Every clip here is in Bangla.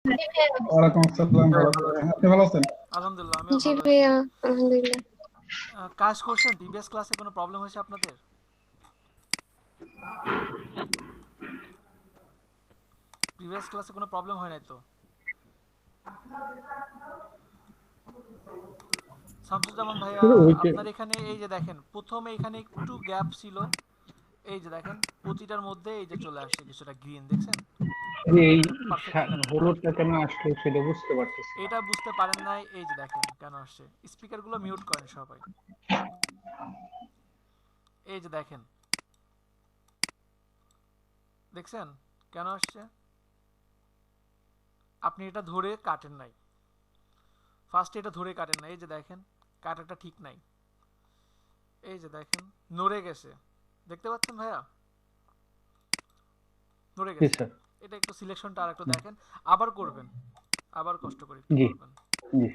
জি ভাইয়া। ওয়ালাইকুম আসসালাম, ভালো আছি ভাই। আপনি ভালো আছেন? আলহামদুলিল্লাহ, আমিও জি ভালো আছি। ভাইয়া, আলহামদুলিল্লাহ। কাজ করছেন? প্রিভিয়াস ক্লাসে কোনো প্রবলেম হয়েছে আপনাদের? প্রিভিয়াস ক্লাসে কোনো প্রবলেম হয় নাই তো? শামসুজ্জামান ভাইয়া, ওইটা আপনার এখানে এই যে দেখেন, প্রথমে এখানে একটু গ্যাপ ছিল, এই যে দেখেন প্রতিটার মধ্যে এই যে চলে আসছে কিছুটা গ্রিন, দেখছেন? এই এটা পারফেক্টলি কানেক্টেড। হলুদটা কেন আসলো সেটা বুঝতে পারতেছি না। এটা বুঝতে পারেন নাই, এই যে দেখেন কেন আসছে। স্পিকারগুলো মিউট করেন সবাই। এই যে দেখেন, দেখছেন কেন আসছে? আপনি এটা ধরে কাটেন নাই, ফার্স্ট এটা ধরে কাটেন নাই, এই যে দেখেন কাটাটা ঠিক নাই। এই যে দেখেন নড়ে গেছে, দেখতে পাচ্ছেন ভাইয়া? নড়ে জি গেছে। স্যার। এটা একটু সিলেকশনটা আর একটু দেখেন, আবার করবেন, আবার কষ্ট করে একটু জি করবেন। জি।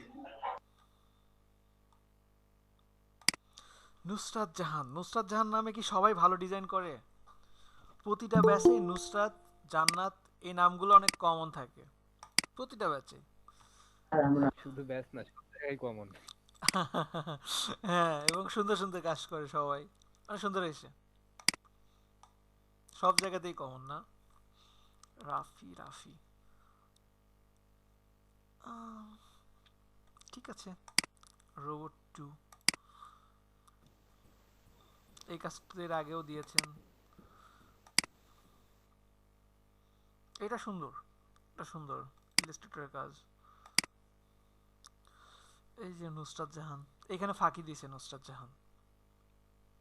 নুসরাত জাহান, নুসরাত জাহান নামে কি সবাই ভালো ডিজাইন করে? প্রতিটা ব্যাচে নুসরাত, জান্নাত এই নামগুলো অনেক কমন থাকে প্রতিটা ব্যাচে। শুধু ব্যাস না, সব জায়গায় কমন। হ্যাঁ, এবং সুন্দর সুন্দর কাজ করে সবাই, অনেক সুন্দর হয়েছে, সব জায়গাতেই কমন না? রাফি রাফি, আহ, ঠিক আছে। রোবট টু, এই কাজটা এর আগেও দিয়েছেন। এটা সুন্দর, এটা সুন্দর ইলাস্ট্রেটরের কাজ। এই যে নুসরাত জাহান, এখানে ফাঁকি দিয়েছে নুসরাত জাহান,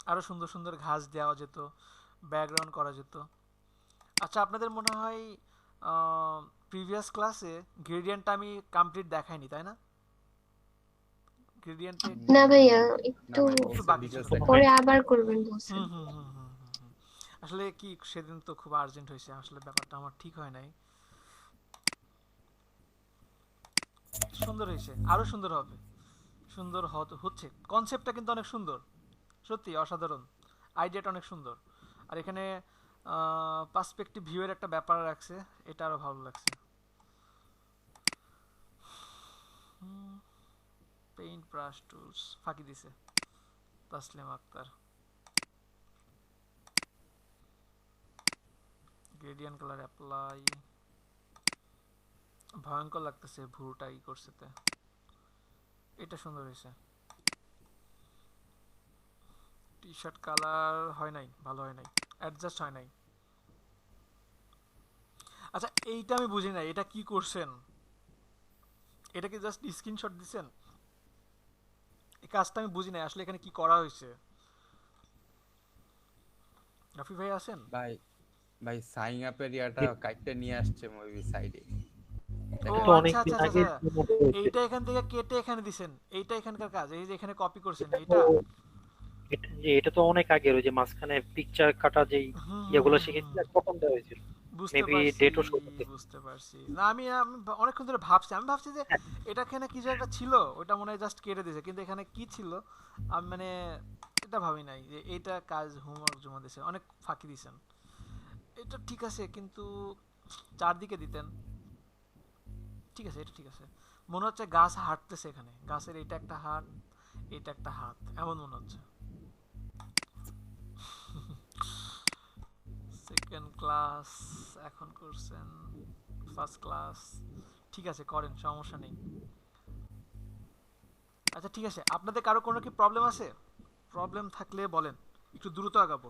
আরো সুন্দর সুন্দর ঘাস দেওয়া যেত, ব্যাকগ্রাউন্ড করা যেত। আচ্ছা, আপনাদের মনে হয় প্রিভিয়াস ক্লাসে গ্রেডিয়েন্টটা আমি কমপ্লিট দেখাইনি, তাই না? গ্রেডিয়েন্টে না ভাইয়া, না একটু ভাই, একটু বলছে বাকি ছিল, বিকাশ তাই না? পরে দেখাইনি। আবার করবেন বলছেন। হুম হুম হুম হুম হুম হুম। আসলে কি, সেদিন তো খুব আর্জেন্ট হয়েছে, আসলে ব্যাপারটা আমার ঠিক হয় নাই। সুন্দর হয়েছে, আরো সুন্দর হবে, সুন্দর হচ্ছে। কনসেপ্টটা কিন্তু অনেক সুন্দর, সত্যি অসাধারণ, আইডিয়াটা অনেক সুন্দর। আর এখানে পার্সপেক্টিভ ভিউয়ের একটা ব্যাপার রাখছে, এটা আরো ভালো লাগছে। পেইন্ট ব্রাশ টুলস ফাঁকি দিছে Taslim Akter. Gradient colour apply, ভয়ঙ্কর লাগতেছে ভুরুটা ই করছে তে। এটা সুন্দর হয়েছে। টি শার্ট কালার হয় নাই, ভালো হয় নাই, অ্যাডজাস্ট হয় নাই। আচ্ছা, এইটা আমি বুঝি নাই, এটা কি করছেন? এটা কি জাস্ট স্ক্রিনশট দিছেন? এই কাজটা আমি বুঝি নাই আসলে এখানে কি করা হয়েছে। রাফি ভাই আছেন? ভাই ভাই সাইন আপের ইয়াটা কাইটটা নিয়ে আসছে মুভি সাইডে, ও দেখেন তো নাই? আচ্ছা অনেকদিন আচ্ছা আচ্ছা আগে আচ্ছা। promote হয়েছে। এইটা এখান থেকে কেটে এখানে দিছেন, এইটা এখানকার কাজ, এই যে এখানে কপি করছেন এটা তো এইটা। এটা তো অনেক আগের, ওই যে মাঝখানে পিকচার কাটা যেই হুম হুম ইয়েগুলো হুম হুম। শিখেছিলেন তখন দেওয়া হয়েছিল। বুঝতে মেবি পারছি, ডেটও শো করতে। বুঝতে পারছি। না, আমি আমি অনেকক্ষণ ধরে ভাবছি, আমি ভাবছি যে হ্যাঁ, এটা এখানে কিছু একটা ছিল, ওটা মনে হয় জাস্ট কেটে দিয়েছে, কিন্তু এখানে কি ছিল আমি মানে এটা ভাবি নাই যে এইটা কাজ হোমওয়ার্ক জমা দিয়েছে, অনেক ফাঁকি দিয়েছেন। এটা ঠিক আছে, কিন্তু চারদিকে দিতেন। ঠিক আছে, এটা ঠিক আছে। মনে হচ্ছে গাছ হাঁটতেছে, এখানে গাছের এটা একটা হাত, এটা একটা হাত, এমন মনে হচ্ছে। সেকেন্ড ক্লাস এখন করছেন, ফার্স্ট ক্লাস, ঠিক আছে করেন, সমস্যা নেই। আচ্ছা ঠিক আছে, আপনাদের কারো কোনো কি প্রবলেম আছে? প্রবলেম থাকলে বলেন, একটু দ্রুত আগাবো।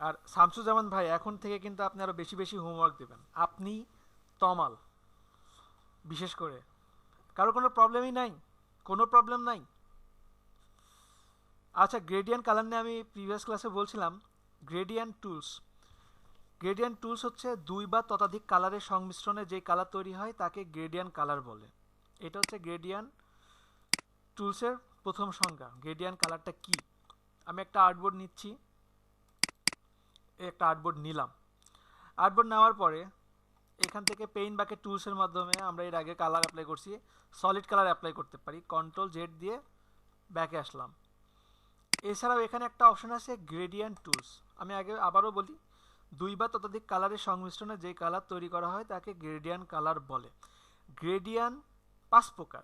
আর শামসুজ্জামান ভাই, এখন থেকে কিন্তু আপনি আরো বেশি বেশি হোমওয়ার্ক দেবেন, আপনি, তমাল, বিশেষ করে। কারো কোনো প্রবলেমই নাই? কোনো প্রবলেম নাই? আচ্ছা, গ্রেডিয়েন্ট কালার নিয়ে আমি প্রিভিয়াস ক্লাসে বলছিলাম। গ্রেডিয়েন্ট টুলস, গ্রেডিয়েন্ট টুলস হচ্ছে দুই বা ততোধিক কালারের সংমিশ্রণে যে কালার তৈরি হয় তাকে গ্রেডিয়েন্ট কালার বলে। এটা হচ্ছে গ্রেডিয়েন্ট টুলসের প্রথম সংজ্ঞা। গ্রেডিয়েন্ট কালারটা কি? আমি একটা আর্টবোর্ড নিচ্ছি, একটা আর্টবোর্ড নিলাম। আর্টবোর্ড নেওয়ার পরে এখান থেকে পেইন্ট বাকেট টুলসের মাধ্যমে আমরা এর আগে কালার অ্যাপ্লাই করছি, সলিড কালার অ্যাপ্লাই করতে পারি, কন্ট্রোল জেড দিয়ে ব্যাকে আসলাম। এছাড়াও এখানে একটা অপশন আছে গ্রেডিয়েন্ট টুলস, আমি আগে আবারও বলি, দুই বা ততোধিক কালারের সংমিশ্রণে যে কালার তৈরি করা হয় তাকে গ্রেডিয়ান্ট কালার বলে। গ্রেডিয়ান্ট 5 প্রকার।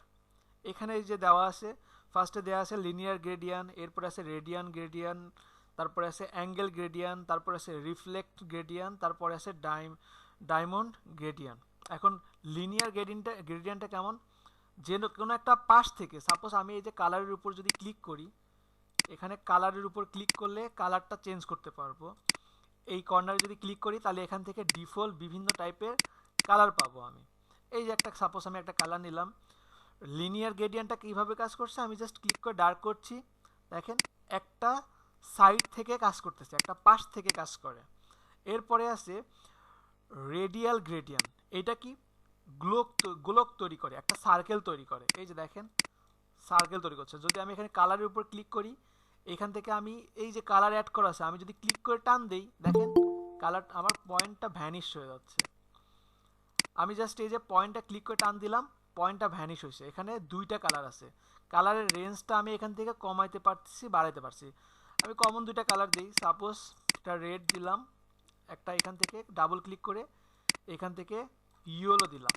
এখানে এই যে দেওয়া আছে, ফার্স্টে দেওয়া আছে লিনিয়ার গ্রেডিয়ান্ট, এরপর আছে রেডিয়ান গ্রেডিয়ান্ট, তারপরে আছে অ্যাঙ্গেল গ্রেডিয়ান্ট, তারপর আছে রিফ্লেক্ট গ্রেডিয়ান্ট, তারপরে আছে ডায়মন্ড গ্রেডিয়ান্ট। এখন লিনিয়ার গ্রেডিয়ান্টটা কেমন, যে কোনো একটা পাশ থেকে, সাপোজ আমি এই যে কালারের উপর যদি ক্লিক করি, এখানে কালারের উপর ক্লিক করলে কালারটা চেঞ্জ করতে পারবো। এই কর্নারে যদি ক্লিক করি তাহলে এখান থেকে ডিফল্ট বিভিন্ন টাইপের কালার পাবো আমি। এই যে একটা সাপোজ আমি একটা কালার নিলাম। লিনিয়ার গ্রেডিয়ান্টটা কীভাবে কাজ করছে, আমি জাস্ট ক্লিক করে ডার্ক করছি, দেখেন একটা সাইড থেকে কাজ করতেছে, একটা পাশ থেকে কাজ করে। এরপরে আছে রেডিয়াল গ্রেডিয়ান্ট, এটা কি গোলক তৈরি করে, একটা সার্কেল তৈরি করে। এই যে দেখেন সার্কেল তৈরি করছে। যদি আমি এখানে কালারের উপর ক্লিক করি, এখান থেকে আমি এই যে কালার অ্যাড করা আছে, আমি যদি ক্লিক করে টান দেই, দেখেন কালার আমার পয়েন্টটা ভ্যানিশ হয়ে যাচ্ছে। আমি জাস্ট এই যে পয়েন্টটা ক্লিক করে টান দিলাম, পয়েন্টটা ভ্যানিশ হয়েছে। এখানে দুইটা কালার আছে, কালারের রেঞ্জটা আমি এখান থেকে কমাইতে পারছি, বাড়াইতে পারছি। আমি কমন দুইটা কালার দিই, সাপোজ একটা রেড দিলাম, একটা এখান থেকে ডাবল ক্লিক করে এখান থেকে ইয়েলো দিলাম।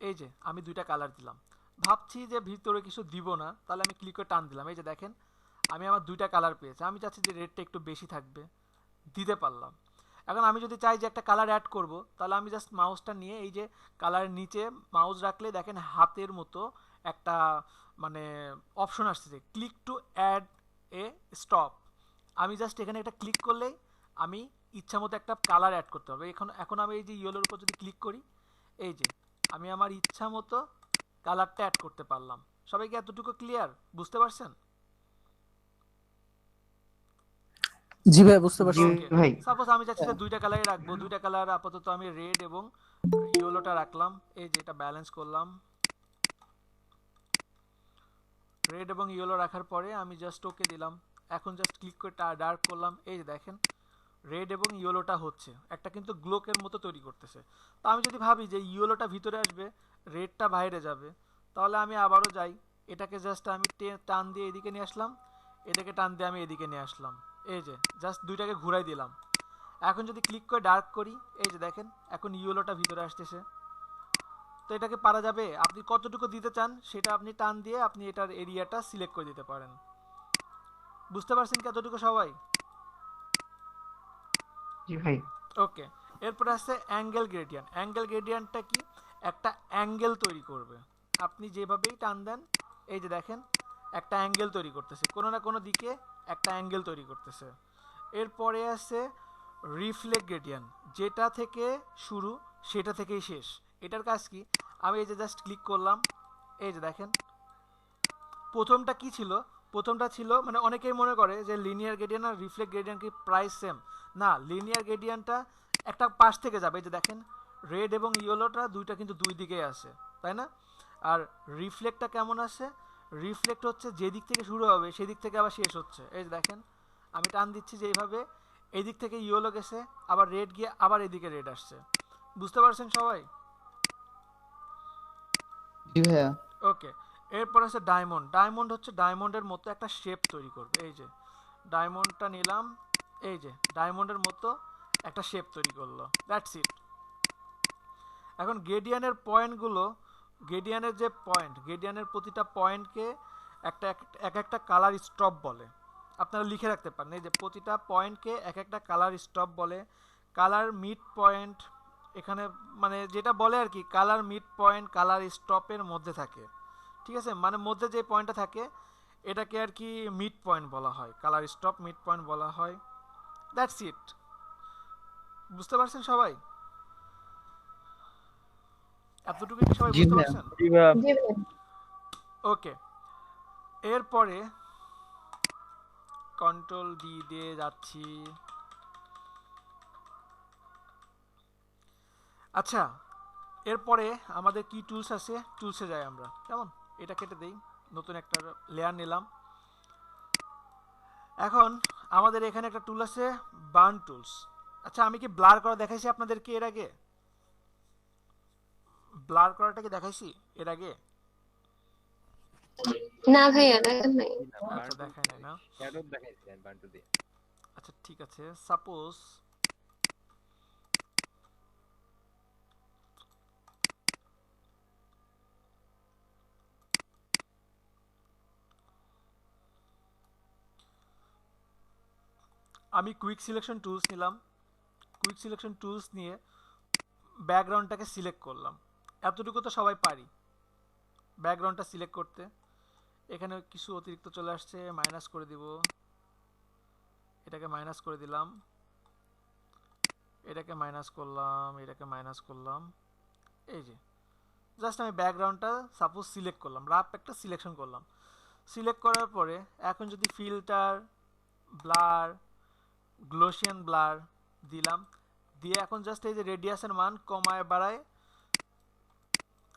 এই যে আমি দুইটা কালার দিলাম, ভাবছি যে ভিতরে কিছু দিব না, তাহলে আমি ক্লিক করে টান দিলাম, এই যে দেখেন আমি আমার দুইটা কালার পেয়েছি। আমি চাচ্ছি যে রেডটা একটু বেশি থাকবে, দিতে পারলাম। এখন আমি যদি চাই যে একটা কালার অ্যাড করব, তাহলে আমি জাস্ট মাউসটা নিয়ে এই যে কালারের নিচে মাউস রাখলে দেখেন হাতের মতো একটা মানে অপশন আসছে, click to add a stop. আমি জাস্ট এখানে একটা ক্লিক করলেই আমি ইচ্ছা মতো একটা কালার অ্যাড করতে পারবো। এখন আমি এই যে ইয়েলোর উপর যদি ক্লিক করি, এই যে আমি আমার ইচ্ছা মতো কালারটা অ্যাড করতে পারলাম। সবাইকে এতটুকু ক্লিয়ার, বুঝতে পারছেন? জি ভাই বুঝতে জি পারছি। ভাই। সাপোজ আমি চাচ্ছি যে দুইটা কালারই রাখবো, দুইটা কালার আপাতত আমি রেড এবং ইয়েলোটা রাখলাম। এই যে এটা ব্যালেন্স করলাম, রেড এবং ইয়েলো রাখার পরে আমি জাস্ট ওকে দিলাম। এখন জাস্ট ক্লিক করে ডার্ক করলাম, এই যে দেখেন রেড এবং ইয়েলোটা হচ্ছে, একটা কিন্তু গ্লোকের মতো তৈরি করতেছে। তো আমি যদি ভাবি যে ইয়েলোটা ভিতরে আসবে, রেডটা বাইরে যাবে, তাহলে আমি আবারও যাই, এটাকে জাস্ট আমি টান দিয়ে এদিকে নিয়ে আসলাম, এটাকে টান দিয়ে আমি এদিকে নিয়ে আসলাম। এই যে জাস্ট দুইটাকে ঘুরাই দিলাম। এখন যদি ক্লিক করে ডার্ক করি, এই যে দেখেন এখন ইয়েলোটা ভিতরে আসতেছে। তো এটাকে পারা যাবে, আপনি কতটুকু দিতে চান সেটা আপনি টান দিয়ে আপনি এটার এরিয়াটা সিলেক্ট করে দিতে পারেন। বুঝতে পারছেন কতটুকু সবাই? জি ভাই। ওকে, এরপরে আছে অ্যাঙ্গেল গ্রেডিয়ান্ট। অ্যাঙ্গেল গ্রেডিয়ান্টটা কি, একটা অ্যাঙ্গেল তৈরি করবে। আপনি যেভাবেই টান দেন, এই যে দেখেন একটা অ্যাঙ্গেল তৈরি করতেছে, কোনো না কোনো দিকে একটা অ্যাঙ্গেল তৈরি করতেছে। এরপরে আছে রিফ্লেক্ট গ্রেডিয়ান্ট, যেটা থেকে শুরু সেটা থেকেই শেষ। এটার কাজ কি, আমি এই যে জাস্ট ক্লিক করলাম, এই যে দেখেন প্রথমটা কি ছিল, প্রথমটা ছিল মানে অনেকেই মনে করে যে লিনিয়ার গ্রেডিয়ান্ট আর রিফ্লেক্ট গ্রেডিয়ান্ট কি প্রাইস সেম, না, লিনিয়ার গ্রেডিয়ান্টটা একটা পাশ থেকে যাবে। এই যে দেখেন রেড এবং ইয়েলোটা দুইটা কিন্তু দুই দিকেই আসে, তাই না? আর রিফ্লেক্টটা কেমন আসে, রিফ্লেক্ট হচ্ছে যেদিক থেকে শুরু হবে সেদিক থেকে আবার শেষ হচ্ছে। এই যে দেখেন আমি টান দিচ্ছি যে এইভাবে, এদিক থেকে ইয়েলো গেছে, আবার রেড গিয়ে আবার এদিকে রেড আসছে। বুঝতে পারছেন সবাই? জি ভাইয়া। ওকে, এরপর আছে ডায়মন্ড। ডায়মন্ড হচ্ছে ডায়মন্ডের মতো একটা শেপ তৈরি করবে। এই যে ডায়মন্ডটা নিলাম, এই যে ডায়মন্ডের মতো একটা শেপ তৈরি করলো, দ্যাটস ইট। এখন গ্রেডিয়ানের পয়েন্টগুলো, গ্রেডিয়ানের যে পয়েন্ট, গ্রেডিয়ানের প্রতিটা পয়েন্টকে এক একটা কালার স্টপ বলে। আপনারা লিখে রাখতে পারেন, এই যে প্রতিটা পয়েন্টকে এক একটা কালার স্টপ বলে। কালার মিড পয়েন্ট এখানে মানে যেটা বলে আর কি, কালার মিড পয়েন্ট কালার স্টপের মধ্যে থাকে, ঠিক আছে? মানে মধ্যে যে পয়েন্টটা থাকে এটাকে আর কি মিড পয়েন্ট বলা হয়, কালার স্টপ মিড পয়েন্ট বলা হয়, দ্যাটস ইট। বুঝতে পারছেন সবাই? এতটুকু কি সবাই জি বুঝতে ভাইয়া। পারছেন? জি ভাইয়া। জি ভাই। ওকে, এরপরে কন্ট্রোল ডি দিয়ে যাচ্ছি। আচ্ছা, এরপরে আমাদের কি টুলস আছে, টুলসে যাই আমরা, কেমন? এটা কেটে দেই, নতুন একটা লেয়ার নিলাম। এখন আমাদের এখানে একটা টুল আছে বার্ন টুলস। আচ্ছা, আমি কি ব্লার করা দেখাইছি আপনাদেরকে এর আগে? ব্লার করাটা কি দেখাইছি এর আগে? না ভাইয়া দেখেন নাই। আচ্ছা, দেখাই নাই না। শ্যাডো দেখাইছেন বান্টু দিয়ে। আচ্ছা ঠিক আছে, সাপোজ আমি কুইক সিলেকশন টুলস নিলাম, কুইক সিলেকশন টুলস নিয়ে ব্যাকগ্রাউন্ডটাকে সিলেক্ট করলাম। এতটুকু তো সবাই পারি ব্যাকগ্রাউন্ডটা সিলেক্ট করতে। এখানে কিছু অতিরিক্ত চলে আসছে, মাইনাস করে দিব, এটাকে মাইনাস করে দিলাম, এটাকে মাইনাস করলাম, এটাকে মাইনাস করলাম। এই যে জাস্ট আমি ব্যাকগ্রাউন্ডটা সাপোজ সিলেক্ট করলাম, রাফ একটা সিলেকশন করলাম। সিলেক্ট করার পরে এখন যদি ফিল্টার, ব্লার, গ্লোসিয়ান ব্লার দিলাম, দিয়ে এখন জাস্ট এই যে রেডিয়াসের মান কমায় বাড়ায়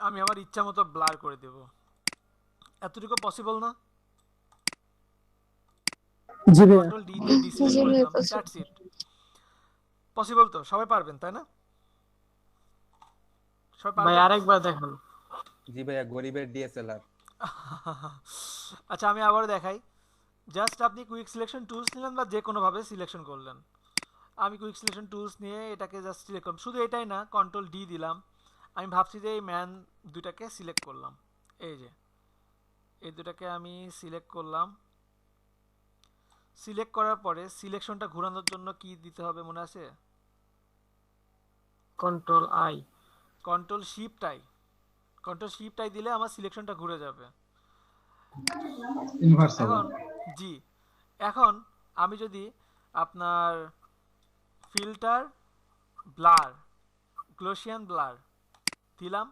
আমি আমার ইচ্ছা মতো ব্লার করে দেব। এতটুকু পসিবল না? জি ভাইয়া। কন্ট্রোল ডি দিয়ে ডিসপ্লে করে দিলাম, দ্যাটস ইট। পসিবল তো? সবাই পারবেন তাই না? সবাই ভাই পারবেন? আরেকবার দেখান। জি ভাইয়া, গরিবের ডিএসএলআর। আচ্ছা আমি আবার দেখাই। জাস্ট আপনি কুইক সিলেকশন টুলস নিলেন বা যে কোনোভাবে সিলেকশন করলেন। আমি কুইক সিলেকশন টুলস নিয়ে এটাকে জাস্ট সিলেক্ট করলাম, শুধু এটাই না, কন্ট্রোল ডি দিলাম। আমি ভাবছি যে এই ম্যান দুটাকে সিলেক্ট করলাম, এই যে এই দুটাকে আমি সিলেক্ট করলাম। সিলেক্ট করার পরে সিলেকশনটা ঘোরানোর জন্য কি দিতে হবে মনে আছে? Control I. Control shift I. Control shift I দিলে আমার সিলেকশনটা ঘুরে যাবে। ইনভার্স হবে। এখন জি, এখন আমি যদি আপনার ফিল্টার, ব্লার, গ্লোসিয়ান ব্লার দিলাম,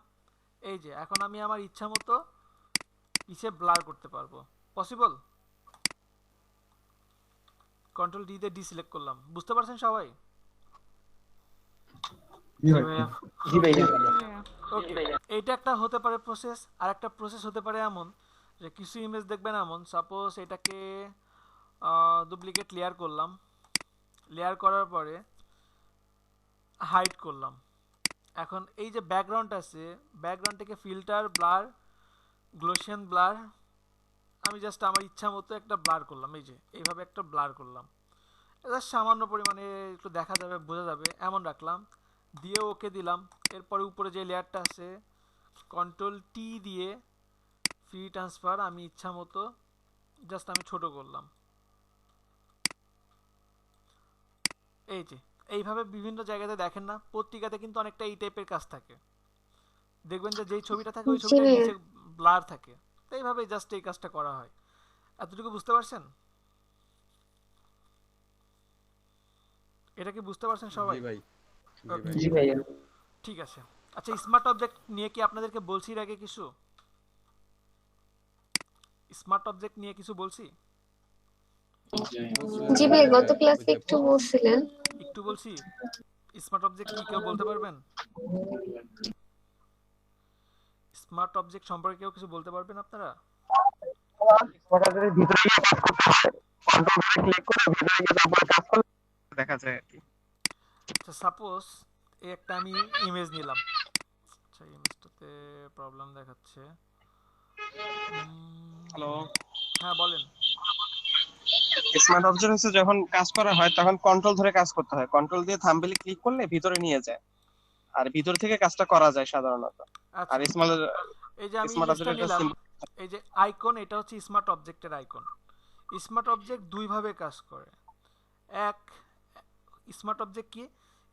এই যে এখন আমি আমার ইচ্ছা মতো পিছে ব্লার করতে পারবো। পসিবল? কন্ট্রোল ডি দিয়ে ডিসিলেক্ট করলাম। বুঝতে পারছেন সবাই? জি ভাই। জি ভাইয়া। ওকে, এইটা একটা হতে পারে প্রসেস। আর একটা প্রসেস হতে পারে এমন যে কিছু ইমেজ দেখবেন এমন, সাপোজ এটাকে ডুপ্লিকেট লেয়ার করলাম, লেয়ার করার পরে হাইড করলাম। এখন এই যে ব্যাকগ্রাউন্ড আছে, ব্যাকগ্রাউন্ডটাকে ফিল্টার, ব্লার, গ্লোসিয়ান ব্লার, আমি জাস্ট আমার ইচ্ছা মতো একটা ব্লার করলাম, এই যে এইভাবে একটা ব্লার করলাম। এটা সামান্য পরিমাণে একটু দেখা যাবে, বোঝা যাবে এমন রাখলাম, দিয়ে ওকে দিলাম। এরপরে উপরে যে লেয়ারটা আছে কন্ট্রোল টি দিয়ে ফ্রি ট্রান্সফার আমি ইচ্ছা মতো জাস্ট আমি ছোট করলাম, এই যে এইভাবে বিভিন্ন জায়গাতে দেখেন না, পত্রিকাতে কিন্তু অনেকটা এই টাইপের কাজ থাকে। দেখবেন যে যেই ছবিটা থাকে ওই ছবিটার নিচে ব্লার থাকে, তো এইভাবে জাস্ট এই কাজটা করা হয়। এতটুকু বুঝতে পারছেন? এটা কি বুঝতে পারছেন সবাই? জি ভাই। Okay. জি ভাইয়া। ঠিক আছে। আচ্ছা স্মার্ট অবজেক্ট নিয়ে কি আপনাদেরকে বলছি এর আগে কিছু? স্মার্ট অবজেক্ট নিয়ে কিছু বলছি? জি ভাই, গত ক্লাসে একটু বলছিলেন। একটু বলছি। স্মার্ট অবজেক্ট কি কেউ বলতে পারবেন? স্মার্ট অবজেক্ট সম্পর্কে কেউ কিছু বলতে পারবেন আপনারা? দেখা যায় আর কি। আচ্ছা সাপোজ এই একটা আমি ইমেজ নিলাম। আচ্ছা ইমেজটাতে প্রবলেম দেখাচ্ছে। হ্যালো, হ্যাঁ বলেন। স্মার্ট অবজেক্ট হচ্ছে যখন কাজ করা হয় তখন কন্ট্রোল ধরে কাজ করতে হয়। কন্ট্রোল দিয়ে থাম্বনেলে ক্লিক করলে ভিতরে নিয়ে যায়, আর ভিতর থেকে কাজটা করা যায় সাধারণত। আচ্ছা আর স্মার্ট এই যে আমি স্মার্ট ইমেজটা অবজেক্টের নিলাম, এই যে আইকন, এটা হচ্ছে স্মার্ট অবজেক্টের আইকন। স্মার্ট অবজেক্ট দুই ভাবে কাজ করে। এক, স্মার্ট অবজেক্ট কি?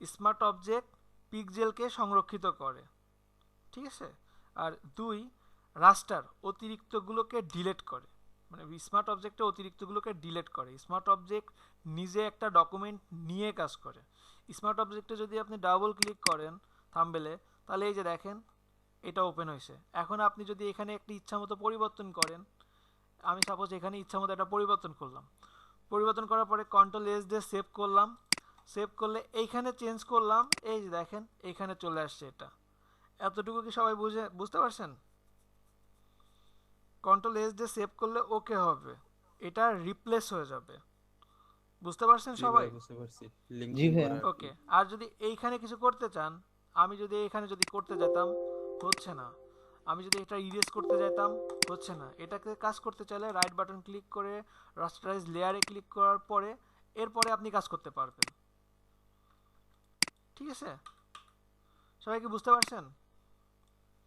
স্মার্ট অবজেক্ট পিক্সেলকে সংরক্ষিত করে, ঠিক আছে? আর দুই, রাস্টার অতিরিক্তগুলোকে ডিলিট করে। মানে স্মার্ট অবজেক্টে অতিরিক্তগুলোকে ডিলিট করে। স্মার্ট অবজেক্ট নিজে একটা ডকুমেন্ট নিয়ে কাজ করে। স্মার্ট অবজেক্টে যদি আপনি ডাবল ক্লিক করেন থাম্বনেলে, তাহলে এই যে দেখেন এটা ওপেন হয়েছে। এখন আপনি যদি এখানে একটা ইচ্ছা মতো পরিবর্তন করেন, আমি সাপোজ এখানে ইচ্ছা মতো একটা পরিবর্তন করলাম, পরিবর্তন করার পরে কন্ট্রোল এস দিয়ে সেভ করলাম, সেভ করলে এইখানে চেঞ্জ করলাম, এই যে দেখেন এইখানে চলে আসছে এটা। এতটুকু কি সবাই বুঝতে পারছেন? কন্ট্রোল এস দিয়ে সেভ করলে ওকে হবে, এটা রিপ্লেস হয়ে যাবে। বুঝতে পারছেন সবাই? বুঝতে পারছি। জি লিংকিং ভাইয়া। করা। ওকে। আর যদি এইখানে কিছু করতে চান, আমি যদি এইখানে যদি করতে যেতাম, হচ্ছে না। আমি যদি এটা ইরেজ করতে যেতাম, হচ্ছে না। এটাকে কাজ করতে চাইলে রাইট বাটন ক্লিক করে রাস্টারাইজ লেয়ারে ক্লিক করার পরে এরপরে আপনি কাজ করতে পারবেন। ঠিক আছে? সবাই কি বুঝতে পারছেন?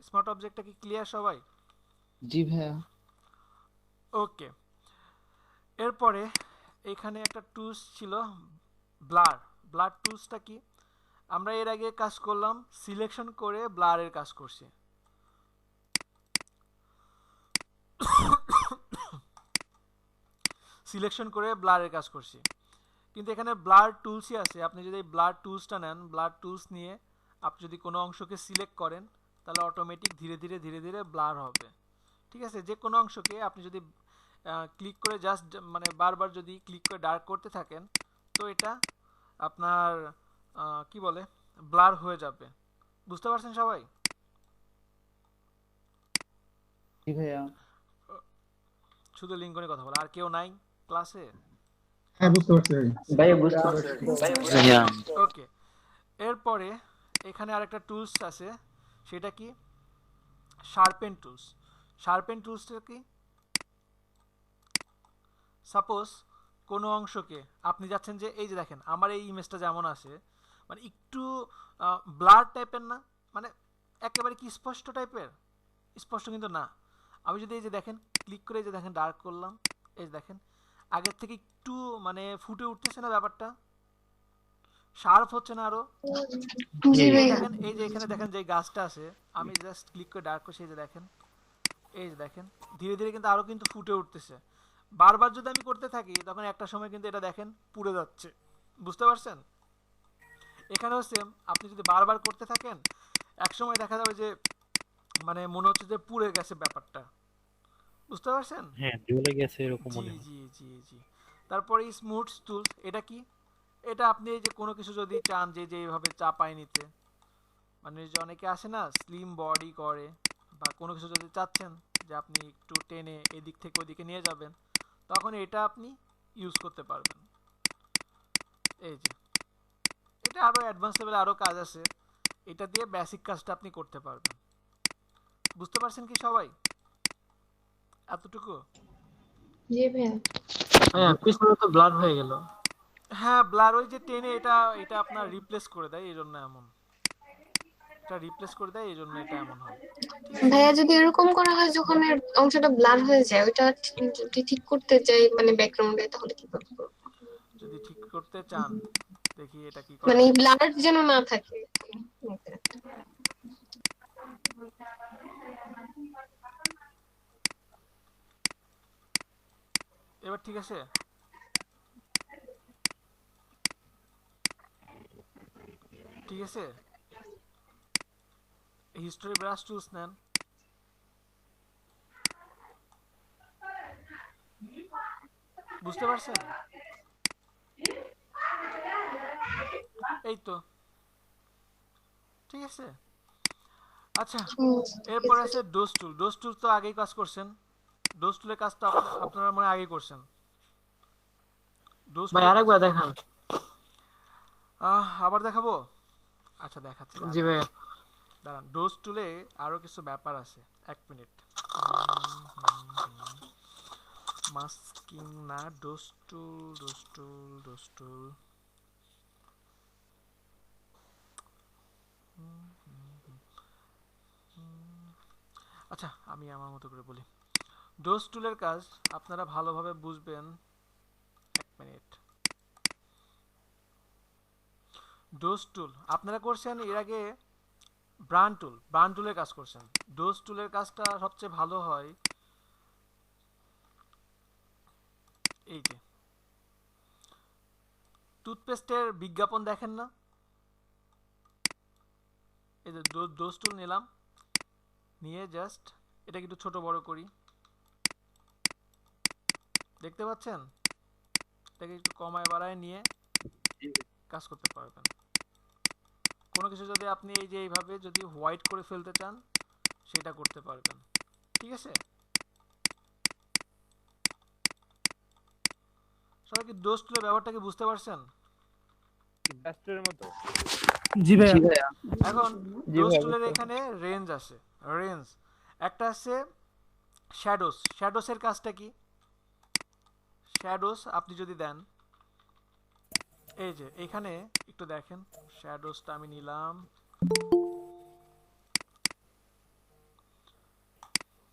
স্মার্ট অবজেক্টটা কি ক্লিয়ার সবাই? জি ভাইয়া। ওকে। এরপরে এখানে একটা টুলস ছিল ব্লার। ব্লার টুলসটা কি? আমরা এর আগে কাজ করলাম সিলেকশন করে ব্লারের কাজ করছি। সিলেকশন করে ব্লারের কাজ করছি, কিন্তু এখানে ব্লার টুলসই আছে। আপনি যদি ব্লার টুলসটা নেন, ব্লার টুলস নিয়ে আপনি যদি কোনো অংশকে সিলেক্ট করেন তাহলে অটোমেটিক ধীরে ধীরে ধীরে ধীরে ব্লার হবে। ঠিক আছে, যে কোনো অংশকে আপনি যদি ক্লিক করে জাস্ট মানে বারবার যদি ক্লিক করে ডার্ক করতে থাকেন তো এটা আপনার কি বলে ব্লার হয়ে যাবে। বুঝতে পারছেন সবাই? জি ভাইয়া। শুধু লিঙ্কনের কথা বলে, আর কেউ নাই ক্লাসে? হ্যাঁ বুঝতে পারছি ভাই। ওকে, এরপরে এখানে আরেকটা টুলস আছে, সেটা কি? Sharpen tools. শার্পেন টুলসটা কি? সাপোজ কোনো অংশকে আপনি যাচ্ছেন যে এই যে দেখেন আমার এই ইমেজটা যেমন আছে, মানে একটু ব্লার টাইপের না, মানে একেবারে কি স্পষ্ট টাইপের? স্পষ্ট কিন্তু না। আমি যদি এই যে দেখেন ক্লিক করে এই যে দেখেন ডার্ক করলাম, এই যে দেখেন আগের থেকে একটু মানে ফুটে উঠতেছে না ব্যাপারটা, শার্প হচ্ছে না আরো? জি ভাইয়া। দেখেন এই যে এখানে দেখেন যে গাছটা আছে, আমি জাস্ট ক্লিক করে ডার্ক করছি, এই যে দেখেন, এই যে দেখেন ধীরে ধীরে কিন্তু আরো কিন্তু ফুটে উঠতেছে। বারবার যদি আমি করতে থাকি তখন একটা সময় কিন্তু এটা দেখেন পুড়ে যাচ্ছে। বুঝতে পারছেন? এখানেও সেম, আপনি যদি বারবার করতে থাকেন এক সময় দেখা যাবে যে মানে মনে হচ্ছে যে পুড়ে গেছে ব্যাপারটা। বুঝতে পারছেন? হ্যাঁ, জ্বলে গেছে এরকম জি মনে হয়। জি জি জি। তারপরে স্মুথ টুলস, এটা কি? এটা আপনি এই যে কোনো কিছু যদি চান যে এইভাবে চাপায় নিতে, মানে যে অনেকে আসে না স্লিম বডি করে, বা কোনো কিছু যদি চাচ্ছেন যে আপনি একটু টেনে এদিক থেকে ওদিকে নিয়ে যাবেন, তখন এটা আপনি ইউজ করতে পারবেন। এই যে এটা আরো অ্যাডভান্স লেভেলে আরো কাজ আছে, এটা দিয়ে বেসিক কাজটা আপনি করতে পারবেন। বুঝতে পারছেন কি সবাই? এতটুকু? জি ভাইয়া। হ্যাঁ, পিছনে তো ব্লার হয়ে গেল। হ্যাঁ, ব্লার ওই যে টেনে এটা এটা আপনার রিপ্লেস করে দেয়, এই জন্য এমন। এটা রিপ্লেস করে দেয়, এই জন্য এটা এমন হয়। ঠিক আছে, ভাইয়া যদি এরকম করা হয় যখন এর অংশটা ব্লার হয়ে যায়, ওইটা যদি ঠিক করতে চাই মানে ব্যাকগ্রাউন্ডে, তাহলে কি করতে হবে? যদি ঠিক করতে চান দেখি এটা কি করা মানে যায়। ব্লার যেন না থাকে। এবার ঠিক আছে? ঠিক আছে, হিস্টোরি ব্রাশ টুলস নেন। বুঝতে পারছেন? এই তো, ঠিক আছে। আচ্ছা, এরপর আছে ডোজ টুল। ডোজ টুল তো আগেই কাজ করছেন, ডোজ টুলের কাজটা আপনারা মনে হয় আগেই করছেন। ডোজ ভাই আরেকবার দেখান। আবার দেখাবো? আচ্ছা দেখাচ্ছি, জি ভাইয়া। দাঁড়ান। ডোজ টুলে আরো কিছু ব্যাপার আছে, এক মিনিট। মাস্কিং না, ডোজ টুল, ডোজ টুল, ডোজ টুল। আচ্ছা আমি আমার মতো করে বলি। ডোজ টুলের কাজ আপনারা ভালোভাবে বুঝবেন। এক মিনিট। ডোজ টুল আপনারা করছেন এর আগে ব্রান্ড টুল, ব্রান্ড টুলের কাজ করছেন। ডোজ টুলের কাজটা সবচেয়ে ভালো হয় এই যে টুথপেস্টের বিজ্ঞাপন দেখেন না, এই যে ডোজ টুল নিলাম, নিয়ে জাস্ট এটাকে একটু ছোট বড় করি, দেখতে পাচ্ছেন? এটাকে একটু কমায় বাড়ায় নিয়ে কাজ করতে পারবেন। কোনো কিছু যদি আপনি এই যে এইভাবে যদি হোয়াইট করে ফেলতে চান সেটা করতে পারবেন। ঠিক আছে, সবাই কি ডোজ টুলের ব্যাপারটা কি বুঝতে পারছেন? ডাস্টের মতো। জি ভাইয়া। এখন ডোজ টুলের এখানে রেঞ্জ আছে, রেঞ্জ একটা আছে শ্যাডোস। শ্যাডোসের কাজটা কি? শ্যাডোস আপনি যদি দেন এই যে এখানে একটু দেখেন, শ্যাডোসটা আমি নিলাম,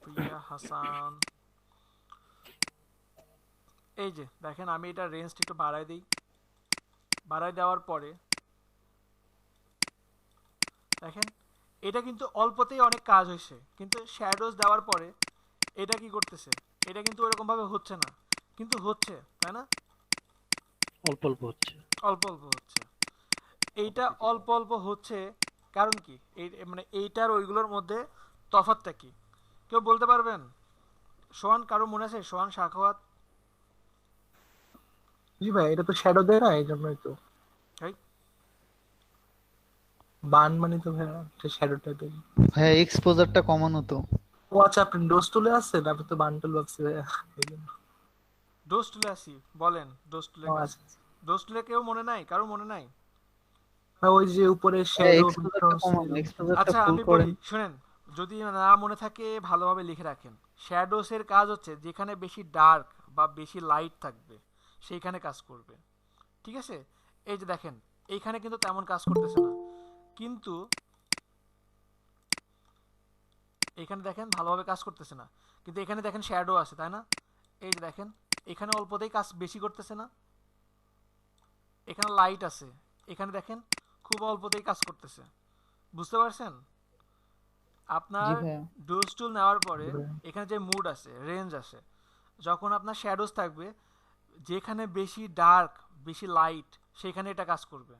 প্রিয়া হাসান, এই যে দেখেন আমি এটা রেঞ্জটা একটু বাড়াই দিই, বাড়াই দেওয়ার পরে দেখেন এটা কিন্তু অল্পতেই অনেক কাজ হয়েছে, কিন্তু শ্যাডোজ দেওয়ার পরে এটা কি করতেছে, এটা কিন্তু ওরকম ভাবে হচ্ছে না, কিন্তু হচ্ছে, তাই না? অল্প অল্প হচ্ছে। অল্প অল্প হচ্ছে। এইটা অল্প অল্প হচ্ছে কারণ কি, এই মানে এইটার ওইগুলোর মধ্যে তফাৎটা কি কেউ বলতে পারবেন? সোহান, কারো মনে আছে? সোহান, সাখাওয়াত? জি ভাই, এটা তো শ্যাডো দেয় না, এই জন্যই তো এই বান মানে তো ভাই শ্যাডো টাইপের। ভাইয়া এক্সপোজারটা কমানো তো। ও আচ্ছা, আপনি ডোজ তুলে আসছেন, আমি তো বান টুল ভাবছি ভাইয়া, এই জন্য। ডোজ তুলে আসি, বলেন ডোজ তুলে ও কাজ। আচ্ছা, ডোজ তুলে কেউ মনে নাই? কারো মনে নাই? ভাই ওই যে উপরে ভাইয়া শ্যাডো এক্সপোজারটা কমানো, এক্সপোজারটা আচ্ছা ফুল আমি করেন। বলি, শুনেন, যদি না মনে থাকে ভালোভাবে লিখে রাখেন। শ্যাডোস এর কাজ হচ্ছে যেখানে বেশি ডার্ক বা বেশি লাইট থাকবে সেইখানে কাজ করবে, ঠিক আছে? এই যে দেখেন এইখানে কিন্তু তেমন কাজ করতেছে না, কিন্তু এখানে দেখেন ভালোভাবে কাজ করতেছে না, কিন্তু এখানে দেখেন শ্যাডো আছে, তাই না? এই যে দেখেন এখানে অল্পতেই কাজ বেশি করতেছে না, এখানে লাইট আছে, এখানে দেখেন খুব অল্পতেই কাজ করতেছে। বুঝতে পারছেন? আপনার জি ভাইয়া। ডোজ টুল নেওয়ার পরে এখানে যে মুড আছে, রেঞ্জ আছে, যখন আপনার শ্যাডোজ থাকবে যেখানে বেশি ডার্ক বেশি লাইট সেখানে এটা কাজ করবে।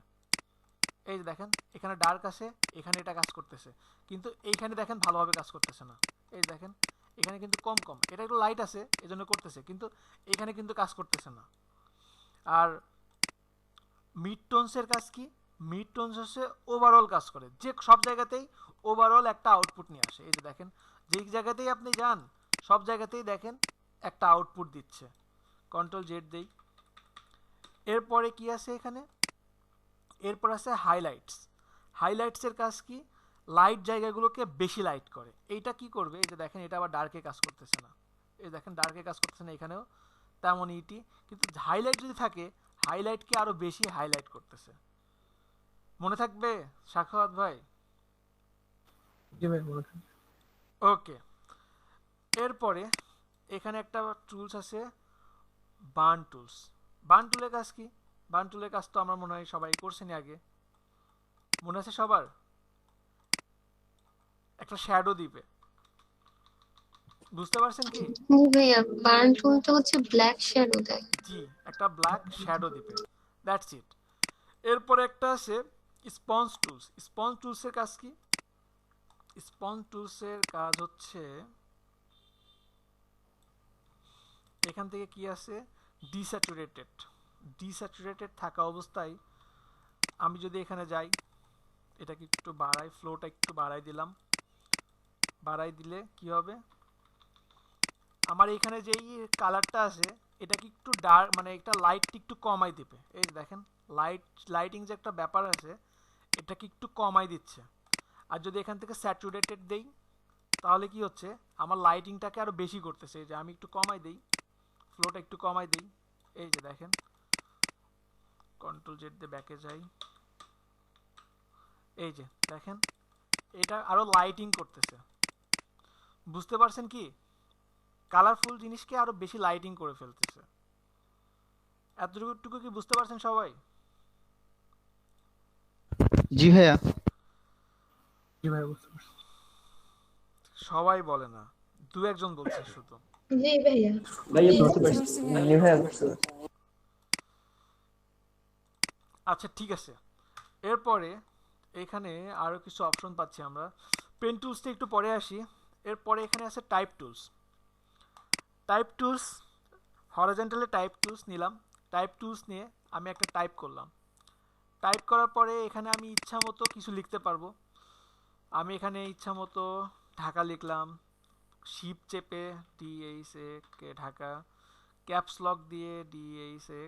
এই যে দেখেন এখানে ডার্ক আছে, এখানে এটা কাজ করতেছে, কিন্তু এইখানে দেখেন ভালোভাবে কাজ করতেছে না। এই যে দেখেন এখানে কিন্তু কম কম, এটা একটু লাইট আছে এজন্য করতেছে, কিন্তু এখানে কিন্তু কাজ করতেছে না। আর মিড টোনসের কাজ কি? মিড টোনস হচ্ছে ওভারঅল কাজ করে, যে সব জায়গাতেই ওভারঅল একটা আউটপুট নিয়ে আসে। এই যে দেখেন যেই জায়গাতেই আপনি যান সব জায়গাতেই দেখেন একটা আউটপুট দিচ্ছে। কন্ট্রোল জেড দেই। এরপরে কি আছে এখানে? এরপর আছে হাইলাইটস। হাইলাইটসের কাজ কি? লাইট জায়গাগুলোকে বেশি লাইট করে। এইটা কি করবে? এই যে দেখেন এটা আবার ডার্কে কাজ করতেছে না, এই দেখেন ডার্কে কাজ করতেছে না, এখানেও তেমন ইটি, কিন্তু হাইলাইট যদি থাকে হাইলাইটকে আরো বেশি হাইলাইট করতেছে। মনে থাকবে সাখাওয়াত ভাই? জি ভাই মনে থাকে। ওকে, এরপরে এখানে একটা টুলস আছে বার্ন টুলস। বার্ন টুলের কাজ কি? বার্ন টুলের কাজ তো আমরা মনে হয় সবাই করছেনই আগে, মনে আছে সবার? একটা শ্যাডো দিবে, বুঝতে পারছেন কি? ভাইয়া বার্ন টুল তো হচ্ছে ব্ল্যাক শ্যাডো দেয়। জি, একটা ব্ল্যাক শ্যাডো দিবে, দ্যাটস ইট। এরপরে একটা আছে স্পঞ্জ টুলস। স্পঞ্জ টুলসের কাজ কি? স্পঞ্জ টুলসের কাজ হচ্ছে এখান থেকে কি আছে, ডিস্যাচুরেটেড। ডিস্যাচুরেটেড থাকা অবস্থায় আমি যদি এখানে যাই, এটাকে একটু বাড়াই, ফ্লোটা একটু বাড়াই দিলাম, বাড়াই দিলে কি হবে, আমার এখানে যেই কালারটা আছে এটাকে একটু ডার্ক মানে একটা লাইটটা একটু কমাই দিবে। এই যে দেখেন লাইটিং যে একটা ব্যাপার আছে এটাকে একটু কমাই দিচ্ছে। আর যদি এখান থেকে স্যাচুরেটেড দেই তাহলে কি হচ্ছে, আমার লাইটিংটাকে আরো বেশি করতেছে। এই যে আমি একটু কমাই দেই, ফ্লোটা একটু কমাই দেই, এই যে দেখেন কন্ট্রোল জেড দিয়ে ব্যাকে যাই, এই যে দেখেন এটা আরো লাইটিং করতেছে। বুঝতে পারছেন কি? কালারফুল জিনিসকে আরো বেশি লাইটিং করে ফেলতেছে। এতটুকু কি বুঝতে পারছেন সবাই? জি ভাইয়া। জি ভাই বুঝতে পারছি। সবাই বলে না, দু একজন বলছে শুধু। জি ভাইয়া। ভাইয়া বুঝতে পারছি। জি ভাইয়া বুঝতে পারছি। আচ্ছা ঠিক আছে, এরপরে এখানে আরো কিছু অপশন পাচ্ছি আমরা। পেন টুলসটা একটু পরে আসি। এরপরে এখানে আছে টাইপ টুলস। টাইপ টুলস, হরিজন্টালে টাইপ টুলস নিলাম। টাইপ টুলস নিয়ে আমি একটা টাইপ করলাম। টাইপ করার পরে এখানে আমি ইচ্ছা মতো কিছু লিখতে পারবো। আমি এখানে ইচ্ছা মতো ঢাকা লিখলাম, শিপ চেপে DHA ঢাকা, ক্যাপস লক দিয়ে DHA।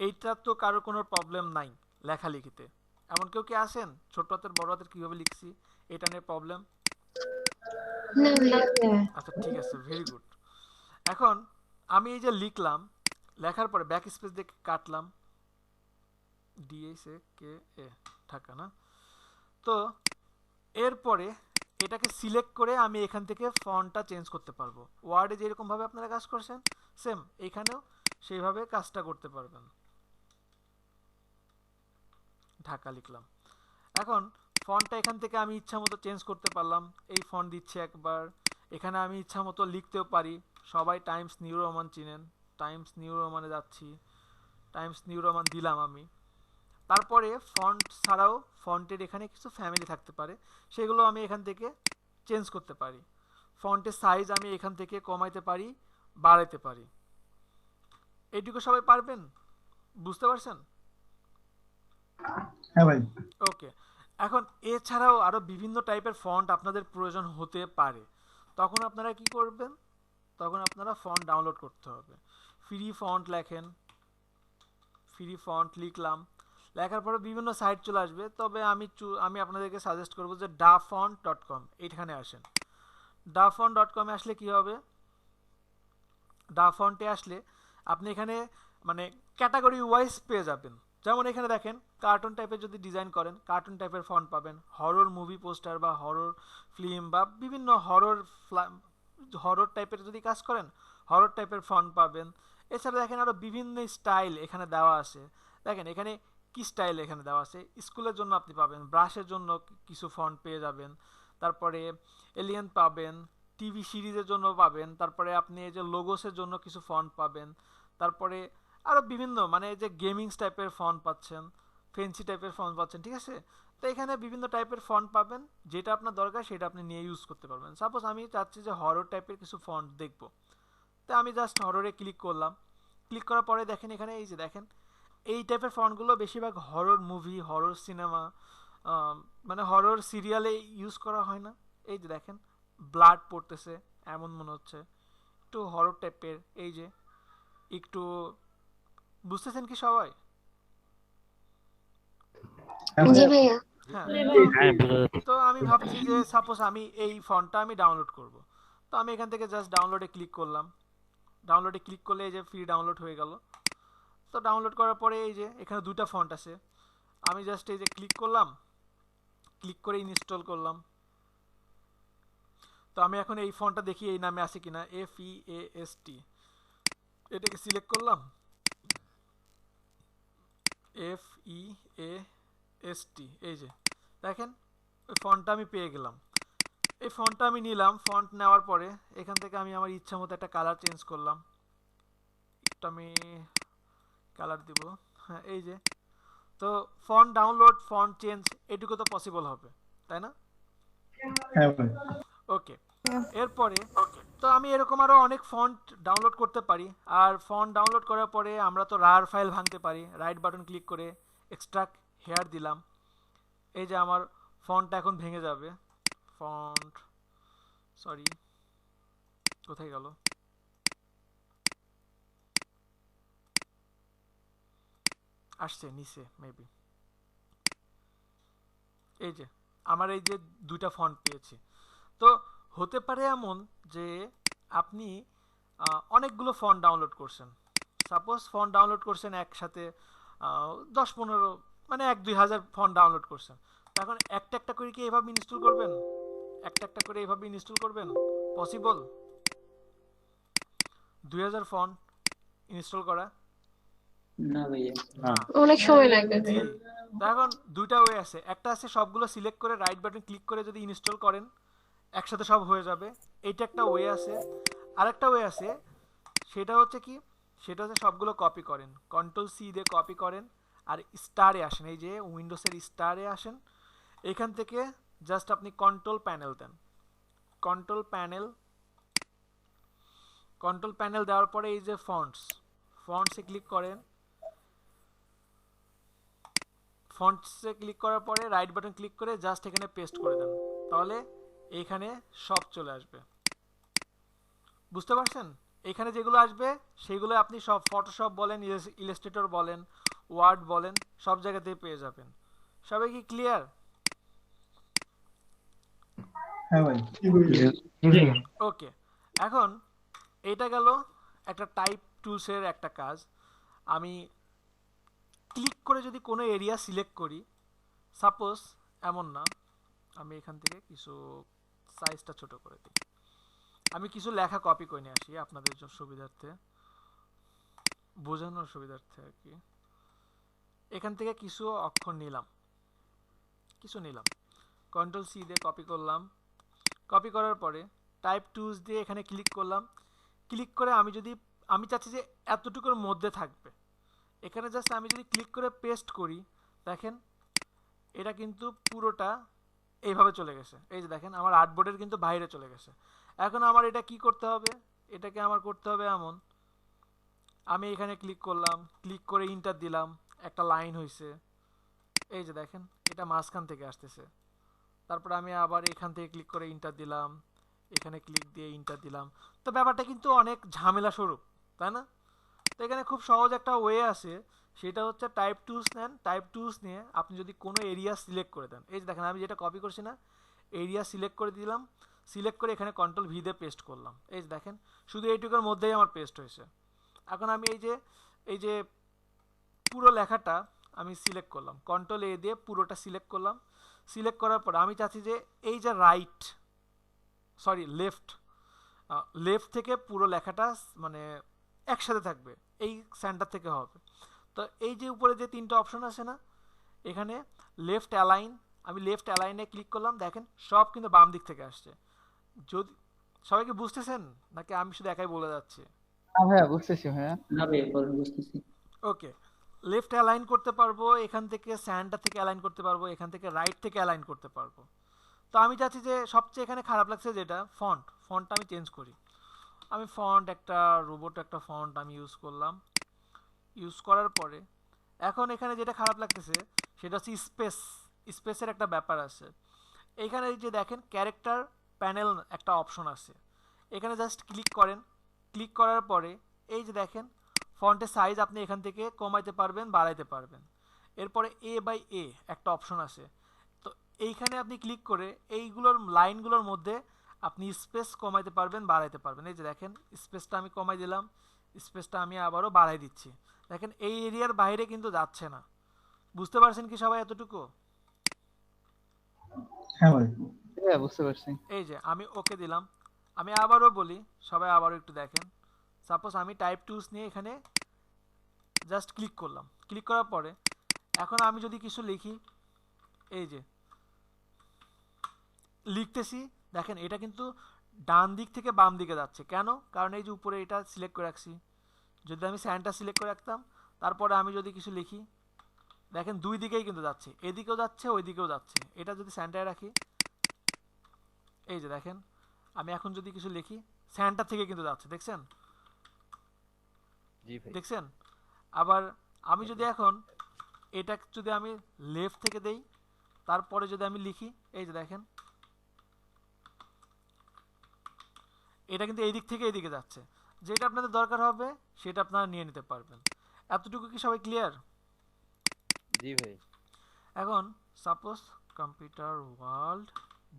এইটা তো কারো কোনো প্রবলেম নাই লেখালেখিতে? এমন কেউ কি আছেন ছোট হাতের বড় হাতের কিভাবে লিখছি এটা নিয়ে প্রবলেম? না ভাইয়া। আচ্ছা ঠিক আছে, ভেরি গুড। এখন আমি এই যে লিখলাম, লেখার পরে ব্যাক স্পেস দিয়ে কাটলাম, DHA ঢাকা না, তো এরপরে এটাকে সিলেক্ট করে আমি এখান থেকে ফন্টটা চেঞ্জ করতে পারবো। ওয়ার্ডে যেরকম ভাবে আপনারা কাজ করছেন সেম এইখানেও সেইভাবে কাজটা করতে পারবেন। ঢাকা লিখলাম। এখন ফন্টটা এখান থেকে আমি ইচ্ছা মতো চেঞ্জ করতে পারলাম। এই ফন্ট দিচ্ছি একবার। এখানে আমি ইচ্ছা মতো লিখতেও পারি। সবাই টাইমস নিউ রোমান চিনেন, টাইমস নিউ রোমানে যাচ্ছি, টাইমস নিউ রোমান দিলাম আমি। তারপরে ফন্ট ছাড়াও ফন্টের এখানে কিছু ফ্যামিলি থাকতে পারে, সেগুলো আমি এখান থেকে চেঞ্জ করতে পারি। ফন্টের সাইজ আমি এখান থেকে কমাইতে পারি, বাড়াইতে পারি। এইটুকু সবাই পারবেন? বুঝতে পারছেন? হ্যাঁ ভাই। ওকে। এখন এছাড়াও আরো বিভিন্ন টাইপের ফন্ট আপনাদের প্রয়োজন হতে পারে। তখন আপনারা কি করবেন? তখন আপনারা ফন্ট ডাউনলোড করতে হবে। ফ্রি ফন্ট লেখেন, ফ্রি ফন্ট লিখলাম। লেখার পরে বিভিন্ন সাইট চলে আসবে, তবে আমি আপনাদেরকে সাজেস্ট করবো যে dafont.com, এইখানে আসেন। dafont.com-এ আসলে কি হবে? dafont-এ আসলে আপনি এখানে মানে ক্যাটাগরি ওয়াইজ পেয়ে যাবেন। যেমন এখানে দেখেন, কার্টুন টাইপের যদি ডিজাইন করেন, কার্টুন টাইপের ফন্ট পাবেন। হরর মুভি পোস্টার বা হরর ফিল্ম বা বিভিন্ন হরর টাইপের যদি কাজ করেন, হরর টাইপের ফন্ট পাবেন। এছাড়া দেখেন আরো বিভিন্ন স্টাইল এখানে দেওয়া আছে। দেখেন এখানে কি স্টাইল এখানে দেওয়া আছে। স্কুলের জন্য আপনি পাবেন, ব্রাশের জন্য কিছু ফন্ট পেয়ে যাবেন, তারপরে এলিয়েন পাবেন, টিভি সিরিজের জন্য পাবেন, তারপরে আপনি এই যে লোগোসের জন্য কিছু ফন্ট পাবেন, তারপরে আরো বিভিন্ন মানে যে গেমিংস টাইপের ফন্ট পাচ্ছেন, ফেন্সি টাইপের ফন্ট পাচ্ছেন, ঠিক আছে? তো এখানে বিভিন্ন টাইপের ফন্ট পাবেন, যেটা আপনার দরকার সেটা আপনি নিয়ে ইউজ করতে পারবেন। সাপোজ আমি চাচ্ছি যে হরর টাইপের কিছু ফন্ট দেখবো, তো আমি জাস্ট হররে ক্লিক করলাম। ক্লিক করার পরে দেখেন এখানে এই যে দেখেন এই টাইপের ফন্টগুলো বেশিরভাগ হরর মুভি, হরর সিনেমা, মানে হরর সিরিয়ালে ইউজ করা হয় না? এই যে দেখেন ব্লাড পড়তেছে এমন মনে হচ্ছে, একটু হরর টাইপের। এই যে একটু বুঝতেছেন কি সবাই? জি ভাইয়া। হ্যাঁ। হ্যাঁ বোঝা যাচ্ছে। তো আমি ভাবছি যে সাপোজ আমি এই ফন্টটা আমি ডাউনলোড করব, তো আমি এখান থেকে জাস্ট ডাউনলোডে ক্লিক করলাম। ডাউনলোডে ক্লিক করলে এই যে ফ্রি ডাউনলোড হয়ে গেল। তো ডাউনলোড করার পরে এই যে এখানে দুটো ফন্ট আছে, আমি জাস্ট এই যে ক্লিক করলাম, ক্লিক করে ইনস্টল করলাম। তো আমি এখন এই ফন্টটা দেখি এই নামে আছে কিনা, FEAST, এটাকে সিলেক্ট করলাম, FEAST। এই যে দেখেন ওই ফন্টটা আমি পেয়ে গেলাম। এই ফন্টটা আমি নিলাম। ফন্ট নেওয়ার পরে এখান থেকে আমি আমার ইচ্ছা মতো একটা কালার চেঞ্জ করলাম। একটু আমি কালার দিব, হ্যাঁ এই যে। তো ফন্ট ডাউনলোড, ফন্ট চেঞ্জ, এটুকু তো পসিবল হবে, তাই না? হ্যাঁ ভাই। ওকে। এরপরে তো আমি এরকম আরো অনেক ফন্ট ডাউনলোড করতে পারি। আর ফন্ট ডাউনলোড করার পরে আমরা তো রার ফাইল ভাঙতে পারি। রাইট বাটন ক্লিক করে এক্সট্রাক্ট হেয়ার দিলাম। এই যে আমার ফন্টটা এখন ভেঙে যাবে। ফন্ট, সরি কোথায় গেল? আসছে নিচে মেবি। এই যে আমার এই যে দুইটা ফন্ট পেয়েছি। তো হতে পারে এমন যে আপনি অনেকগুলো ফন্ট ডাউনলোড করছেন। সাপোজ ফন্ট ডাউনলোড করছেন একসাথে 10-15, মানে 1-2 হাজার ফন্ট ডাউনলোড করছেন। এখন একটা একটা করে কি এভাবে ইনস্টল করবেন? একটা একটা করে এভাবে ইনস্টল করবেন? পসিবল 2000 ফন্ট ইনস্টল করা? না ভাইয়া। না। অনেক সময় লাগবে। জি। তো এখন দুইটা ওয়ে আছে। একটা আছে সবগুলো সিলেক্ট করে রাইট বাটন ক্লিক করে যদি ইনস্টল করেন একসাথে সব হয়ে যাবে, এইটা একটা ওয়ে আছে। আরেকটা ওয়ে আছে, সেটা হচ্ছে কি, সেটা হচ্ছে সবগুলো কপি করেন, Ctrl+C দিয়ে কপি করেন আর স্টারে আসেন। এই যে উইন্ডোজের স্টারে আসেন, এখান থেকে জাস্ট আপনি কন্ট্রোল প্যানেল দেন। কন্ট্রোল প্যানেল দেওয়ার পরে এই যে ফন্টসে ক্লিক করেন। ফন্টসে ক্লিক করার পরে রাইট বাটন ক্লিক করে জাস্ট এখানে পেস্ট করে দেন, তাহলে এইখানে সব চলে আসবে। বুঝতে পারছেন? এখানে যেগুলো আসবে সেগুলো আপনি সব ফটোশপ বলেন, ইলাস্ট্রেটর বলেন, ওয়ার্ড বলেন, সব জায়গাতেই পেয়ে যাবেন। সবাই কি ক্লিয়ার? হ্যাঁ ভাই। ওকে। এখন এটা গেল একটা টাইপ টুলসের একটা কাজ। আমি ক্লিক করে যদি কোনো এরিয়া সিলেক্ট করি, সাপোজ এমন না, আমি এখান থেকে কিছু সাইজটা ছোট করে দিই। আমি কিছু লেখা কপি করে নিয়ে আসি আপনাদের সুবিধার্থে বোঝানোর সুবিধার্থে আর কি। এখান থেকে কিছু অক্ষর নিলাম, কন্ট্রোল সি দিয়ে কপি করলাম। কপি করার পরে টাইপ টুলস দিয়ে এখানে ক্লিক করলাম। ক্লিক করে আমি চাচ্ছি যে এতটুকুর মধ্যে থাকবে। এখানে জাস্ট আমি যদি ক্লিক করে পেস্ট করি, দেখেন এটা কিন্তু পুরোটা এইভাবে চলে গেছে। এই যে দেখেন আমার আর্টবোর্ডের কিন্তু বাইরে চলে গেছে। এখন আমার এটা কি করতে হবে, এটাকে আমার করতে হবে এমন, আমি এখানে ক্লিক করলাম, ক্লিক করে ইন্টার দিলাম, একটা লাইন হয়েছে। এই যে দেখেন এটা মাঝখান থেকে আসতেছে। তারপর আমি আবার এখান থেকে ক্লিক করে ইন্টার দিলাম, এখানে ক্লিক দিয়ে ইন্টার দিলাম। তো ব্যাপারটা কিন্তু অনেক ঝামেলা স্বরূপ, তাই না? তো এখানে খুব সহজ একটা ওয়ে আছে, সেটা হচ্ছে টাইপ টুলস নেন। টাইপ টুলস নিয়ে আপনি যদি কোনো এরিয়া সিলেক্ট করে দেন, এই যে দেখেন আমি যেটা কপি করছি না, এরিয়া সিলেক্ট করে দিলাম। সিলেক্ট করে এখানে কন্ট্রোল ভি দিয়ে পেস্ট করলাম। এই যে দেখেন শুধু এইটুকুর মধ্যেই আমার পেস্ট হয়েছে। এখন আমি এই যে পুরো লেখাটা আমি সিলেক্ট করলাম, কন্ট্রোল এ দিয়ে পুরোটা সিলেক্ট করলাম। সিলেক্ট করার পর আমি চাচ্ছি যে এই যে লেফট থেকে পুরো লেখাটা মানে একসাথে থাকবে, এই সেন্টার থেকে হবে। তো এই যে উপরে যে তিনটা অপশন আছে না, এখানে লেফট অ্যালাইন, আমি লেফট অ্যালাইনে ক্লিক করলাম। দেখেন সব কিন্তু বাম দিক থেকে আসছে। যদি সবাইকে বুঝতেছেন নাকি আমি শুধু একাই বলে যাচ্ছি? না ভাইয়া বুঝতেছি ভাইয়া। না ভাইয়া বলেন, বুঝতেছি। ওকে, লেফট অ্যালাইন করতে পারবো, এখান থেকে সেন্টার থেকে অ্যালাইন করতে পারবো, এখান থেকে রাইট থেকে অ্যালাইন করতে পারবো। তো আমি চাচ্ছি যে সবচেয়ে এখানে খারাপ লাগছে যেটা ফন্টটা আমি চেঞ্জ করি। আমি একটা রোবট একটা ফন্ট আমি ইউজ করলাম। ইউজ করার পরে এখন এখানে যেটা খারাপ লাগতেছে সেটা হচ্ছে স্পেসের একটা ব্যাপার আছে। এইখানে যে দেখেন ক্যারেক্টার প্যানেল একটা অপশন আছে, এখানে জাস্ট ক্লিক করেন। ক্লিক করার পরে এই যে দেখেন ফন্টের সাইজ আপনি এখান থেকে কমাইতে পারবেন, বাড়াইতে পারবেন। এরপরে A/A একটা অপশন আছে, তো এইখানে আপনি ক্লিক করে এইগুলোর লাইনগুলোর মধ্যে আপনি স্পেস কমাইতে পারবেন, বাড়াইতে পারবেন। এই যে দেখেন স্পেসটা আমি কমাই দিলাম, স্পেসটা আমি আবারও বাড়াই দিচ্ছি। দেখেন এই এরিয়ার বাইরে কিন্তু যাচ্ছে না। বুঝতে পারছেন কি সবাই এতটুকু? হ্যাঁ ভাই। হ্যাঁ বুঝতে পারছি। এই যে আমি ওকে দিলাম। আমি আবারও বলি, সবাই আবারও একটু দেখেন। সাপোজ আমি টাইপ টুলস নিয়ে এখানে জাস্ট ক্লিক করলাম। ক্লিক করার পরে এখন আমি যদি কিছু লিখি, এই যে লিখতেছি, দেখেন এটা কিন্তু ডান দিক থেকে বাম দিকে যাচ্ছে। কেন? কারণ এই যে উপরে এটা সিলেক্ট করে রাখছি। যদি আমি সেন্টার সিলেক্ট করে রাখতাম, তারপরে আমি যদি কিছু লিখি, দেখেন দুই দিকেই কিন্তু যাচ্ছে, এদিকেও যাচ্ছে ওইদিকেও যাচ্ছে। এটা যদি সেন্টারে রাখি, এই যে দেখেন আমি এখন যদি কিছু লিখি সেন্টার থেকে কিন্তু যাচ্ছে, দেখছেন? জি ভাই। দেখছেন? আবার আমি যদি এখন এটা যদি আমি লেফট থেকে দেই, তারপরে যদি আমি লিখি, এই যে দেখেন এটা কিন্তু এই দিক থেকে এইদিকে যাচ্ছে। যেটা আপনাদের দরকার হবে সেটা আপনারা নিয়ে নিতে পারবেন। এতটুকু কি সবাই ক্লিয়ার? জি ভাই। এখন সাপোজ কম্পিউটার ওয়ার্ল্ড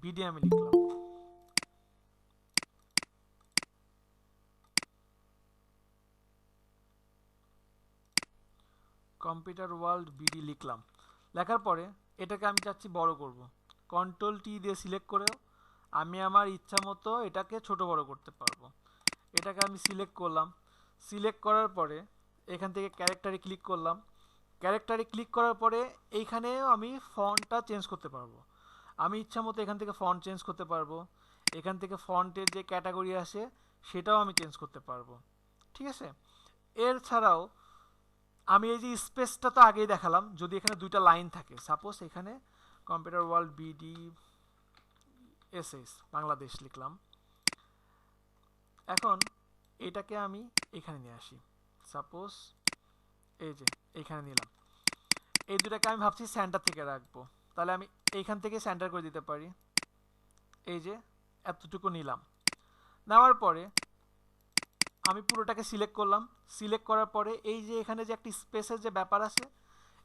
বিডি আমি লিখলাম। কম্পিউটার ওয়ার্ল্ড বিডি লিখলাম। লেখার পরে এটাকে আমি চাচ্ছি বড় করব। কন্ট্রোল টি দিয়ে সিলেক্ট করেও আমি আমার ইচ্ছা মতো এটাকে ছোট বড় করতে পারবো। এটাকে আমি সিলেক্ট করলাম। সিলেক্ট করার পরে এখান থেকে ক্যারেক্টারে ক্লিক করলাম। ক্যারেক্টারে ক্লিক করার পরে এইখানেও আমি ফন্টটা চেঞ্জ করতে পারবো। আমি ইচ্ছা মতো এখান থেকে ফন্ট চেঞ্জ করতে পারবো। এখান থেকে ফন্টের যে ক্যাটাগরি আসে সেটাও আমি চেঞ্জ করতে পারবো। ঠিক আছে? এর ছাড়াও আমি এই যে স্পেসটা তো আগেই দেখালাম, যদি এখানে দুইটা লাইন থাকে, সাপোজ এখানে computer world BD SS Bangladesh লিখলাম। এখন এটাকে আমি এখানে নিয়ে আসি, সাপোজ এই যে এইখানে নিলাম। এই দুটাকে আমি ভাবছি সেন্টার থেকে রাখবো, তাহলে আমি এইখান থেকে সেন্টার করে দিতে পারি। এই যে এতটুকু নিলাম। নেওয়ার পরে আমি পুরোটাকে সিলেক্ট করলাম। সিলেক্ট করার পরে এই যে এখানে যে একটা স্পেসের যে ব্যাপার আছে,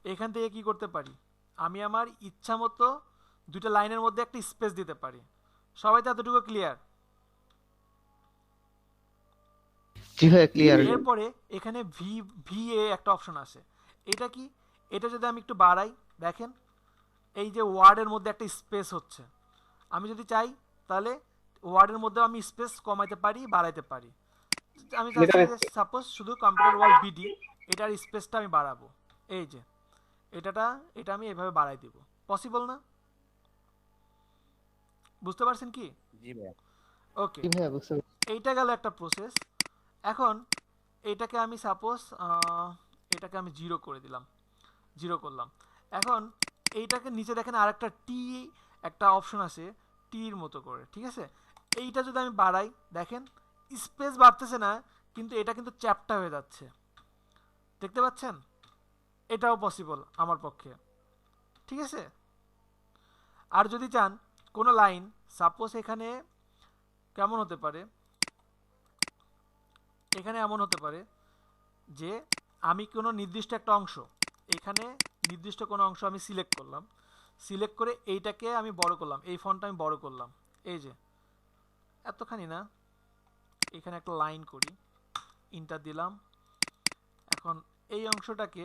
এখান থেকে কি করতে পারি, আমি আমার ইচ্ছা মতো দুটো লাইনের মধ্যে একটা স্পেস দিতে পারি। সবাই তো এতটুকু ক্লিয়ার? জি ভাই ক্লিয়ার। এরপরে এখানে ভিএ একটা অপশন আছে। এটা কি? এটা যদি আমি একটু বাড়াই, দেখেন এই যে ওয়ার্ডের মধ্যে একটা স্পেস হচ্ছে। আমি যদি চাই তাহলে ওয়ার্ডের মধ্যে আমি স্পেস কমাইতে পারি, বাড়াইতে পারি। আমি চাচ্ছি যে সাপোজ শুধু কম্পিউটার ওয়ার্ল্ড বিডি, এটার স্পেসটা আমি বাড়াবো। এই যে এটা আমি এভাবে বাড়াই দিব, পসিবল না? বুঝতে পারছেন কি? জি ভাইয়া। ওকে, জি ভাইয়া বুঝতে পারছি। এইটা গেল একটা প্রসেস। এখন এইটাকে আমি সাপোজ এটাকে আমি 0 করে দিলাম, 0 করলাম। এখন এইটাকে নিচে দেখেন আরেকটা টি, একটা অপশন আছে টির মতো করে, ঠিক আছে? এইটা যদি আমি বাড়াই, দেখেন স্পেস বাড়তেছে না, কিন্তু এটা কিন্তু চ্যাপ্টা হয়ে যাচ্ছে, দেখতে পাচ্ছেন? এটাও পসিবল আমার পক্ষে, ঠিক আছে? আর যদি চান কোনো লাইন, সাপোজ এখানে কেমন হতে পারে, এখানে এমন হতে পারে যে আমি কোনো নির্দিষ্ট একটা অংশ, এখানে নির্দিষ্ট কোনো অংশ আমি সিলেক্ট করলাম, সিলেক্ট করে এইটাকে আমি বড় করলাম, এই ফন্টটা আমি বড় করলাম, এই যে এতখানি না, এখানে একটা লাইন করি, ইন্টার দিলাম। এখন এই অংশটাকে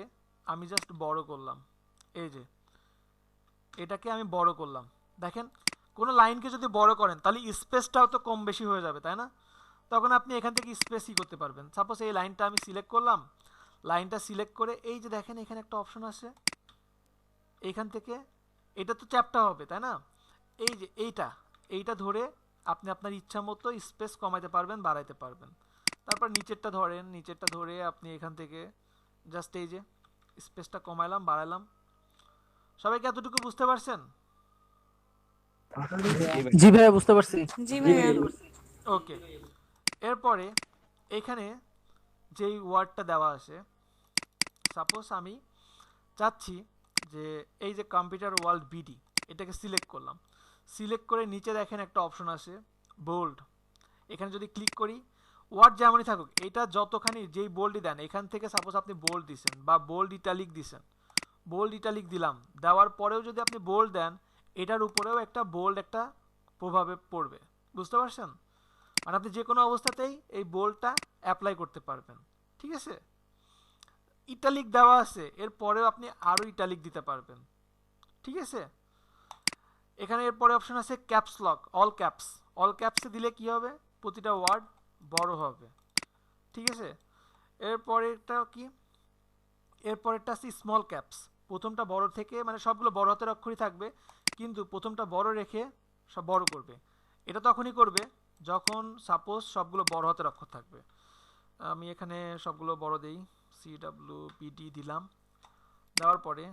আমি জাস্ট বড় করলাম, এই যে এটাকে আমি বড় করলাম। দেখেন কোনো লাইনকে যদি বড় করেন তাহলে স্পেসটাও তো কম বেশি হয়ে যাবে, তাই না? তখন আপনি এখান থেকে স্পেসই করতে পারবেন। সাপোজ এই লাইনটা আমি সিলেক্ট করলাম, লাইনটা সিলেক্ট করে এই যে দেখেন এখানে একটা অপশন আছে, এইখান থেকে এটা তো চ্যাপ্টা হবে, তাই না? এই যে এইটা ধরে আপনি আপনার ইচ্ছা মতো স্পেস কমাইতে পারবেন, বাড়াইতে পারবেন। তারপর নিচেরটা ধরেন, নিচেরটা ধরে আপনি এখান থেকে জাস্ট এই যে স্পেসটা কমাইলাম, বাড়াইলাম। সবাইকে এতটুকু বুঝতে পারছেন? জি ভাইয়া বুঝতে পারছি। জি ভাইয়া। ওকে, এরপরে এখানে যেই ওয়ার্ডটা দেওয়া আছে, সাপোজ আমি চাচ্ছি যে এই যে কম্পিউটার ওয়ার্ল্ড বিডি, এটাকে সিলেক্ট করলাম, সিলেক্ট করে নিচে দেখেন একটা অপশন আছে বোল্ড, এখানে যদি ক্লিক করি, ওয়ার্ড যেমনই থাকুক, এটা যতখানি যেই বোল্ডই দেন, এখান থেকে সাপোজ আপনি বোল্ড দিছেন বা বোল্ড ইটালিক দিছেন, বোল্ড ইটালিক দিলাম, দেওয়ার পরেও যদি আপনি বোল্ড দেন, এটার উপরেও একটা বোল্ড একটা প্রভাবে পড়বে, বুঝতে পারছেন? মানে আপনি যে কোনো অবস্থাতেই এই বোল্ডটা অ্যাপ্লাই করতে পারবেন, ঠিক আছে? ইটালিক দেওয়া আছে, এর পরেও আপনি আরও ইটালিক দিতে পারবেন, ঠিক আছে? এখানে এরপরে অপশন আছে ক্যাপস লক, অল ক্যাপসে দিলে কি হবে, প্রতিটা ওয়ার্ড বড় হবে, ঠিক আছে? এরপরেরটা কি, এরপরেরটা আছে স্মল ক্যাপস, প্রথমটা বড় থেকে, মানে সবগুলো বড় হাতের অক্ষরই থাকবে, কিন্তু প্রথমটা বড় রেখে সব বড় করবে। এটা তখনই করবে যখন সাপোজ সবগুলো বড় হাতের অক্ষর থাকবে। আমি এখানে সবগুলো বড় দেই, CWPD দিলাম, দেওয়ার পরে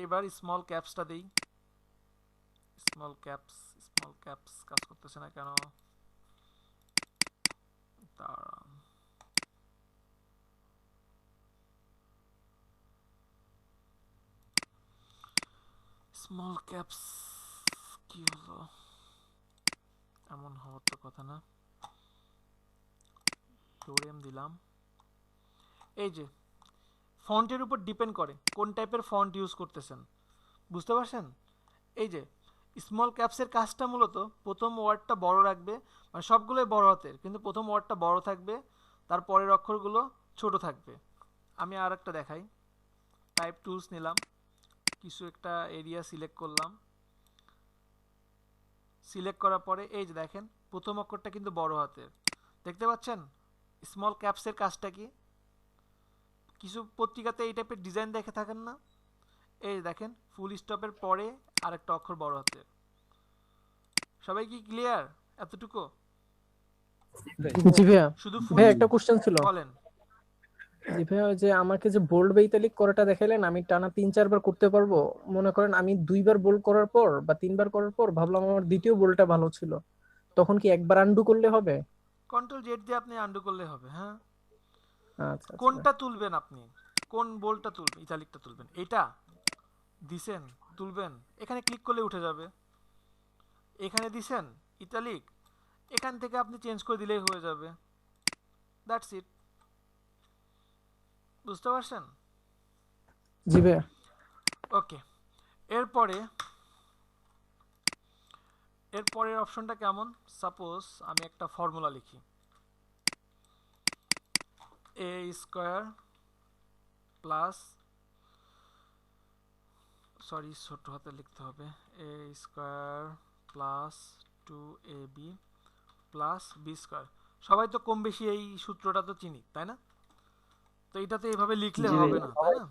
এবার স্মল ক্যাপসটা দেই, স্মল ক্যাপস কাজ করতেছে না কেন, দাঁড়ান, স্মল ক্যাপস কি হলো, এমন হওয়ার তো কথা না। টোরেম দিলাম, এই যে ফন্টের উপর ডিপেন্ড করে কোন টাইপের ফন্ট ইউজ করতেছেন, বুঝতে পারছেন? এই যে স্মল ক্যাপসের কাজটা মূলত প্রথম ওয়ার্ডটা বড় রাখবে, মানে সবগুলোই বড় হাতের, কিন্তু প্রথম ওয়ার্ডটা বড় থাকবে, তার পরের অক্ষরগুলো ছোট থাকবে। আমি আর একটা দেখাই, টাইপ টুলস নিলাম, কিছু একটা এরিয়া সিলেক্ট করলাম, সিলেক্ট করার পরে এই যে দেখেন প্রথম অক্ষরটা কিন্তু বড় হাতের, দেখতে পাচ্ছেন? স্মল ক্যাপসের কাজটা কি, কিছু পত্রিকাতে এই টাইপের ডিজাইন দেখে থাকেন না, এই দেখেন ফুল স্টপের পরে আরেকটা অক্ষর বড় হাতের। সবাই কি ক্লিয়ার এতটুকু? জি ভাইয়া। শুধু ভাইয়া একটা কোশ্চেন ছিল। বলেন। জি ভাইয়া, যে আমাকে যে বোল্ড বা ইতালিক করাটা দেখাইলেন, আমি টানা 3-4 বার করতে পারবো? মনে করেন আমি 2বার বোল্ড করার পর বা 3বার করার পর ভাবলাম আমার দ্বিতীয় বোল্ডটা ভালো ছিল, তখন কি একবার আন্ডু করলে হবে? কন্ট্রোল জেড দিয়ে আপনি আন্ডু করলে হবে। হ্যাঁ, আচ্ছা, কোনটা তুলবেন আপনি, কোন বোল্ডটা তুলবেন, ইতালিকটা তুলবেন, এটা দিছেন তুলবেন, এখানে ক্লিক করলে উঠে যাবে। এখানে দিছেন ইতালিক, এখান থেকে আপনি চেঞ্জ করে দিলেই হয়ে যাবে, দ্যাটস ইট। বুঝতে পারছেন? জি ভাইয়া। ওকে, এরপরের অপশনটা কেমন, সাপোজ আমি একটা ফর্মুলা লিখি, a স্কয়ার প্লাস, সরি ছোট হাতে লিখতে হবে, a square plus 2ab plus b square সবাই তো কম বেশি এই সূত্রটা তো চিনি, তাই না? তো এটা তো এইভাবে লিখলে জি হবে ভাইয়া। না, তাই না?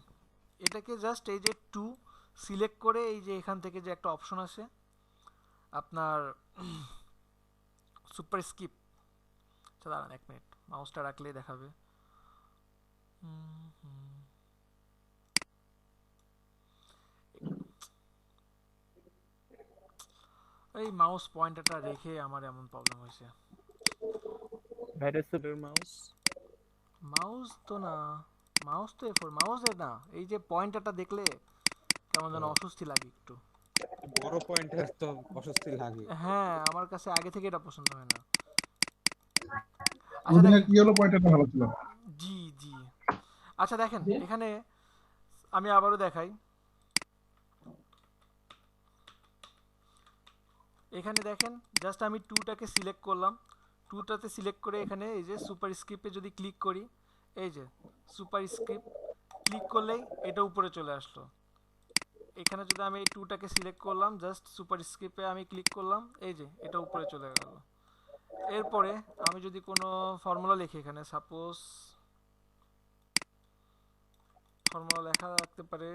এটাকে জাস্ট এই যে 2 সিলেক্ট করে এই যে এখান থেকে যে একটা অপশন আছে আপনার সুপার স্কিপ, দাঁড়ান 1 মিনিট, মাউসটা রাখলেই দেখাবে। হুম, হুম। এই মাউস পয়েন্টারটা রেখে আমার এমন প্রবলেম হয়েছে। মাউস মাউস তো না, মাউস তো এ4, মাউসে না, এই যে পয়েন্টারটা দেখলে কেমন যেন অস্বস্তি লাগে একটু। বড় পয়েন্টের তো অস্বস্তি লাগে। হ্যাঁ, আমার কাছে আগে থেকে এটা পছন্দ হয় না। আচ্ছা ওদিনের দেখেন, ইয়েলো পয়েন্টটা ভালো ছিল। জি জি, আচ্ছা দেখেন এখানে আমি আবারও দেখাই। এখানে দেখেন জাস্ট আমি 2টাকে সিলেক্ট করলাম, 2টাতে সিলেক্ট করে এখানে এই যে সুপার স্ক্রিপ্টে যদি ক্লিক করি, এই যে সুপার স্ক্রিপ্ট ক্লিক করলেই এটা উপরে চলে আসলো। এখানে যদি আমি এই 2টাকে সিলেক্ট করলাম, জাস্ট সুপার স্ক্রিপ্টে আমি ক্লিক করলাম, এই যে এটা উপরে চলে গেল। এরপরে আমি যদি কোনো ফর্মুলা লিখি, এখানে সাপোজ ফর্মুলা লেখা রাখতে পারে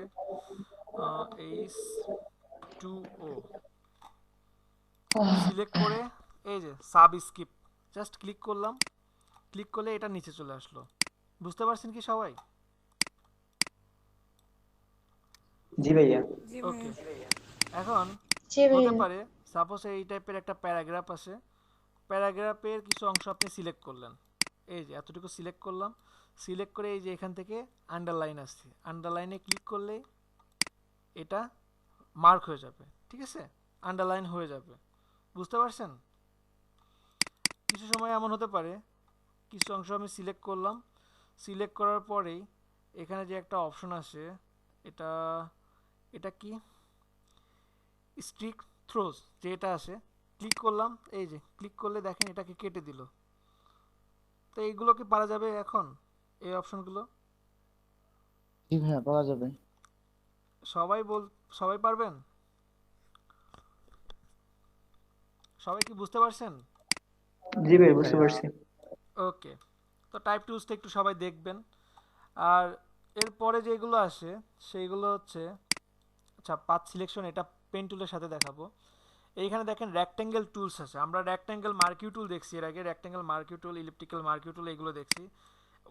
H2O, সিলেক্ট করে এই যে সাব স্কিপ জাস্ট ক্লিক করলাম, ক্লিক করলে এটা নিচে চলে আসলো। বুঝতে পারছেন কি সবাই? জি ভাইয়া। ওকে, এখন জি হতে ভাইয়া। পারে সাপোজ এই টাইপের একটা প্যারাগ্রাফ আছে, প্যারাগ্রাফের কিছু অংশ আপনি সিলেক্ট করলেন, এই যে এতটুকু সিলেক্ট করলাম, সিলেক্ট করে এই যে এখান থেকে আন্ডারলাইন আসছে, আন্ডারলাইনে ক্লিক করলেই এটা মার্ক হয়ে যাবে, ঠিক আছে, আন্ডারলাইন হয়ে যাবে। বুঝতে পারছেন? কিছু সময় এমন হতে পারে কিছু অংশ আমি সিলেক্ট করলাম, সিলেক্ট করার পরেই এখানে যে একটা অপশন আসে, এটা এটা কি স্ট্রিক থ্রোজ যে এটা আসে, ক্লিক করলাম, এই যে ক্লিক করলে দেখেন এটাকে কেটে দিল। তো এইগুলো কি পারা যাবে এখন, এই অপশনগুলো? জি ভাইয়া পাওয়া যাবে। সবাই পারবেন? সবাই কি বুঝতে পারছেন? জি ভাই বুঝতে পারছি। ওকে, তো টাইপ টুলসটা একটু সবাই দেখবেন। আর এরপরে যেগুলো আসে সেইগুলো হচ্ছে, আচ্ছা পাথ সিলেকশন এটা পেন টুলের সাথে দেখাবো। এইখানে দেখেন রেক্ট্যাঙ্গেল টুলস আছে, আমরা রেক্ট্যাঙ্গেল মার্কিউ টুল দেখছি এর আগে, রেক্ট্যাঙ্গেল মার্কিউ টুল, ইলিপ্টিক্যাল মার্কিউ টুল এগুলো দেখছি,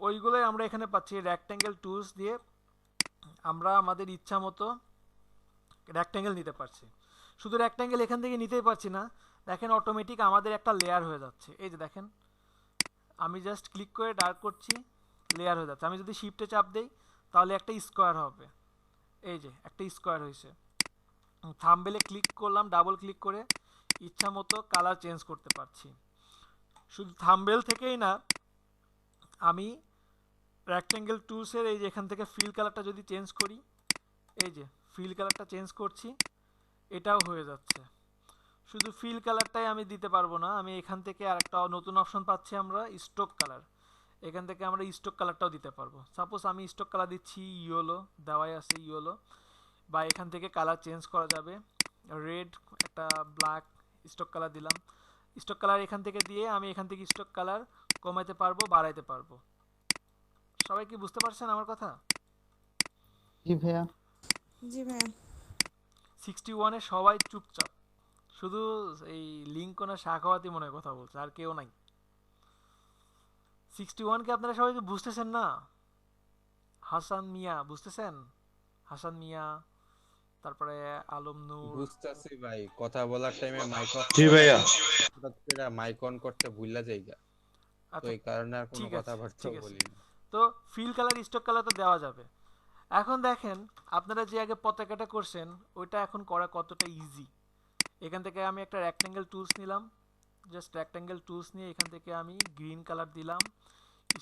ওইগুলোই আমরা এখানে পাচ্ছি। রেক্ট্যাঙ্গেল টুলস দিয়ে আমরা আমাদের ইচ্ছা মতো রেক্ট্যাঙ্গেল নিতে পারছি। শুধু রেক্ট্যাঙ্গেল এখান থেকে নিতেই পারছি না, দেখেন অটোমেটিক আমাদের একটা লেয়ার হয়ে যাচ্ছে। এই যে দেখেন আমি জাস্ট ক্লিক করে ডার্ক করছি, লেয়ার হয়ে যাচ্ছে। আমি যদি শিফটে চাপ দেই তাহলে একটা স্কোয়ার হবে, এই যে একটা স্কোয়ার হয়েছে। থাম্বনেলে ক্লিক করলাম, ডাবল ক্লিক করে ইচ্ছা মতো কালার চেঞ্জ করতে পারছি। শুধু থাম্বনেল থেকেই না, আমি রেক্ট্যাঙ্গেল টুলসের এই যে এখান থেকে ফিল কালারটা যদি চেঞ্জ করি, এই যে ফিল কালারটা চেঞ্জ করছি, এটাও হয়ে যাচ্ছে। শুধু ফিল কালারটাই আমি দিতে পারবো না, আমি এখান থেকে আরেকটা নতুন অপশন পাচ্ছি আমরা, স্ট্রোক কালার। এখান থেকে আমরা স্ট্রোক কালারটাও দিতে পারবো। সাপোজ আমি স্ট্রোক কালার দিচ্ছি ইয়েলো, দেওয়াই আছে ইয়েলো, বা এখান থেকে কালার চেঞ্জ করা যাবে, রেড, একটা ব্ল্যাক স্ট্রোক কালার দিলাম। স্ট্রোক কালার এখান থেকে দিয়ে আমি এখান থেকে স্ট্রোক কালার কমাইতে পারবো, বাড়াইতে পারবো। সবাই কি বুঝতে পারছেন আমার কথা? জি ভাইয়া। 61-এ সবাই চুপচাপ, শুধু এই লিঙ্কন আর শাখাওয়াতি মনে হয় কথা বলছে, আর কেউ নাই। 61-কে আপনারা সবাই কি বুঝতেছেন না? হাসান মিয়া বুঝতেছেন? হাসান মিয়া, তারপরে আলম নূর। বুঝতাছি ভাই, কথা বলার টাইমে মাইক অফ জি ভাইয়া। মাইক অন করতে ভুলা যাইগা, তো আচ্ছা এই কারণে আর কোনো ঠিক আছে, কথাবার্তা ঠিক আছে। বলি না। তো ফিল কালার স্টক কালার তো দেওয়া যাবে। এখন দেখেন আপনারা যে আগে পতাকাটা করছেন ওইটা এখন করা কতটা ইজি। এখান থেকে আমি একটা রেক্ট্যাঙ্গেল টুলস নিলাম, জাস্ট রেক্ট্যাঙ্গেল টুলস নিয়ে এখান থেকে আমি গ্রিন কালার দিলাম,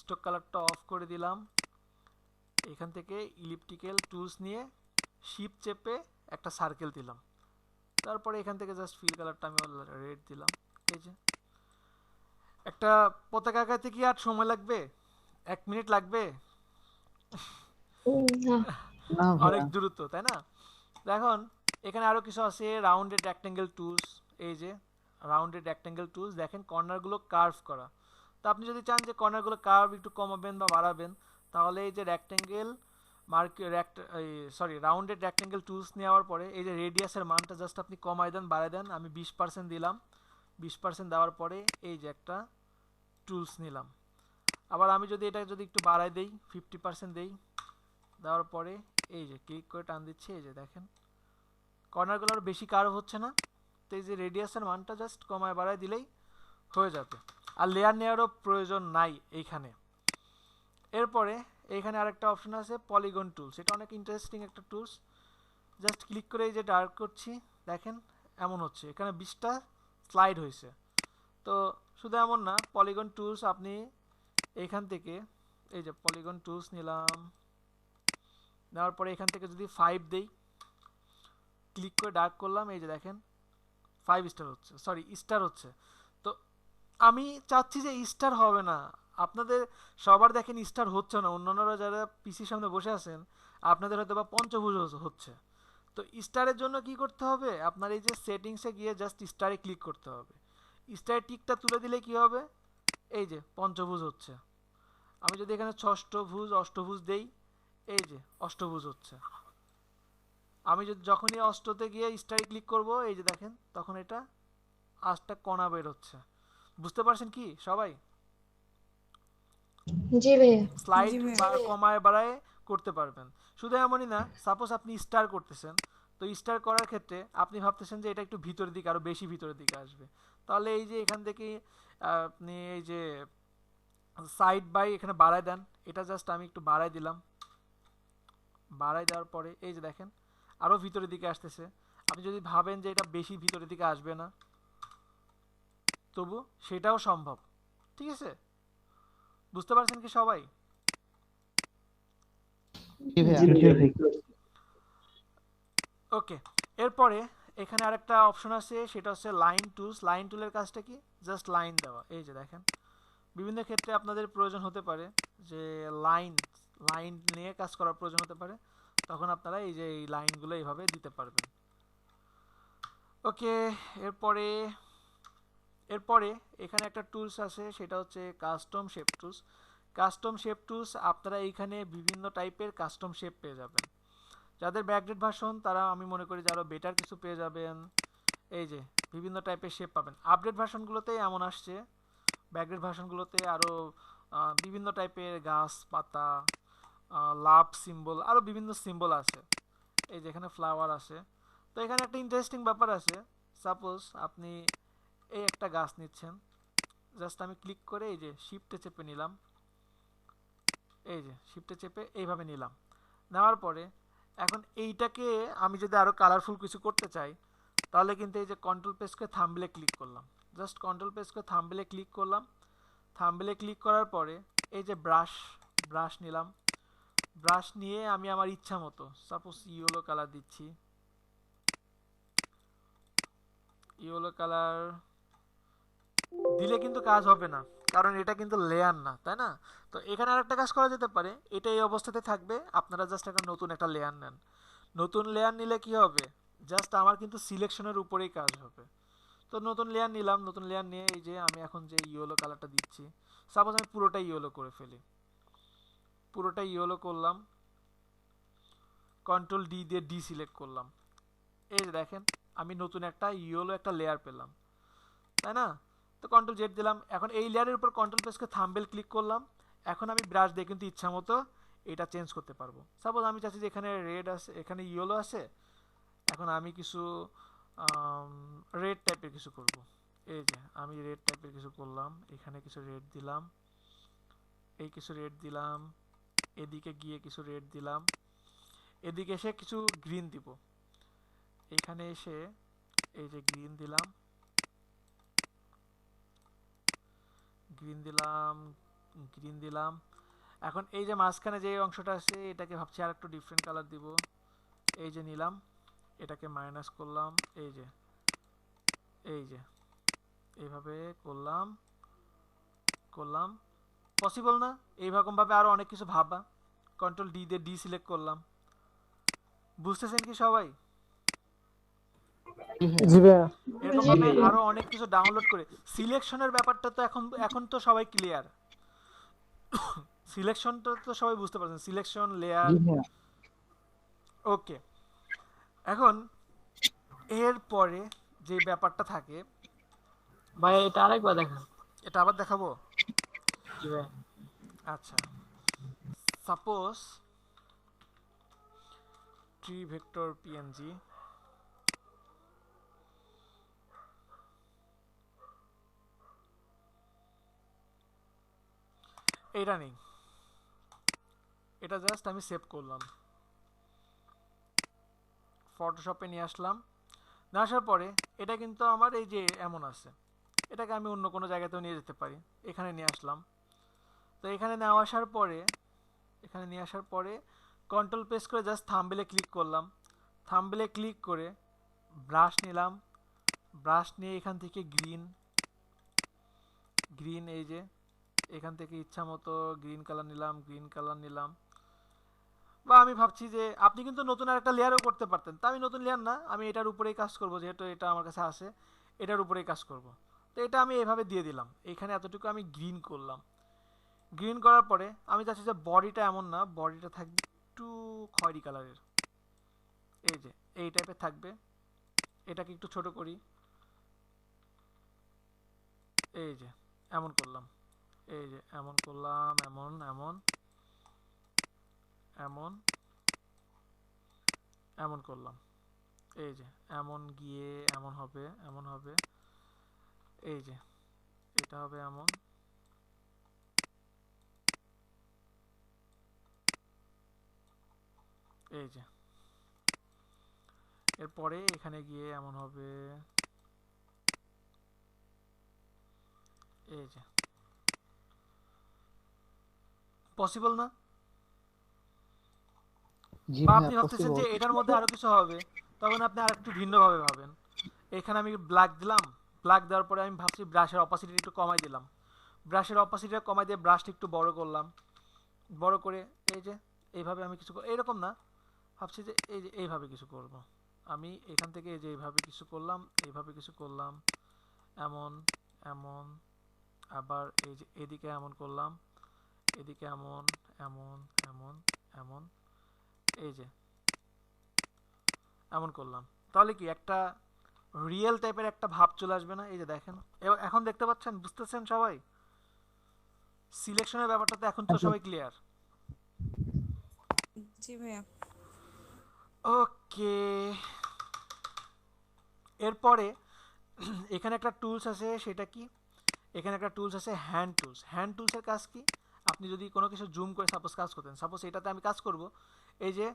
স্টক কালারটা অফ করে দিলাম। এখান থেকে ইলিপ্টিক্যাল টুলস নিয়ে শিপ চেপে একটা সার্কেল দিলাম, তারপরে এখান থেকে জাস্ট ফিল কালারটা আমি রেড দিলাম। এই যে একটা পতাকা আঁকাতে কি আর সময় লাগবে? 1 মিনিট লাগবে? না অনেক ভাইয়া। দ্রুত, তাই না? দেখুন এখানে আরো কিছু আছে, রাউন্ডেড রেক্ট্যাঙ্গেল টুলস। এই যে রাউন্ডেড রেক্ট্যাঙ্গেল টুলস, দেখেন কর্নারগুলো কার্ভ করা, তো আপনি যদি চান যে কর্নারগুলো কার্ভ একটু কমাবেন বা বাড়াবেন, তাহলে এই যে রেক্টেঙ্গেল রাউন্ডেড রেক্টেঙ্গেল টুলস নেওয়ার পরে এই যে রেডিয়াসের মানটা জাস্ট আপনি কমায় দেন, বাড়ায় দেন। আমি 20% দিলাম, 20% দেওয়ার পরে এই যে একটা টুলস নিলাম। আবার আমি যদি এটা যদি একটু বাড়ায় দেই, 50% দেই, দেওয়ার পরে এই যে ক্লিক করে টান দিচ্ছি, এই যে দেখেন কর্নারগুলো আর বেশি কার্ভ হচ্ছে না। তো এই যে রেডিয়াসের মানটা জাস্ট কমায় বাড়ায় দিলেই হয়ে যাবে, আর লেয়ার নেওয়ারও প্রয়োজন নাই এইখানে। এরপরে এইখানে আরেকটা অপশন আছে পলিগন টুলস, এটা অনেক ইন্টারেস্টিং একটা টুলস। জাস্ট ক্লিক করে এই যে ডার্ক করছি, দেখেন এমন হচ্ছে, এখানে 20টা স্লাইড হয়েছে। তো শুধু এমন না, পলিগন টুলস আপনি এইখান থেকে এই যে পলিগন টুলস নিলাম, নেওয়ার পরে এখান থেকে যদি 5 দেই, ক্লিক করে ডার্ক করলাম, এই যে দেখেন 5 স্টার হচ্ছে, সরি স্টার হচ্ছে। তো আমি চাচ্ছি যে স্টার হবে না, আপনাদের সবার দেখেন স্টার হচ্ছে না, অন্যান্যরা যারা পিসির সামনে বসে আছেন আপনাদের হয়তো বা পঞ্চভুজ হচ্ছে। তো স্টারের জন্য কি করতে হবে, আপনার এই যে সেটিংসে গিয়ে জাস্ট স্টারে ক্লিক করতে হবে। স্টারের টিকটা তুলে দিলে কি হবে, এই যে পঞ্চভুজ হচ্ছে। আমি যদি এখানে ষষ্ঠভুজ অষ্টভুজ দেই, এই যে অষ্টভুজ হচ্ছে। আমি যদি যখনই অষ্টতে গিয়ে স্টারে ক্লিক করব, এই যে দেখেন তখন এটা 8টা কণা বের হচ্ছে। বুঝতে পারছেন কি সবাই? জি ভাইয়া। স্লাইড কমায় বাড়ায় করতে পারবেন। শুধু এমনই না, সাপোজ আপনি স্টার করতেছেন, তো স্টার করার ক্ষেত্রে আপনি ভাবতেছেন যে এটা একটু ভিতরের দিকে, আরো বেশি ভিতরের দিকে আসবে, তাহলে এই যে এখান থেকে আপনি এই যে সাইড বাই এখানে বাড়ায় দেন, এটা জাস্ট আমি একটু বাড়ায় দিলাম, বাড়ায় দেওয়ার পরে এই যে দেখেন আরো ভিতরের দিকে আসতেছে। আপনি যদি ভাবেন যে এটা বেশি ভিতরের দিকে আসবে না, তবু সেটাও সম্ভব। ঠিক আছে, বুঝতে পারছেন কি সবাই? জি ভাইয়া। ওকে, এরপরে এখানে আরেকটা অপশন আছে, সেটা হচ্ছে লাইন টুলস। লাইন টুলের কাজটা কি, জাস্ট লাইন দেওয়া। এই যে দেখেন বিভিন্ন ক্ষেত্রে আপনাদের প্রয়োজন হতে পারে যে লাইন নিয়ে কাজ করার প্রয়োজন হতে পারে, তখন আপনারা এই যে এই লাইনগুলো এইভাবে দিতে পারবেন। ওকে, এরপরে এখানে একটা টুলস আছে, সেটা হচ্ছে custom shape tools. Custom shape tools আপনারা এইখানে বিভিন্ন টাইপের কাস্টম শেপ পেয়ে যাবেন। যাদের ব্যাকডেট ভার্সন তারা আমি মনে করি যে আরও বেটার কিছু পেয়ে যাবেন। এই যে বিভিন্ন টাইপের শেপ পাবেন। আপডেট ভার্সনগুলোতে এমন আসছে, ব্যাকডেট ভার্সনগুলোতে আরও বিভিন্ন টাইপের গাছ পাতা, লাভ সিম্বল, আরও বিভিন্ন সিম্বল আছে। এই যে এখানে ফ্লাওয়ার আছে। তো এখানে একটা ইন্টারেস্টিং ব্যাপার আছে, সাপোজ আপনি এই একটা গাছ নিচ্ছেন, জাস্ট আমি ক্লিক করে এই যে শিফটে চেপে নিলাম, এই যে শিফটে চেপে এইভাবে নিলাম, নেওয়ার পরে এখন এইটাকে আমি যদি আরও কালারফুল কিছু করতে চাই, তাহলে কিন্তু এই যে কন্ট্রোল প্রেস করে থাম্বনেলে ক্লিক করলাম, জাস্ট কন্ট্রোল প্রেস করে থাম্বনেলে ক্লিক করলাম। থাম্বনেলে ক্লিক করার পরে এই যে ব্রাশ নিলাম, ব্রাশ নিয়ে আমি আমার ইচ্ছা মতো সাপোজ ইয়েলো কালার দিচ্ছি, ইয়েলো কালার দিলে কিন্তু কাজ হবে না, কারণ এটা কিন্তু লেয়ার না, তাই না? তো এখানে আরেকটা কাজ করা যেতে পারে, এটা এই অবস্থাতে থাকবে, আপনারা জাস্ট একটা নতুন একটা লেয়ার নেন। নতুন লেয়ার নিলে কি হবে, জাস্ট আমার কিন্তু সিলেকশনের উপরেই কাজ হবে। তো নতুন লেয়ার নিলাম, নতুন লেয়ার নিয়ে এই যে আমি এখন যে ইয়েলো কালারটা দিচ্ছি, সাপোজ আমি পুরোটাই ইয়েলো করে ফেলি, পুরোটাই ইয়েলো করলাম, কন্ট্রোল ডি দিয়ে ডি সিলেক্ট করলাম, এই যে দেখেন আমি নতুন একটা ইয়েলো একটা লেয়ার পেলাম, তাই না? তো কন্ট্রোল জেড দিলাম, এখন এই লেয়ারের উপর কন্ট্রোল প্রেস করে থাম্বনেল ক্লিক করলাম। এখন আমি ব্রাশ দিয়ে কিন্তু ইচ্ছা মতো এটা চেঞ্জ করতে পারবো। সাপোজ আমি চাচ্ছি যে এখানে রেড আছে, এখানে ইয়েলো আছে, এখন আমি কিছু রেড টাইপের কিছু করব। এই যে আমি রেড টাইপের কিছু করলাম, এখানে কিছু রেড দিলাম, এই কিছু রেড দিলাম, এদিকে গিয়ে কিছু রেড দিলাম, এদিকে এসে কিছু গ্রিন দিব, এখানে এসে এই যে গ্রিন দিলাম, গ্রিন দিলাম। এখন এই যে মাঝখানে যে অংশটা আছে এটাকে ভাবছি আর একটু ডিফারেন্ট কালার দিব, এই যে নিলাম, এটাকে মাইনাস করলাম, এই যে এইভাবে করলাম, পসিবল না? এইরকম ভাবে আরো অনেক কিছু ভাবা, কন্ট্রোল ডি দিয়ে ডি সিলেক্ট করলাম। বুঝতেছেন কি সবাই? জি ভাইয়া। জি ভাইয়া। এরকম ভাবে আরো অনেক কিছু ডাউনলোড করে সিলেকশনের ব্যাপারটা তো এখন তো সবাই ক্লিয়ার। সিলেকশনটা তো সবাই বুঝতে পারছেন, সিলেকশন লেয়ার। জি ভাইয়া। ওকে, এখন এর পরে যে ব্যাপারটা থাকে, ভাই এটা আরেকবার দেখান। এটা আবার দেখাবো। জি ভাই। আচ্ছা, সাপোজ ট্রি ভেক্টর পিএনজি, এইটা নেই, এটা জাস্ট আমি সেভ করলাম, ফটোশপে নিয়ে আসলাম। নিয়ে আসার পরে এটা কিন্তু আমার এই যে এমন আছে, এটাকে আমি অন্য কোনো জায়গাতেও নিয়ে যেতে পারি। এখানে নিয়ে আসলাম। তো এখানে নিয়ে আসার পরে কন্ট্রোল প্রেস করে জাস্ট থাম্বনেলে ক্লিক করলাম। থাম্বনেলে ক্লিক করে ব্রাশ নিলাম, ব্রাশ নিয়ে এখান থেকে গ্রিন এই যে এখান থেকে ইচ্ছা মতো গ্রিন কালার নিলাম। বা আমি ভাবছি যে আপনি কিন্তু নতুন আরেকটা লেয়ারও করতে পারতেন, তা আমি নতুন লেয়ার না, আমি এটার উপরেই কাজ করব, যেহেতু এটা আমার কাছে আছে, এটার উপরেই কাজ করব। তো এটা আমি এভাবে দিয়ে দিলাম, এখানে এতটুকু আমি গ্রিন করলাম। গ্রিন করার পরে আমি চাচ্ছি যে বডিটা এমন না, বডিটা থাকবে একটু খয়েরি কালারের, এই যে এই টাইপের থাকবে। এটাকে একটু ছোট করি, এই যে এমন করলাম, এই যে এমন করলাম, এমন এমন এমন এমন করলাম, এই যে এমন গিয়ে এমন হবে, এই যে এটা হবে এমন, এই যে এরপরে এখানে গিয়ে এমন হবে, এই যে পসিবল না? জি বা ভাইয়া আপনি ভাবতেছেন পসিবল। যে এটার মধ্যে আরো কিছু হবে, তখন আপনি আরেকটু ভিন্নভাবে ভাবেন। এখানে আমি ব্ল্যাক দিলাম, ব্ল্যাক দেওয়ার পরে আমি ভাবছি ব্রাশের অপাসিটি একটু কমাই দিলাম, ব্রাশের অপাসিটিটা কমাই দিয়ে ব্রাশটা একটু বড় করলাম, বড় করে এই যে এইভাবে আমি কিছু এইরকম না, ভাবছি যে এই যে এইভাবে কিছু করব। আমি এখান থেকে এই যে এইভাবে কিছু করলাম, এইভাবে কিছু করলাম, এমন এমন, আবার এই যে এদিকে এমন করলাম, এদিকে এমন এমন এমন এমন, এই যে এমন করলাম। তাহলে কি একটা রিয়েল টাইপের একটা ভাব চলে আসবে না? এই যে দেখেন, এখন দেখতে পাচ্ছেন, বুঝতেছেন সবাই? সিলেকশনের ব্যাপারটাতে এখন তো সবাই ক্লিয়ার। জি ভাইয়া। ওকে, এরপরে এখানে একটা টুলস আছে, সেটা কি? এখানে একটা টুলস আছে হ্যান্ড টুলস। হ্যান্ড টুলসের কাজ কি? আপনি যদি কোনো কিছু জুম করে সাপোজ কাজ করতেন, সাপোজ এটাতে আমি কাজ করব, এই যে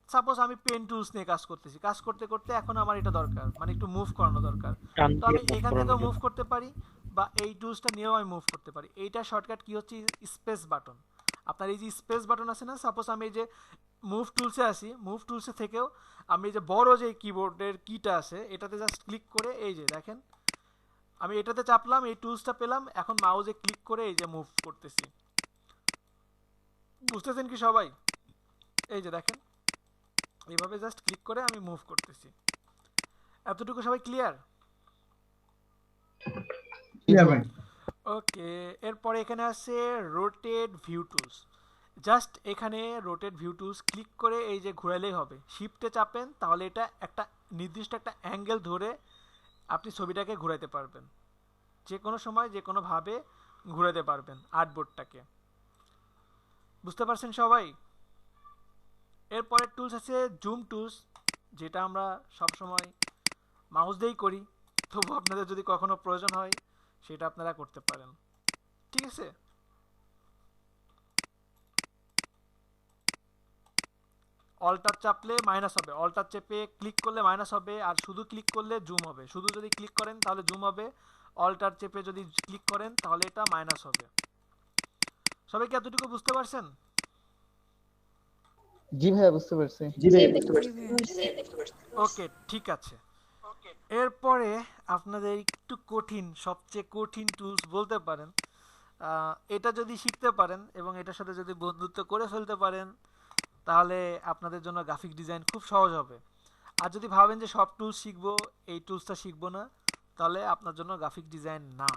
সাপোজ আমি পেন টুলস নিয়ে কাজ করতেছি, কাজ করতে করতে এখন আমার এটা দরকার, মানে একটু মুভ করানো দরকার, টান তো দিয়ে আমি মুভ এখান থেকেও করানোর মুভ জন্য। করতে পারি, বা এই টুলসটা নিয়েও আমি মুভ করতে পারি। এইটা শর্টকাট কি হচ্ছে, স্পেস বাটন। আপনার এই যে স্পেস বাটন আছে না, সাপোজ আমি এই যে মুভ টুলসে আসি, মুভ টুলসে থেকেও আমি এই যে বড় যে কিবোর্ডের কিটা আছে, এটাতে জাস্ট ক্লিক করে এই যে দেখেন আমি এটাতে চাপলাম, এই টুলসটা পেলাম, এখন মাউসে ক্লিক করে এই যে মুভ করতেছি। বুঝতেছেন কি সবাই? এই যে দেখেন এইভাবে জাস্ট ক্লিক করে আমি মুভ করতেছি। এতটুকু সবাই ক্লিয়ার? ক্লিয়ার ভাই। ওকে, এরপরে এখানে আছে রোটেট ভিউ টুলস। জাস্ট এখানে রোটেট ভিউ টুলস ক্লিক করে এই যে ঘোরালেই হবে, শিফটে চাপেন, তাহলে এটা একটা নির্দিষ্ট একটা অ্যাঙ্গেল ধরে আপনি ছবিটাকে ঘোরাতে পারবেন, যে কোনো সময় যে কোনোভাবে ঘোরাতে পারবেন আর্টবোর্ডটাকে। বুঝতে পারছেন সবাই? এরপরের টুলস আছে জুম টুলস, যেটা আমরা সবসময় মাউস দিয়েই করি, তবু আপনাদের যদি কখনো প্রয়োজন হয় সেটা আপনারা করতে পারেন। ঠিক আছে? অল্টার চাপলে মাইনাস হবে, অল্টার চেপে ক্লিক করলে মাইনাস হবে, আর শুধু ক্লিক করলে জুম হবে। শুধু যদি ক্লিক করেন তাহলে জুম হবে, অল্টার চেপে যদি ক্লিক করেন তাহলে এটা মাইনাস হবে। সবাই কি এতটুকু বুঝতে পারছেন? জি ভাইয়া বুঝতে পারছি। জি ভাইয়া। ওকে, ঠিক আছে। এরপরে আপনাদের একটু কঠিন, সবচেয়ে কঠিন টুলস বলতে পারেন, এটা যদি শিখতে পারেন এবং এটার সাথে যদি বন্ধুত্ব করে ফেলতে পারেন, তাহলে আপনাদের জন্য গ্রাফিক ডিজাইন খুব সহজ হবে। আর যদি ভাবেন যে সব টুলস শিখবো, এই টুলসটা শিখবো না, তাহলে আপনার জন্য গ্রাফিক ডিজাইন না।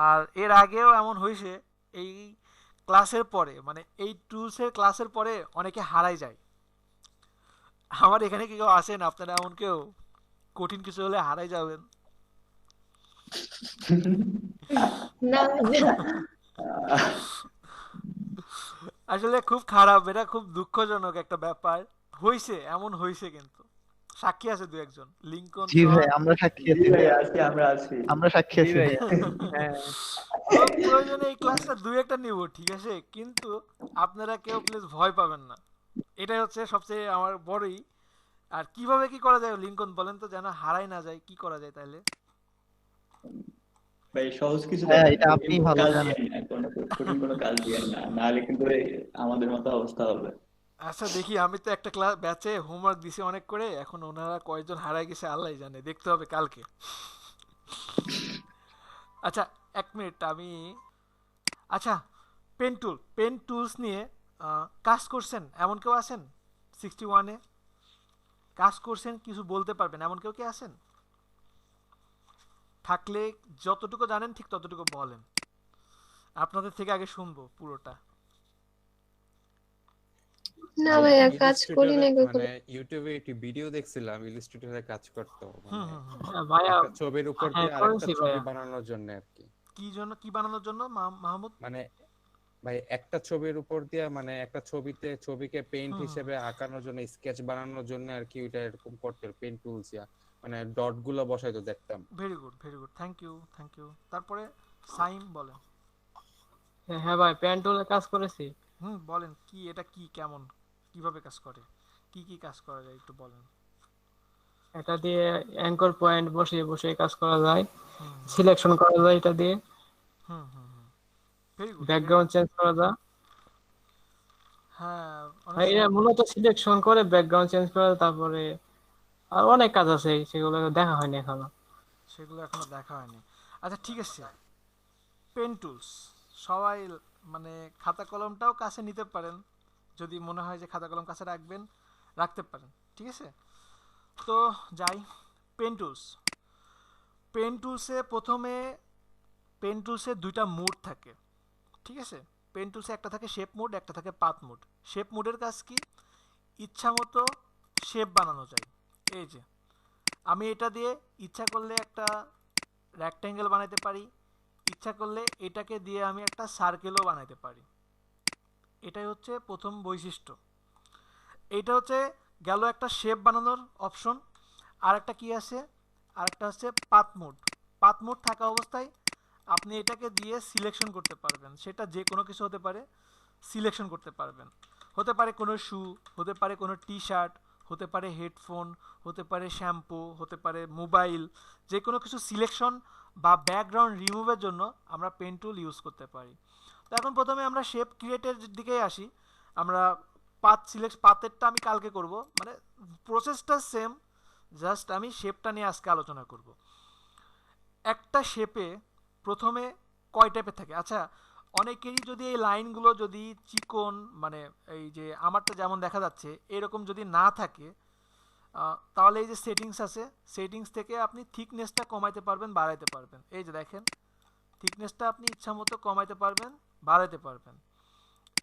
আর এর আগেও এমন হয়েছে, এই ক্লাসের পরে মানে এই টুলসের ক্লাসের পরে অনেকে হারাই যায়। আমার এখানে কি কেউ আসেন আপনারা এমন কেউ কঠিন কিছু হলে হারাই যাবেন? না আসলে খুব খারাপ, এটা খুব দুঃখজনক একটা ব্যাপার হয়েছে, এমন হয়েছে, কিন্তু সাক্ষী আছে দু একজন, লিঙ্কন জি ভাই, সহ। আমরা সাক্ষী আছি ভাই, আমরা সাক্ষী আছি। হ্যাঁ, তো প্রয়োজনে এই ক্লাসটা দুই একটা নিব, ঠিক আছে, কিন্তু আপনারা কেউ প্লিজ ভয় পাবেন না, এটাই হচ্ছে সবচেয়ে আমার বড়ই। আর কিভাবে কি করা যায় লিঙ্কন বলেন তো, যেন হারাই না যায়, কি করা যায় তাহলে? ভাই সহজ কিছু হ্যাঁ, দেখেন, এটা কঠিন আপনি কোনো ভালো কাজ জানেন। দিয়েন না, কঠিন কোনো কাজ দিয়েন না, নাহলে কিন্তু আমাদের মতো অবস্থা হবে। আচ্ছা দেখি, আমি তো একটা ক্লাস ব্যাচে হোমওয়ার্ক দিছি অনেক করে, এখন ওনারা কয়জন হারাই গেছে আল্লাহ জানে, দেখতে হবে কালকে। আচ্ছা, এক মিনিট আমি, আচ্ছা, পেন টুলস নিয়ে কাজ করছেন এমন কেউ আছেন? 61-এ কাজ করছেন, কিছু বলতে পারবেন এমন কেউ কি আছেন? থাকলে যতটুকু জানেন ঠিক ততটুকু বলেন, আপনাদের থেকে আগে শুনবো পুরোটা। না আমি ভাইয়া, কাজ করি না ইলাস্ট্রেটরে কখনো। মানে ইউটিউবে একটি ভিডিও দেখছিলাম ইলাস্ট্রেটরে কাজ করতো, হুম মানে হুম হুম। হ্যাঁ ভাইয়া, একটা ছবির উপর হ্যাঁ দিয়ে আরেকটা করেছি ছবি ভাইয়া। বানানোর জন্য আর কি। কি জন্য, কি বানানোর জন্য মাহমুদ? মানে ভাই একটা ছবির উপর দিয়ে মানে একটা ছবিকে পেইন্ট হুম হুম। হিসেবে আঁকানোর জন্য, স্কেচ বানানোর জন্য আর কি, ওইটা এরকম করতে পেইন্ট টুলস মানে ডট গুলো বসাইতো দেখতাম। Very good, very good, thank you, thank you. তারপরে সাইম বলেন। হ্যাঁ ভাই, প্যান্টুলের কাজ করেছি। বলেন কি, এটা কি, কেমন, কিভাবে কাজ করে, কি কি কাজ করা যায় একটু বলেন। এটা দিয়ে অ্যাঙ্কর পয়েন্ট বসিয়ে বসিয়ে কাজ করা যায়, হুম সিলেকশন করা যায় এটা দিয়ে, হুম হুম হুম। Very good, very background good. Change করা যায়। হ্যাঁ, অনেক ভাই এটা সময় মূলত সিলেকশন করে ব্যাকগ্রাউন্ড চেঞ্জ করা, তারপরে আর অনেক কাজ আছে, সেগুলো দেখা হয়নি এখনো। সেগুলো এখনো দেখা হয়নি। আচ্ছা ঠিক আছে, পেন টুলস সবাই মানে খাতা কলমটাও কাছে নিতে পারেন, যদি মনে হয় যে খাতা কলম কাছে রাখবেন, রাখতে পারেন, ঠিক আছে। তো যাই, পেন টুলস। পেন টুলসে দুইটা মোড থাকে, ঠিক আছে। পেন টুলসে একটা থাকে শেপ মোড, একটা থাকে পাথ মোড। শেপ মোডের কাজ কি, ইচ্ছা মতো শেপ বানানো যায়। এই যে আমি এটা দিয়ে ইচ্ছা করলে একটা রেক্ট্যাঙ্গেল বানাতে পারি, ইচ্ছা করলে এটাকে দিয়ে আমি একটা সার্কেলও বানাতে পারি। এটাই হচ্ছে প্রথম বৈশিষ্ট্য। এইটা হচ্ছে গেল একটা শেপ বানানোর অপশন। আর একটা কি আছে, আর একটা হচ্ছে পাথ মোড। পাথ মোড থাকা অবস্থায় আপনি এটাকে দিয়ে সিলেকশন করতে পারবেন, সেটা যে কোনো কিছু হতে পারে, সিলেকশন করতে পারবেন। হতে পারে কোনো শু, হতে পারে কোনো টি শার্ট, হতে পারে হেডফোন, হতে পারে শ্যাম্পু, হতে পারে মোবাইল, যে কোনো কিছু সিলেকশন বা ব্যাকগ্রাউন্ড রিমুভের জন্য আমরা পেন টুল ইউজ করতে পারি। তো এখন প্রথমে আমরা শেপ ক্রিয়েটের দিকেই আসি। আমরা পাথেরটা আমি কালকে করব, মানে প্রসেসটা সেম, জাস্ট আমি শেপটা নিয়ে আজকে আলোচনা করব। একটা শেপে প্রথমে কয় টাইপের থাকে? আচ্ছা, অনেকেরই যদি এই লাইনগুলো যদি চিকন, মানে এই যে আমারটা যেমন দেখা যাচ্ছে এরকম যদি না থাকে, তাহলে এই যে সেটিংস আছে, সেটিংস থেকে আপনি থিকনেসটা কমাইতে পারবেন, বাড়াইতে পারবেন। এই যে দেখেন, থিকনেসটা আপনি ইচ্ছা মতো কমাইতে পারবেন, বাড়াইতে পারবেন।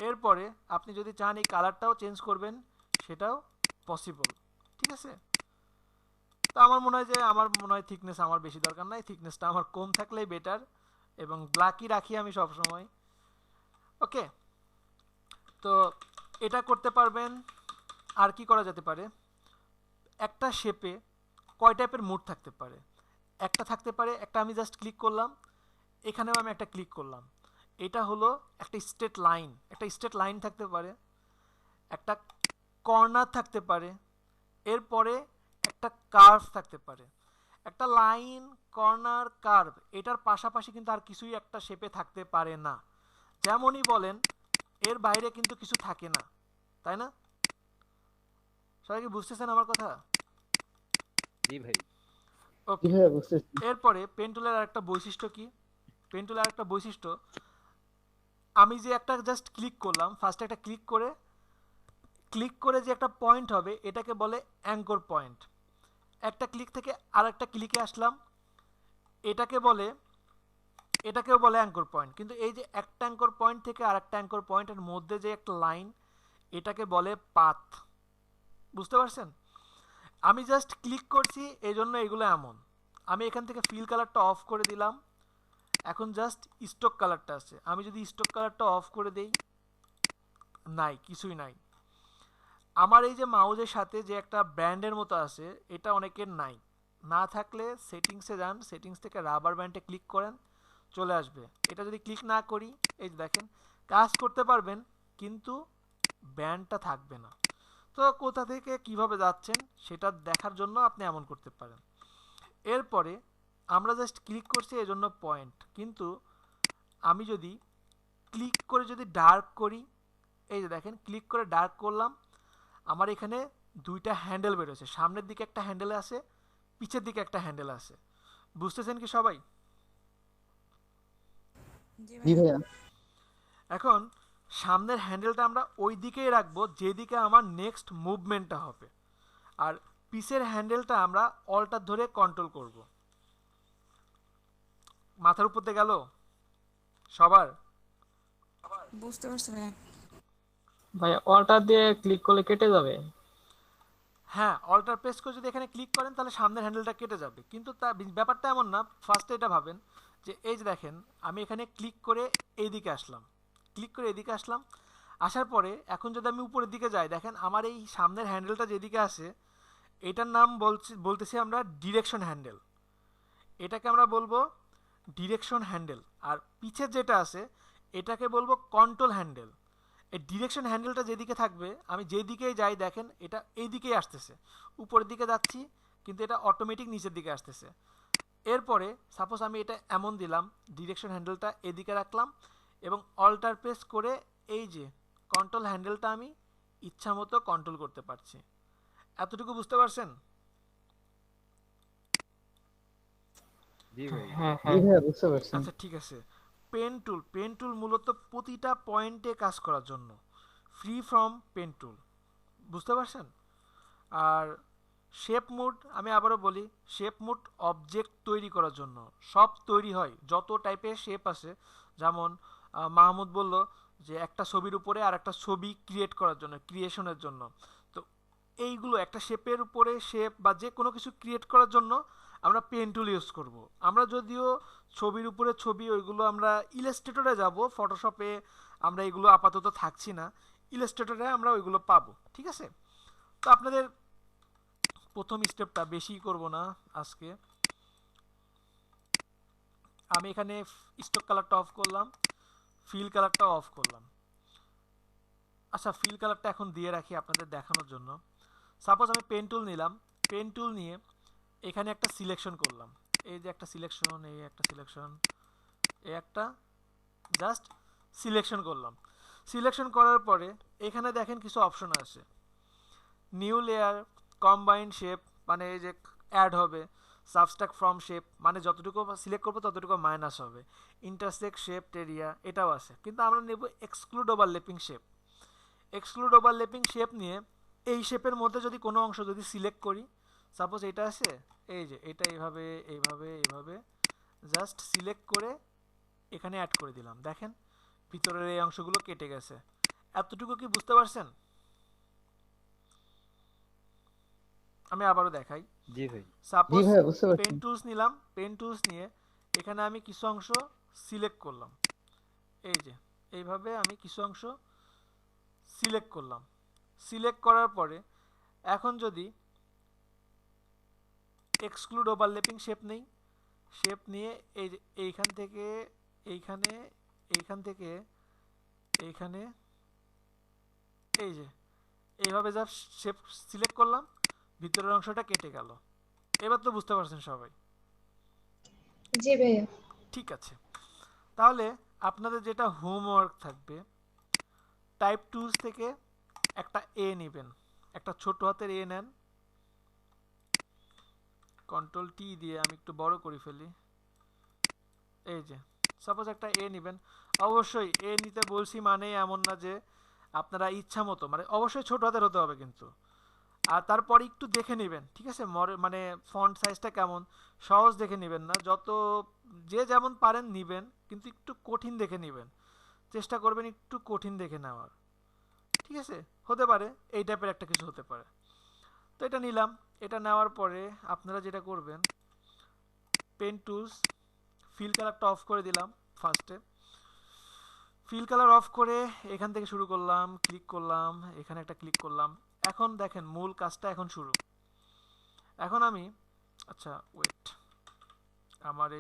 এরপরে আপনি যদি চান এই কালারটাও চেঞ্জ করবেন, সেটাও পসিবল, ঠিক আছে। তো আমার মনে হয় থিকনেস আমার বেশি দরকার নাই, থিকনেসটা আমার কম থাকলেই বেটার, এবং ব্ল্যাকই রাখি আমি সব সময়। ওকে, তো এটা করতে পারবেন। আর কি করা যেতে পারে, একটা শেপে কয় টাইপের মুড থাকতে পারে? একটা থাকতে পারে, একটা আমি জাস্ট ক্লিক করলাম, এখানেও আমি একটা ক্লিক করলাম, এটা হলো একটা স্ট্রেট লাইন থাকতে পারে, একটা কর্নার থাকতে পারে, এরপরে একটা কার্ভ থাকতে পারে। একটা লাইন, কর্নার, কার্ভ, এটার পাশাপাশি কিন্তু আর কিছুই একটা শেপে থাকতে পারে না। যেমনই বলেন, এর বাইরে কিন্তু কিছু থাকে না, তাই না? সবাই কি বুঝতেছেন আমার কথা? জি ভাই। ওকে, জি ভাইয়া, বুঝতেছি। এরপরে পেন টুলের আরেকটা বৈশিষ্ট্য কি, পেন টুলের আরেকটা বৈশিষ্ট্য, আমি যে একটা জাস্ট ক্লিক করলাম, ফার্স্টে একটা ক্লিক করে ক্লিক করে যে একটা পয়েন্ট হবে এটাকে বলে অ্যাঙ্কর পয়েন্ট। একটা ক্লিক থেকে আরেকটা ক্লিকে আসলাম, এটাকেও বলে অ্যাঙ্কর পয়েন্ট। কিন্তু এই যে একটা অ্যাঙ্কর পয়েন্ট থেকে আরেকটা অ্যাঙ্কর পয়েন্টের মধ্যে যে একটা লাইন, এটাকে বলে পাথ। বুঝতে পারছেন? আমি জাস্ট ক্লিক করছি এই জন্য এগুলো এমন। আমি এখান থেকে ফিল কালারটা অফ করে দিলাম, এখন জাস্ট স্টক কালারটা আছে। আমি যদি স্টক কালারটা অফ করে দেই, নাই, কিছুই নাই। আমার এই যে মাউজের সাথে যে একটা ব্যান্ডের মতো আছে, এটা অনেকের নাই। না থাকলে সেটিংসে যান, সেটিংস থেকে রাবার ব্যান্ডে ক্লিক করেন, চলে আসবে। এটা যদি ক্লিক না করি, এই যে দেখেন কাজ করতে পারবেন কিন্তু ব্যান্ডটা থাকবে না। তো কোথা থেকে কিভাবে যাচ্ছেন সেটা দেখার জন্য আপনি এমন করতে পারেন। এরপরে আমরা জাস্ট ক্লিক করছি এজন্য পয়েন্ট, কিন্তু আমি যদি ক্লিক করে যদি ডার্ক করি, এই যে দেখেন ক্লিক করে ডার্ক করলাম, আমার এখানে দুইটা হ্যান্ডেল বেরোছে। সামনের দিকে একটা হ্যান্ডেল আছে, পিছের দিকে একটা হ্যান্ডেল আছে। বুঝতেছেন কি সবাই? জি ভাইয়া। এখন সামনের হ্যান্ডেলটা আমরা ওই দিকেই রাখবো যেদিকে আমার নেক্সট মুভমেন্টটা হবে, আর পিছের হ্যান্ডেলটা আমরা অল্টার ধরে কন্ট্রোল করব। মাথার উপর দিয়ে গেল সবার? বুঝতে পারছি ভাইয়া। ভাই অল্টার দিয়ে ক্লিক করলে কেটে যাবে? হ্যাঁ, অল্টার প্রেস করে যদি এখানে ক্লিক করেন তাহলে সামনের হ্যান্ডেলটা কেটে যাবে, কিন্তু তা ব্যাপারটা এমন না। ফার্স্টে এটা ভাবেন যে এই যে দেখেন আমি এখানে ক্লিক করে এইদিকে আসলাম, আসার পরে এখন যদি আমি উপরের দিকে যাই, দেখেন আমার এই সামনের হ্যান্ডেলটা যেদিকে আছে এটার নাম বলতেছি আমরা ডিরেকশন হ্যান্ডেল। এটাকে আমরা বলবো ডিরেকশন হ্যান্ডেল। আর পিছের যেটা আছে এটাকে বলবো কন্ট্রোল হ্যান্ডেল। এই ডিরেকশন হ্যান্ডেলটা যেদিকে থাকবে, আমি যেদিকেই যাই দেখেন এটা এই দিকেই আসতেছে, উপরের দিকে যাচ্ছি কিন্তু এটা অটোমেটিক নিচের দিকে আসতেছে। এরপরে সাপোজ আমি এটা এমন দিলাম, ডিরেকশন হ্যান্ডেলটা এদিকে রাখলাম এবং অল্টার প্রেস করে এই যে কন্ট্রোল হ্যান্ডেলটা আমি ইচ্ছা মতো কন্ট্রোল করতে পারছি। এতটুকু বুঝতে পারছেন? জি ভাই। হ্যাঁ জি হ্যাঁ। ভাইয়া বুঝতে পারছি। আচ্ছা ঠিক আছে। পেন টুল মূলত প্রতিটা পয়েন্টে কাজ করার জন্য, ফ্রি ফ্রম পেন টুল। বুঝতে পারছেন? আর শেপ মুড, আমি আবারও বলি, শেপ মুড অবজেক্ট তৈরি করার জন্য। সব তৈরি হয়, যত টাইপের শেপ আছে, যেমন মাহমুদ বলল যে একটা ছবির উপরে আর একটা ছবি ক্রিয়েট করার জন্য, ক্রিয়েশনের জন্য। তো এইগুলো একটা শেপের উপরে শেপ বা যে কোনো কিছু ক্রিয়েট করার জন্য আমরা পেন টুল ইউজ করব। আমরা যদিও ছবির উপরে ছবি, ওইগুলো আমরা ইলাস্ট্রেটরে যাব, ফটোশপে আমরা এগুলো আপাতত থাকছি না, ইলাস্ট্রেটরে আমরা ওইগুলো পাবো। ঠিক আছে? তো আপনাদের প্রথম স্টেপটা বেশি করব না আজকে। আমি এখানে স্টক কালারটা অফ করলাম, ফিল কালারটা অফ করলাম। আচ্ছা, ফিল কালারটা এখন দিয়ে রাখি আপনাদের দেখানোর জন্য। সাপোজ আমি পেন টুল নিলাম, পেন টুল নিয়ে এখানে একটা সিলেকশন করলাম, এই যে একটা সিলেকশন, এই একটা সিলেকশন, এই একটা জাস্ট সিলেকশন করলাম। সিলেকশন করার পরে এখানে দেখেন কিছু অপশন আছে, নিউ লেয়ার, কম্বাইন্ড শেপ মানে এই যে অ্যাড হবে, সাবস্ট্রাক্ট ফ্রম শেপ মানে যতটুকু সিলেক্ট করবো ততটুকু মাইনাস হবে, ইন্টারসেক্ট শেপ এরিয়া, এটাও আছে। কিন্তু আমরা নেব exclude overlapping shape. Exclude overlapping shape নিয়ে এই শেপের মধ্যে যদি কোনো অংশ যদি সিলেক্ট করি, সাপোজ এটা আছে, এই যে এটা এইভাবে এইভাবে এইভাবে জাস্ট সিলেক্ট করে এখানে অ্যাড করে দিলাম, দেখেন ভিতরের এই অংশগুলো কেটে গেছে। এতটুকু কি বুঝতে পারছেন? আমি আবারও দেখাই। জি ভাই। জি সাপোজ ভাইয়া বুঝতে পারছি। পেন টুলস নিলাম, পেন টুলস নিয়ে এখানে আমি কিছু অংশ সিলেক্ট করলাম, এই যে এইভাবে আমি কিছু অংশ সিলেক্ট করলাম। সিলেক্ট করার পরে এখন যদি এক্সক্লুড ওভারল্যাপিং শেপ নেই, শেপ নিয়ে এই যে এইখান থেকে এইখানে, এইখান থেকে এইখানে, এই যে এইভাবে যা শেপ সিলেক্ট করলাম, ভিতরের অংশটা কেটে গেল। এবার তো বুঝতে পারছেন সবাই? জি ভাইয়া। ঠিক আছে, তাহলে আপনাদের যেটা হোমওয়ার্ক থাকবে, টাইপ টুলস থেকে একটা এ নেবেন, একটা ছোট হাতের এ নেন, কন্ট্রোল টি দিয়ে আমি একটু বড় করে ফেলি, এই যে সাপোজ একটা এ নেবেন। অবশ্যই এ নিতে বলছি মানে এমন না যে আপনারা ইচ্ছা মতো, মানে অবশ্যই ছোট হাতের হতে হবে কিন্তু। আর তারপরে একটু দেখে নেবেন, ঠিক আছে, মানে ফন্ট সাইজটা কেমন, সহজ দেখে নেবেন না, যত যে যেমন পারেন নিবেন, কিন্তু একটু কঠিন দেখে নেবেন, চেষ্টা করবেন একটু কঠিন দেখে নেওয়ার, ঠিক আছে। হতে পারে এই টাইপের একটা কিছু হতে পারে। তো এটা নিলাম, এটা নেওয়ার পরে আপনারা যেটা করবেন, পেন টুলস, ফিল কালারটা অফ করে দিলাম ফার্স্টে। ফিল কালার অফ করে এখান থেকে শুরু করলাম, ক্লিক করলাম, এখানে একটা ক্লিক করলাম। এখন দেখেন মূল কাজটা এখন শুরু। এখন আমি, আচ্ছা ওয়েট, আমার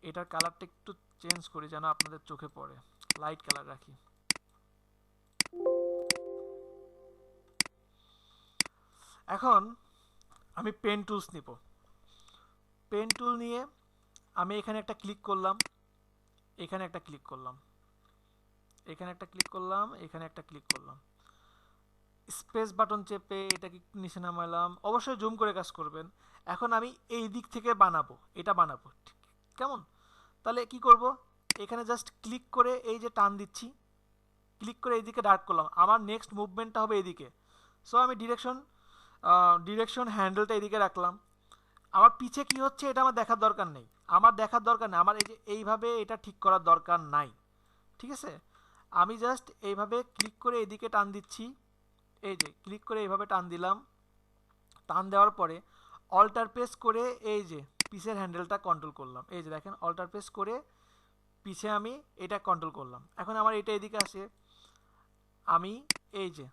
এটার কালারটা একটু চেঞ্জ করি যেন আপনাদের চোখে পড়ে, লাইট কালার রাখি। এখন আমি পেন টুলস নিব। পেন টুল নিয়ে আমি এখানে একটা ক্লিক করলাম, এখানে একটা ক্লিক করলাম, এখানে একটা ক্লিক করলাম, এখানে একটা ক্লিক করলাম, স্পেস বাটন চেপে এটাকে নিচে নামালাম। অবশ্যই জুম করে কাজ করবেন। এখন আমি এই দিক থেকে বানাবো, এটা বানাবো, কেমন? তাহলে কি করব, এখানে জাস্ট ক্লিক করে এই যে টান দিচ্ছি, ক্লিক করে এইদিকে ডার্ক করলাম, আমার নেক্সট মুভমেন্টটা হবে এইদিকে। সো আমি ডিরেকশন হ্যান্ডেলটা এইদিকে রাখলাম। আমার পিছে কি হচ্ছে এটা আমার দেখার দরকার নেই, আমার এই যে এইভাবে এটা ঠিক করার দরকার নাই, ঠিক আছে। আমি জাস্ট এইভাবে ক্লিক করে এদিকে টান দিচ্ছি, এই যে ক্লিক করে এইভাবে টান দিলাম। টান দেওয়ার পরে অল্টার প্রেস করে এই যে পিসের হ্যান্ডেলটা কন্ট্রোল করলাম, এই যে দেখেন অল্টার প্রেস করে পিছে আমি এটা কন্ট্রোল করলাম। এখন আমার এটা এদিকে আসে, আমি এই যে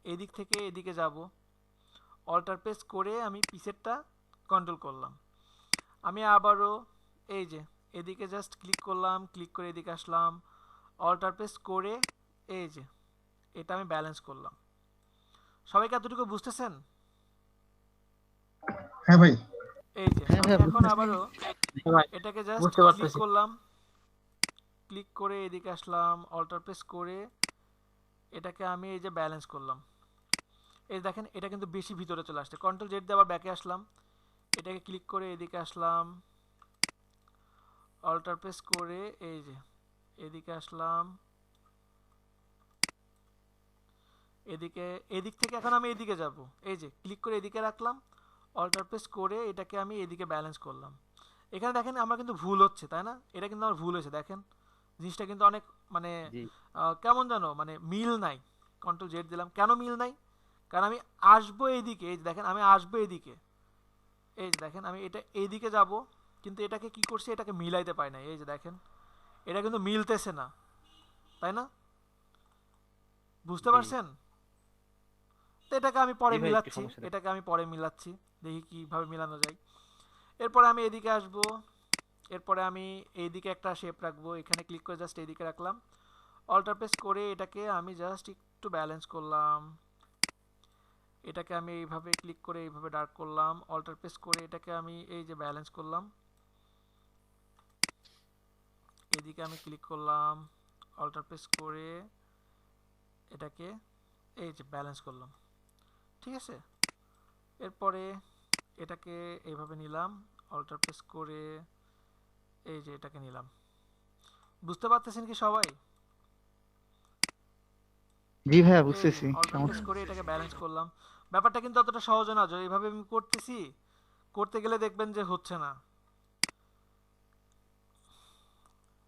এদিক থেকে এদিকে যাব, অল্টার প্রেস করে আমি পিসেরটা কন্ট্রোল করলাম। আমি আবারও এই যে এদিকে জাস্ট ক্লিক করলাম, ক্লিক করে এদিকে আসলাম, অল্টার প্রেস করে এই যে এটা আমি ব্যালেন্স করলাম। সবাইকে এতটুকু বুঝতেছেন? হ্যাঁ ভাই। এই যে আমি এখন আবারও এটাকে জাস্ট ক্লিক করলাম, ক্লিক করে এদিকে আসলাম, অল্টার প্রেস করে এটাকে আমি এই যে ব্যালেন্স করলাম। এই দেখেন এটা কিন্তু বেশি ভিতরে চলে আসছে। কন্ট্রোল জেড দিয়ে আবার ব্যাকে আসলাম, এটাকে ক্লিক করে এদিকে আসলাম, অল্টার প্রেস করে এই যে এদিকে আসলাম, এদিক থেকে এখন আমি এদিকে যাব, এই যে ক্লিক করে এদিকে রাখলাম, অল্টার প্রেস করে এটাকে আমি এদিকে ব্যালেন্স করলাম। এখানে দেখেন আমার কিন্তু ভুল হচ্ছে, তাই না? এটা কিন্তু আমার ভুল হয়েছে, দেখেন জিনিসটা কিন্তু অনেক মানে কেমন জানো, মানে মিল নাই। কন্ট্রোল জেড দিলাম, কেন মিল নাই? কারণ আমি আসবো এইদিকে, এই যে দেখেন আমি আসবো এইদিকে, এই যে দেখেন আমি এটা এইদিকে যাব, কিন্তু এটাকে কি করছে, এটাকে মিলাইতে পারি না। এই যে দেখেন এটা কিন্তু মিলতেছে না, তাই না? বুঝতে পারছেন? তো এটাকে আমি পরে মিলাচ্ছি, দেখি কিভাবে মিলানো যায়। এরপরে আমি এদিকে আসব, এরপরে আমি এইদিকে একটা শেপ রাখবো, এখানে ক্লিক করে জাস্ট এইদিকে রাখলাম, অল্টার প্রেস করে এটাকে আমি জাস্ট একটু ব্যালেন্স করলাম, এটাকে আমি এইভাবে ক্লিক করে এইভাবে ডার্ক করলাম, অল্টার প্রেস করে এটাকে আমি এই যে ব্যালেন্স করলাম, এদিকে আমি ক্লিক করলাম, অল্টার প্রেস করে এটাকে এই যে ব্যালেন্স করলাম, ঠিক আছে। এরপরে এটাকে এইভাবে নিলাম, অল্টার প্রেস করে এই যে এটাকে নিলাম। বুঝতে পারতেছেন কি সবাই? জি ভাইয়া বুঝতেছি। অল্টার প্রেস করে এটাকে ব্যালেন্স করলাম। ব্যাপারটা কিন্তু অতটা সহজ না, এইভাবে আমি করতেছি, করতে গেলে দেখবেন যে হচ্ছে না।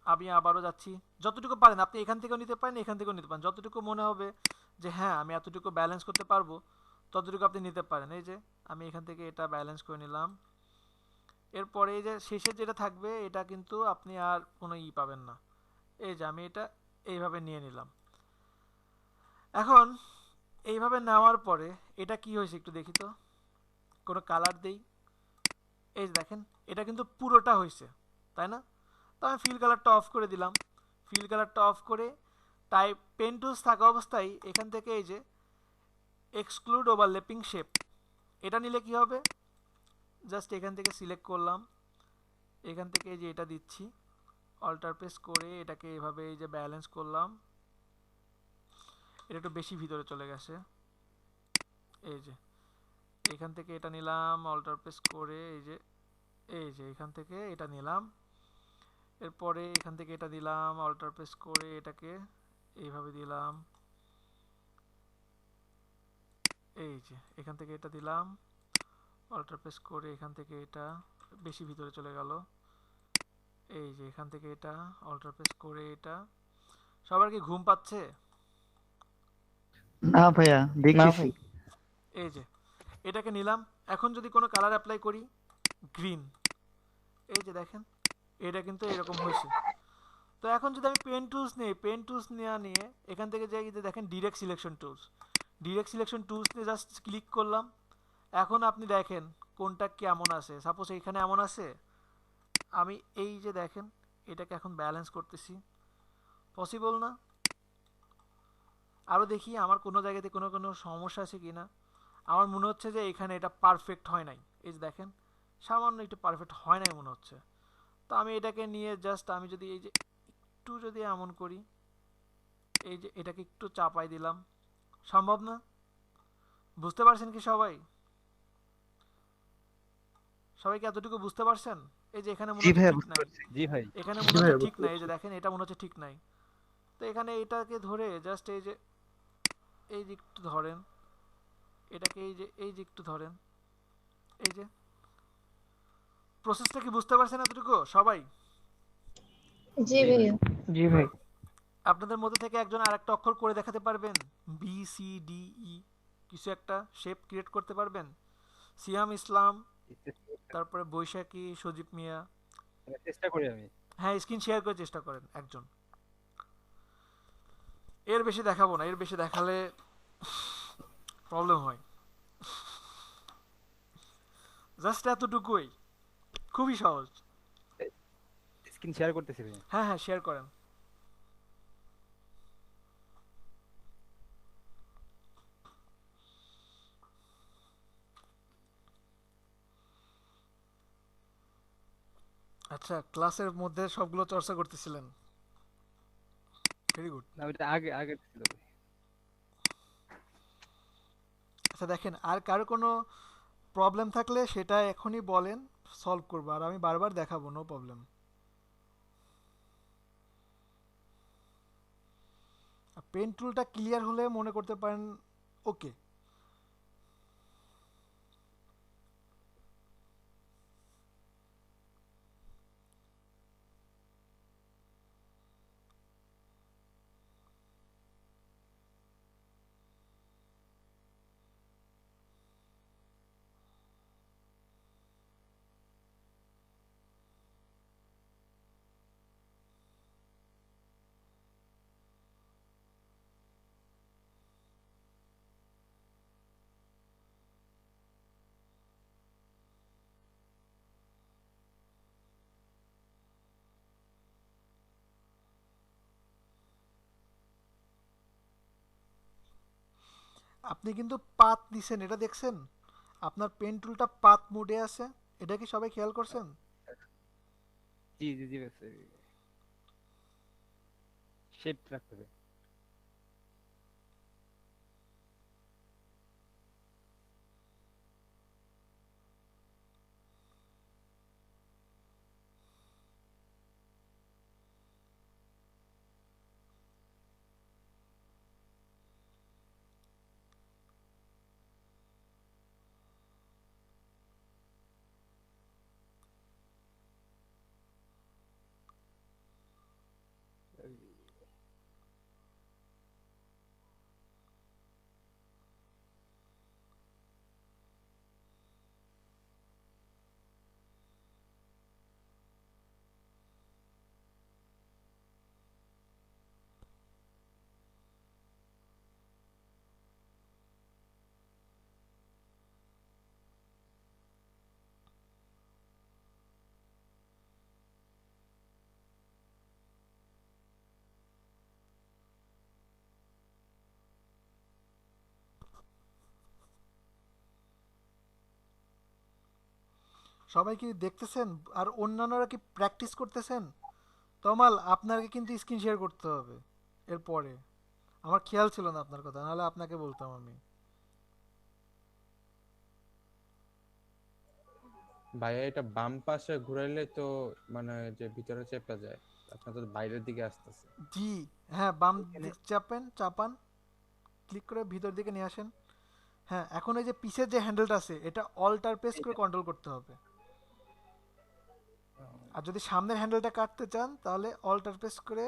আমি আবারও যাচ্ছি, যতটুকু পারেন আপনি এখান থেকেও নিতে পারেন, এখান থেকেও নিতে পারেন, যতটুকু মনে হবে যে হ্যাঁ আমি এতটুকু ব্যালেন্স করতে পারবো ততটুকু আপনি নিতে পারেন। এই যে আমি এখান থেকে এটা ব্যালেন্স করে নিলাম। এরপরে এই যে শেষে যেটা থাকবে এটা কিন্তু আপনি আর কোনো পাবেন না। এই যে আমি এটা এইভাবে নিয়ে নিলাম। এখন এইভাবে নেওয়ার পরে এটা কি হয়েছে একটু দেখি তো, কোনো কালার দেই, এই যে দেখেন এটা কিন্তু পুরোটা হয়েছে, তাই না? তো আমি ফিল কালারটা অফ করে দিলাম। ফিল কালারটা অফ করে টাইপ পেন টুলস থাকা অবস্থায় এখান থেকে এই যে এক্সক্লুড ওভারল্যাপিং শেপ এটা নিলে কি হবে, জাস্ট এখান থেকে সিলেক্ট করলাম, এখান থেকে এই যে এটা দিচ্ছি, অল্টার প্রেস করে এটাকে এভাবে এই যে ব্যালেন্স করলাম, এটা একটু বেশি ভিতরে চলে গেছে, এই যে এখান থেকে এটা নিলাম, অল্টার প্রেস করে এই যে এখান থেকে এটা নিলাম, এরপরে এখান থেকে এটা দিলাম, অল্টার প্রেস করে এটাকে এইভাবে দিলাম, এই যে এখান থেকে এটা দিলাম, অল্টার প্রেস করে এখান থেকে এটা বেশি ভিতরে চলে গেল। এই যে এখান থেকে এটা অল্টার প্রেস করে এটা। সবার কি ঘুম পাচ্ছে? না ভাইয়া, দেখতেছি। এই যে এটাকে নিলাম, এখন যদি কোনো কালার অ্যাপ্লাই করি, গ্রিন, এই যে দেখেন এটা কিন্তু এরকম হয়েছে। তো এখন যদি আমি পেন টুলস নিই, পেন টুলস নেওয়া নিয়ে এখান থেকে যাই, যে দেখেন direct selection tools, direct selection tools নিয়ে জাস্ট ক্লিক করলাম। এখন আপনি দেখেন কোনটা কেমন আছে। সাপোজ এইখানে এমন আছে, আমি এই যে দেখেন এটাকে এখন ব্যালেন্স করতেছি, পসিবল না? আরও দেখি আমার কোনো জায়গাতে কোনো কোনো সমস্যা আছে কি না। আমার মনে হচ্ছে যে এখানে এটা পারফেক্ট হয় নাই, এই যে দেখেন সামান্য একটু পারফেক্ট হয় নাই মনে হচ্ছে। তো আমি এটাকে নিয়ে জাস্ট আমি যদি এই যে একটু যদি এমন করি, এই যে এটাকে একটু চাপাই দিলাম, সম্ভব না? বুঝতে পারছেন কি সবাই? সবাই কি এতটুকু বুঝতে পারছেন? এই যে এখানে মনে জি হচ্ছে ভাইয়া, ঠিক বুঝতে নাই, পারছি। জি ভাই। এখানে মনে হচ্ছে ঠিক নাই, এই যে দেখেন এটা মনে হচ্ছে ঠিক নাই। তো এখানে এটাকে ধরে জাস্ট এই যে এই যে একটু ধরেন, এটাকে এই যে একটু ধরেন, এই যে প্রসেসটা কি বুঝতে পারছেন এতটুকু সবাই? জি ভাইয়া। জি ভাই। আপনাদের মধ্যে থেকে একজন আরেকটা অক্ষর করে দেখাতে পারবেন? বি সি ডি ই কিছু একটা শেপ ক্রিয়েট করতে পারবেন? সিয়াম ইসলাম, তারপরে বৈশাখী, সজীব মিয়া। চেষ্টা করি আমি। হ্যাঁ, স্ক্রিন শেয়ার করে চেষ্টা করেন একজন। এর বেশি দেখাবো না, এর বেশি দেখালে প্রবলেম হয়। জাস্ট এতটুকুই, খুবই সহজ। স্ক্রিন শেয়ার করতেছি ভাই। হ্যাঁ হ্যাঁ, শেয়ার করেন। আচ্ছা, ক্লাসের মধ্যে সবগুলো চর্চা করতেছিলেন, ভেরি গুড। না, ওইটা আগে আগে ছিল ভাই। আচ্ছা দেখেন, আর কারো কোনো প্রবলেম থাকলে সেটা এখনই বলেন, সলভ করবো, আর আমি বারবার দেখাবো, নো প্রবলেম। পেন টুলটা ক্লিয়ার হলে মনে করতে পারেন ওকে। আপনি কিন্তু পাত দিছেন, এটা দেখছেন? আপনার পেন টুলটা পাত মোডে আছে, এটা কি সবাই খেয়াল করছেন? জি জি জি শেপ রাখতে হবে। সবাই কি দেখতেছেন? আর অন্যান্যরা কি প্র্যাকটিস করতেছেন? তমাল, আপনাকে কিন্তু স্ক্রিন শেয়ার করতে হবে এরপরে। আমার খেয়াল ছিল না আপনার কথা, নাহলে আপনাকে বলতাম আমি। ভাইয়া এটা বাম পাশে ঘুরাইলে তো মানে যে ভিতরে চেপে যায়, আপনার তো বাইরের দিকে আসতেছে। জি, হ্যাঁ, বাম দিক চাপান, ক্লিক করে ভিতর দিকে নিয়ে আসেন। হ্যাঁ, এখন এই যে পিছের যে হ্যান্ডেলটা আছে এটা অল্টার প্রেস করে কন্ট্রোল করতে হবে। আর যদি সামনের হ্যান্ডেলটা কাটতে চান তাহলে অল্টার প্রেস করে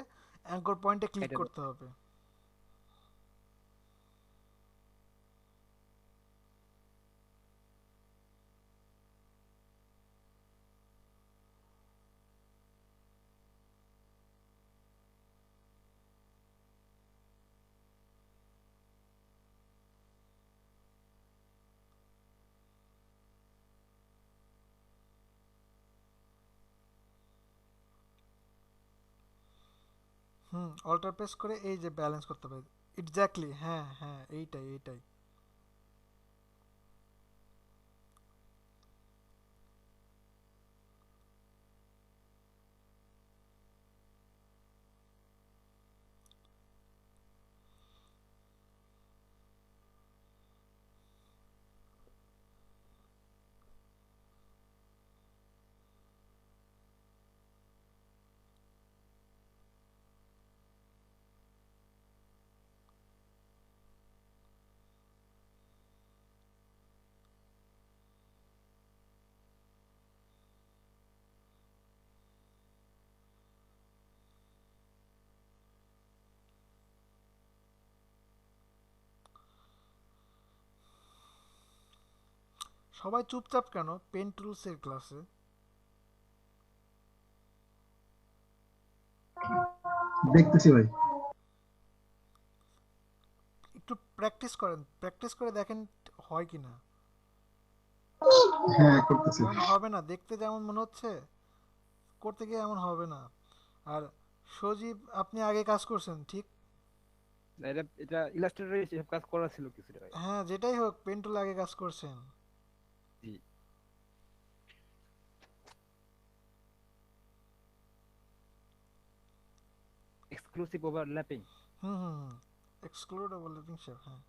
অ্যাঙ্কর পয়েন্টে ক্লিক এটা করতে হবে। অল্টার প্রেস করে এই যে ব্যালেন্স করতে হবে। এক্স্যাক্টলি, হ্যাঁ হ্যাঁ, এইটাই এইটাই। সবাই চুপচাপ কেন পেন টুলসের ক্লাসে? দেখতেছি ভাই। একটু প্র্যাকটিস করেন, প্র্যাকটিস করে দেখেন হয় কিনা। হ্যাঁ করতেছি। এমন হবে না, দেখতে যেমন মনে হচ্ছে করতে গিয়ে এমন হবে না। আর সজীব, আপনি আগে কাজ করছেন ঠিক? এটা এটা ইলাস্ট্রেটরে এসব কাজ করা ছিল কিছুটা ভাই। হ্যাঁ, যেটাই হোক পেন টুল আগে কাজ করছেন। জি। Exclusive overlapping. হুম, এক্সক্লুড ওভারল্যাপিং শেপ, হ্যাঁ।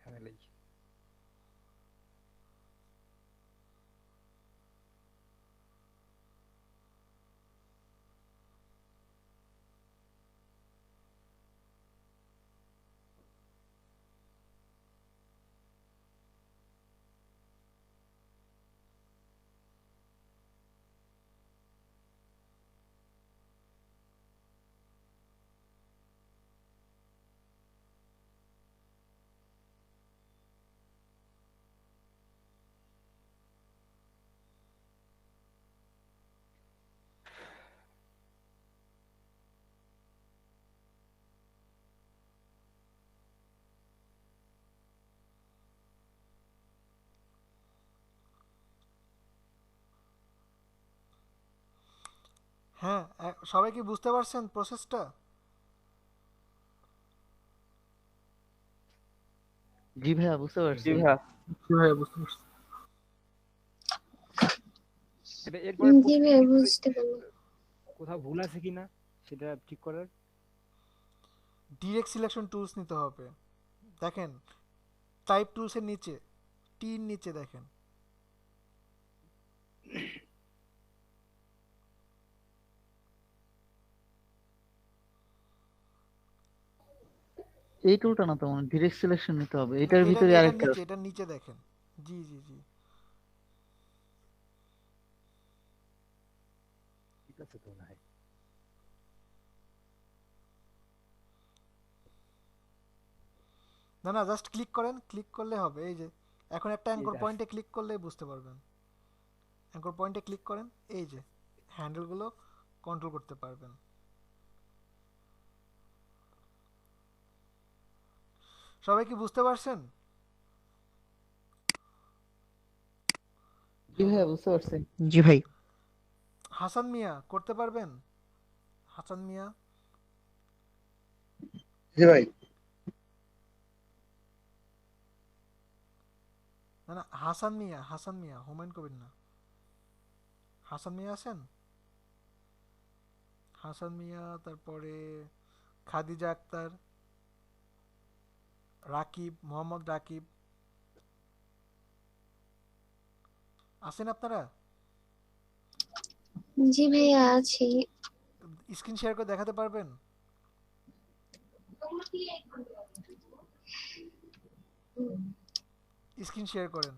ঝামেলাই। হ্যাঁ, সবাই কি বুঝতে পারছেন প্রসেসটা? জি ভাইয়া বুঝতে পারছি। ভাইয়া বুঝতে পারছি। এরপরে জি ভাই, বুঝতে পারলাম। কোথাও ভুল আছে কিনা সেটা ঠিক করার। ডিরেক্ট সিলেকশন টুলস নিতে হবে। দেখেন টাইপ টুলসের নিচে, টির নিচে দেখেন। এই টুলটা না তো মানে ডিরেক্ট সিলেকশন নিতে হবে, না, এটার ভিতরে এটার আরেকটা নিচে, আছে। এটার নিচে দেখেন। জি জি জি। ঠিক আছে তো না। না না, জাস্ট ক্লিক করেন, ক্লিক করলে হবে। এই যে এখন একটা অ্যাঙ্কর এটা পয়েন্টে ক্লিক করলেই বুঝতে পারবেন। অ্যাঙ্কর পয়েন্টে ক্লিক করেন, এই যে হ্যান্ডেলগুলো কন্ট্রোল করতে পারবেন। সবাই কি বুঝতে পারছেন? জি হ্যালো, ভাইয়া বুঝতে পারছি। জি ভাই। হাসান মিয়া করতে পারবেন? হাসান মিয়া। জি ভাই। না না, হাসান মিয়া, হাসান মিয়া, হুমায়ুন কবির না। হাসান মিয়া আছেন? হাসান মিয়া, তারপরে খাদিজা আক্তার, রাকিব, মোহাম্মদ রাকিব। আছেন আপনারা? জি ভাইয়া আছি। স্ক্রিন শেয়ার করে দেখাতে পারবেন? স্ক্রিন শেয়ার করেন।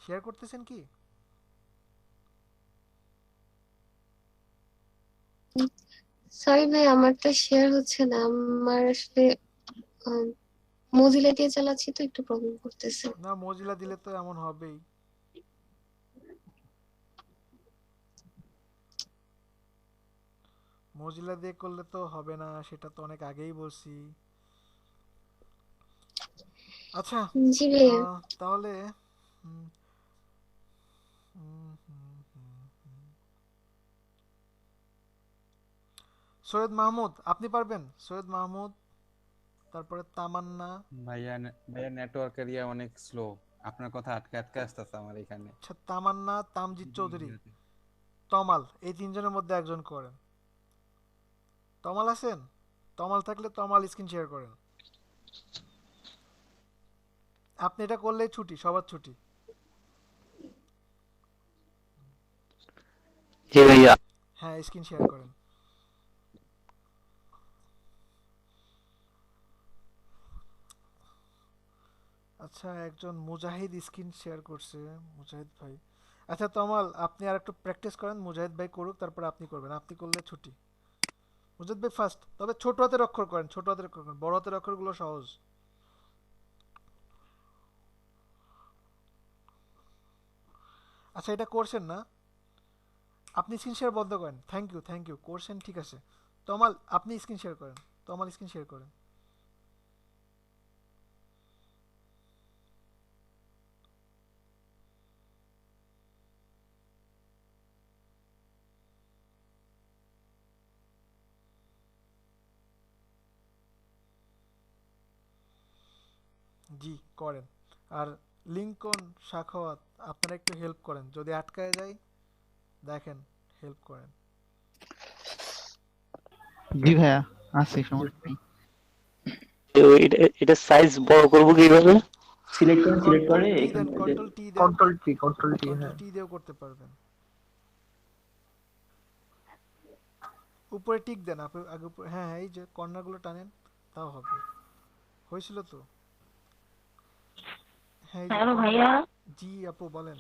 শেয়ার করতেছেন কি? সরি ভাই, আমারটা শেয়ার হচ্ছে না। আমার আসলে মজিলা দিয়ে চালাচ্ছি তো একটু প্রবলেম করতেছে। না, মজিলা দিলে তো এমন হবেই। মজিলা দিয়ে করলে তো হবে না, সেটা তো অনেক আগেই বলছি। আচ্ছা, জি ভাইয়া। তাহলে হুম, হুম, হুম, হুম, হুম। সৈয়দ মাহমুদ, আপনি পারবেন? সৈয়দ মাহমুদ, তারপরে তামান্না। ভাইয়া নেটওয়ার্কের ইয়া অনেক স্লো, আপনার কথা আটকে আটকে আসতেছে আমার এখানে। আচ্ছা, তামান্না, তামজিৎ চৌধুরী, তমাল, এই তিনজনের মধ্যে একজন করেন। তমাল আছেন? তমাল থাকলে তমাল স্ক্রিন শেয়ার করেন। আপনি এটা করলেই ছুটি, সবার ছুটি। জি ভাইয়া। হ্যাঁ, স্ক্রিন শেয়ার করেন। আচ্ছা, একজন মুজাহিদ স্ক্রিন শেয়ার করছে, মুজাহিদ ভাই। আচ্ছা তমাল, আপনি আর একটু প্র্যাকটিস করেন, মুজাহিদ ভাই করুক, তারপর আপনি করবেন। আপনি করলে ছুটি। মুজাহিদ ভাই ফার্স্ট, তবে ছোট হাতের অক্ষর করেন, ছোট হাতের অক্ষর করেন, বড় হাতের অক্ষরগুলো সহজ। আচ্ছা, এটা করছেন না? আপনি স্ক্রিন শেয়ার বন্ধ করেন। থ্যাংক ইউ, থ্যাংক ইউ, করছেন, ঠিক আছে। তমাল, আপনি স্ক্রিন শেয়ার করেন। তমাল স্ক্রিন শেয়ার করেন। জি, করেন। আর লিঙ্কন, সাখাওয়াত, আপনারা একটু হেল্প করেন, যদি আটকায় যায় দেখেন, হেল্প করেন। জি ভাইয়া, আছে, সমস্যা নেই। এটা সাইজ বড় করব কিভাবে? সিলেক্ট করেন, সিলেক্ট কন্ট্রোল করে টি এখান দেন, থেকে কন্ট্রোল টি দেন, কন্ট্রোল টি কন্ট্রোল হ্যাঁ। টি দিয়েও করতে পারবেন। উপরে টিক দেন, আপনি আগে উপরে, হ্যাঁ হ্যাঁ, এই যে কর্নারগুলো টানেন, তাও হবে। হয়েছিল তো? হ্যাঁ, এই যে হ্যালো ভাইয়া, জি আপু বলেন।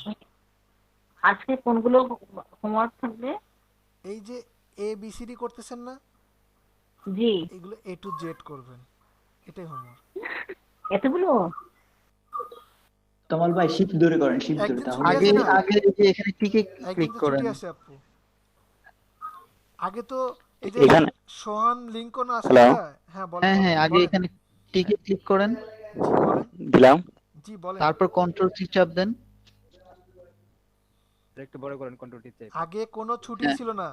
আজকে কোনগুলো হোমওয়ার্ক থাকবে? এই যে এ বি সি ডি করতেছেন না, জি। এগুলো এ টু জেড করবেন, এটাই হোমওয়ার্ক। এতগুলো? তমাল ভাই শিফট ধরে করেন, শিফট ধরে, একদিন তাহলে ছুটি আগে আছে না? আগে এই যে এখানে টিকে একদিন ক্লিক তো করেন। ছুটি আছে আপু। আগে তো এই যে এখানে সোহান লিঙ্কন আসছে হ্যালো, না? হ্যাঁ বলেন, হ্যাঁ বলেন, হ্যাঁ, আগে বলেন। এখানে টিকে ক্লিক করেন, জি বলেন, দিলাম। জি বলেন। তারপর কন্ট্রোল সি চাপ দেন। একটু বড় করেন, কন্ট্রোল টি চাপ। আগে কোনো ছুটি হ্যাঁ, ছিল না,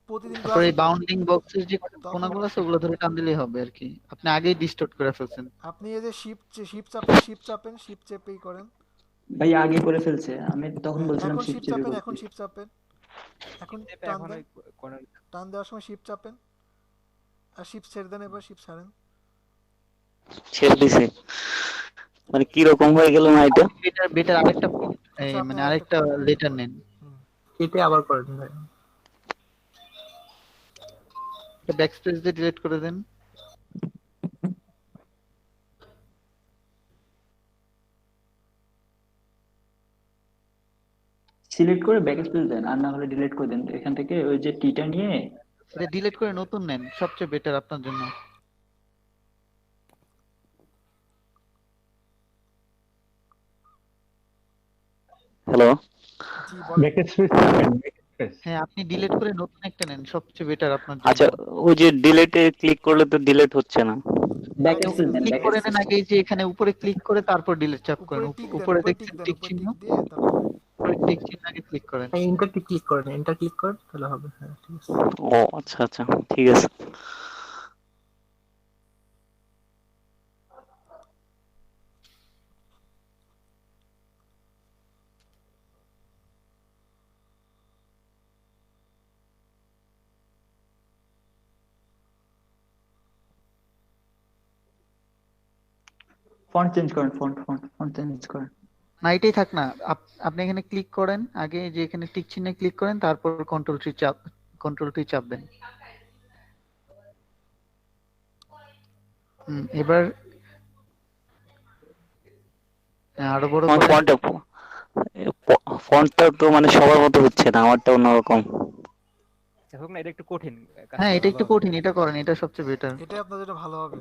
প্রতিদিন তারপর ক্লাস এই হতো। বাউন্ডিং বক্সের যে তখন কোনাগুলো আছে ওগুলো ধরে টান দিলেই হবে আর কি। আপনি আগেই ডিস্টর্ট করে ফেলছেন। আপনি এই যে শিফট শিফট চাপেন, শিফট চাপেন, শিফট চেপেই করেন। ভাই আগে করে ফেলছে, আমি তখন হ্যাঁ, বলছিলাম এখন শিফট শিফট চেপে চাপেন, করতে। এখন শিফট চাপেন, এখন এটা টান এখন দেন। ওই কর্নার। টান দেওয়ার সময় শিফট চাপেন, আর শিফট ছেড়ে দেন, এবার শিফট ছাড়েন। ছেড়ে দিছে, মানে কি রকম হয়ে গেল না এটা? বেটার বেটার আরেকটা আচ্ছা, আপনি মানে আরেকটা আরেকটা করেন। লেটার নেন, হুম। কেটে আবার করেন ভাই। ব্যাকস্পেস দিয়ে ডিলিট করে দেন। সিলেক্ট করে ব্যাক স্পেস দেন, আর না হলে ডিলিট করে দেন এখান থেকে, ওই যে টিটা নিয়ে। এটা ডিলিট করে নতুন নেন, সবচেয়ে বেটার আপনার জন্য। হ্যালো, জি বলেন। হ্যাঁ, আপনি ডিলিট করে নতুন একটা নেন, সবচেয়ে বেটার আপনার জন্য। আচ্ছা, ওই যে ডিলেটে ক্লিক করলে তো ডিলেট হচ্ছে না। ব্যাক ব্যাক স্পেস দেন, ক্লিক ব্যাক করে স্পেস। নেন আগে, এই যে এখানে উপরে ক্লিক করে তারপর ডিলিট চাপ করেন। উপরে টিক দেন, উপরে উপরে টিক দেখছেন দেন, টিক উপরে চিহ্ন, টিক দিয়ে তারপর। উপরে টিক চিহ্ন আগে ক্লিক করেন। হ্যাঁ, এন্টারটি ক্লিক করেন, এন্টার ক্লিক করেন, তাহলে হবে। হ্যাঁ ঠিক আছে। ও আচ্ছা আচ্ছা, ঠিক আছে। ফন্ট চেঞ্জ করেন, ফন্ট চেঞ্জ করেন। না এটাই থাক না, আপনি এখানে ক্লিক করেন, আগে যে এখানে টিক চিহ্নে ক্লিক করেন, তারপর কন্ট্রোল টি চাপবেন। এবার আরো বড় আমার করেন। ফন্টটা তো মানে সবার মতো হচ্ছে না, আমারটা অন্যরকম। হোক না, এটা একটু কঠিন হ্যাঁ এটা একটু কঠিন, এটা করেন, এটা সবচেয়ে বেটার। এটাই আপনার জন্য ভালো হবে।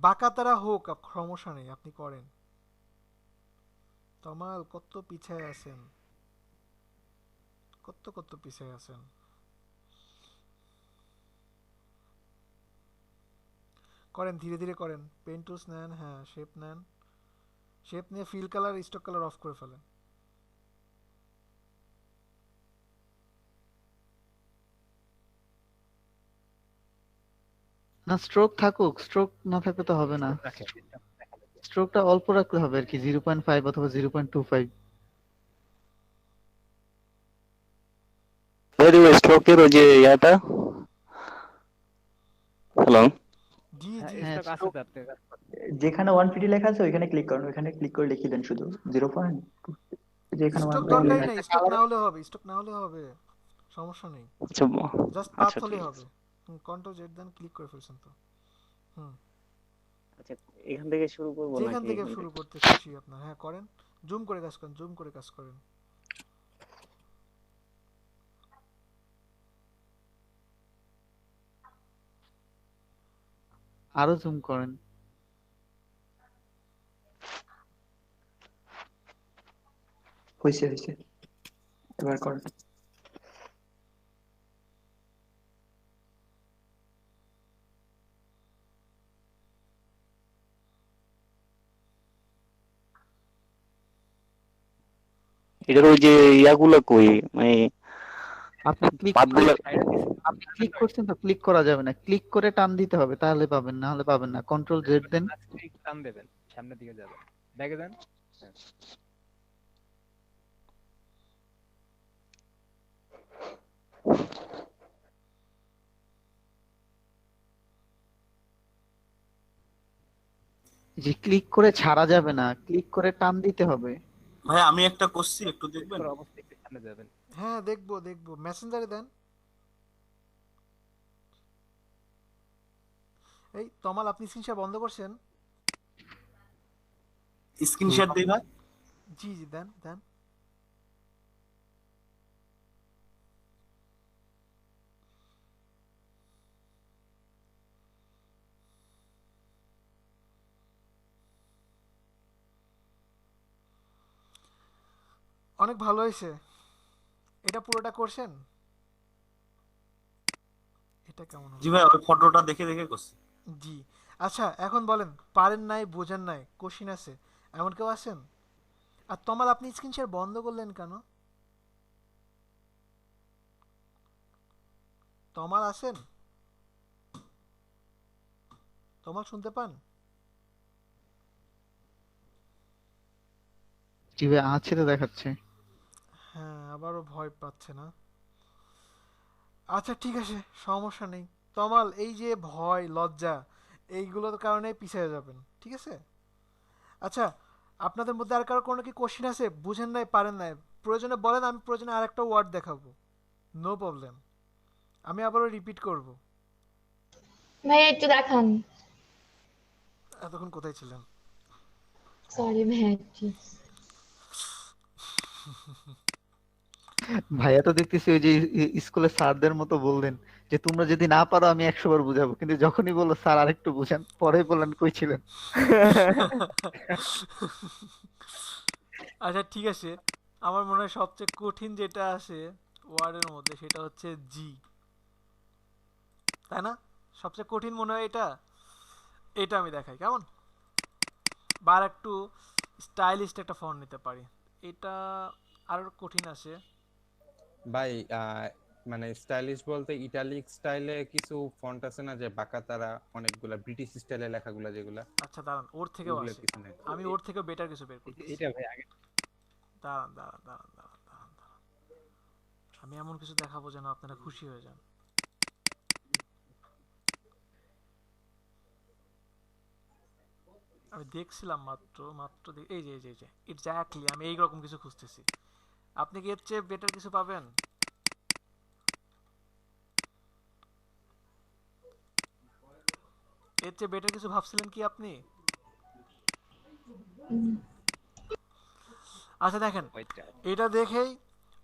বাঁকা তারা হোক, সমস্যা নেই, আপনি করেন। তমাল কত পিছায় আছেন, কত পিছায় আছেন। করেন, ধীরে ধীরে করেন। পেন টুলস নেন, হ্যাঁ শেপ নেন, শেপ নিয়ে fill colour, stock colour of করে ফেলেন। না স্ট্রোক থাকুক, স্ট্রোক না থাকলে তো হবে না। স্ট্রোকটা অল্প রাখতে হবে আর কি, 0.5 অথবা 0.25। ভেরি ওয়েল, স্ট্রোকের ওই যে ইয়াটা। হ্যালো, জি জি স্টক আছে তো আপনার যেখানে 150 লেখা আছে ওইখানে ক্লিক করুন, ওইখানে ক্লিক করে লিখে দেন শুধু 0.2। যেখানে স্টক 150 দরকারই লেখা নাই, আছে। স্টক না হলে হবে, স্টক না হলে হবে, সমস্যা নেই। আচ্ছা জাস্ট পাথ আচ্ছা হলে ঠিক হবে। আছে। কন্ট্রোল জেড দেন, ক্লিক করে ফেলছেন তো। আচ্ছা এখান থেকে শুরু করব যেখান নাকি থেকে এখান শুরু থেকে? করতে খুশি আপনার, হ্যাঁ করেন। জুম করে কাজ করেন, জুম করে কাজ করেন। আরো জুম করেন। হয়েছে, এবার করেন। এটার ওই যে ইয়াগুলো কই, মানে আপনি ক্লিক পাতগুলো? আপনি ক্লিক করছেন তো, ক্লিক করা যাবে না, ক্লিক করে টান দিতে হবে, তাহলে পাবেন, না হলে পাবেন না। কন্ট্রোল জেড দেন। টান দেবেন, সামনের দিকে যাবেন, ব্যাগে যান। যে ক্লিক করে ছাড়া যাবে না, ক্লিক করে টান দিতে হবে। ভাই আমি একটা করছি, একটু দেখবেন। অবশ্যই একটু সামনে যাবেন। হ্যাঁ দেখবো দেখবো, মেসেঞ্জারে দেন। এই তমাল, আপনি স্ক্রিনশট বন্ধ করছেন? স্ক্রিনশট দেই ভাই। জি জি দেন দেন। অনেক ভালো হয়েছে। এটা পুরোটা করছেন? এটা কেমন জি ভাই, ওই ফটোটা দেখে দেখে করছি। জি। আচ্ছা এখন বলেন, পারেন নাই, বোঝেন নাই, কোশ্চিন আছে, এমন কেউ আছেন? আর তমাল আপনি স্ক্রিন শেয়ার বন্ধ করলেন কেন? তমাল আছেন? তমাল শুনতে পান? জি ভাই আছে তো দেখাচ্ছে। হ্যাঁ আবারও ভয় পাচ্ছে না। আচ্ছা ঠিক আছে, সমস্যা নেই। তমাল এই যে ভয় লজ্জা এইগুলোর কারণে পিছিয়ে যাবেন, ঠিক আছে? আচ্ছা, আপনাদের মধ্যে আর কারো কোনো কি কোশ্চিন আছে, বুঝেন নাই, পারেন নাই, প্রয়োজনে বলেন, আমি প্রয়োজনে আর একটা ওয়ার্ড দেখাবো, নো প্রবলেম। আমি আবারও রিপিট করব। ভাই একটু দেখান। এতক্ষণ কোথায় ছিলেন? সরি ভাই। ভাইয়া তো দেখতেছি ওই যে স্কুলের স্যারদের মতো বললেন যে তোমরা যদি না পারো আমি 100 বার বুঝাবো, কিন্তু যখনই বললো স্যার আরেকটু বুঝান, পরে বললেন কই ছিলেন। আচ্ছা ঠিক আছে, আমার মনে হয় সবচেয়ে কঠিন যেটা আছে ওয়ার্ডের মধ্যে সেটা হচ্ছে জি, তাই না? সবচেয়ে কঠিন মনে হয় এটা। এটা আমি দেখাই কেমন, বা আর একটু স্টাইলিশ একটা ফন্ট নিতে পারি। এটা আরো কঠিন আছে ভাই। মানে স্টাইলিশ বলতে ইটালিক স্টাইলে কিছু ফন্ট আছে না, যে বাঁকা তারা অনেকগুলা ব্রিটিশ স্টাইলে লেখাগুলা যেগুলা। আচ্ছা দাঁড়ান, ওর থেকেও ওগুলা আছে, কিছু নেই। আমি ওর থেকেও বেটার কিছু বের করতেছি। এটা ভাই আগে দাঁড়ান দাঁড়ান দাঁড়ান দাঁড়ান দাঁড়ান দাঁড়ান, আমি এমন কিছু দেখাবো যেন আপনারা খুশি হয়ে যান। আমি দেখছিলাম এই যে এক্স্যাক্টলি আমি এইরকম কিছু খুঁজতেছি। আপনি কি এর চেয়ে বেটার কিছু পাবেন? এর চেয়ে বেটার কিছু ভাবছিলেন কি আপনি? আচ্ছা দেখেন, এটা দেখেই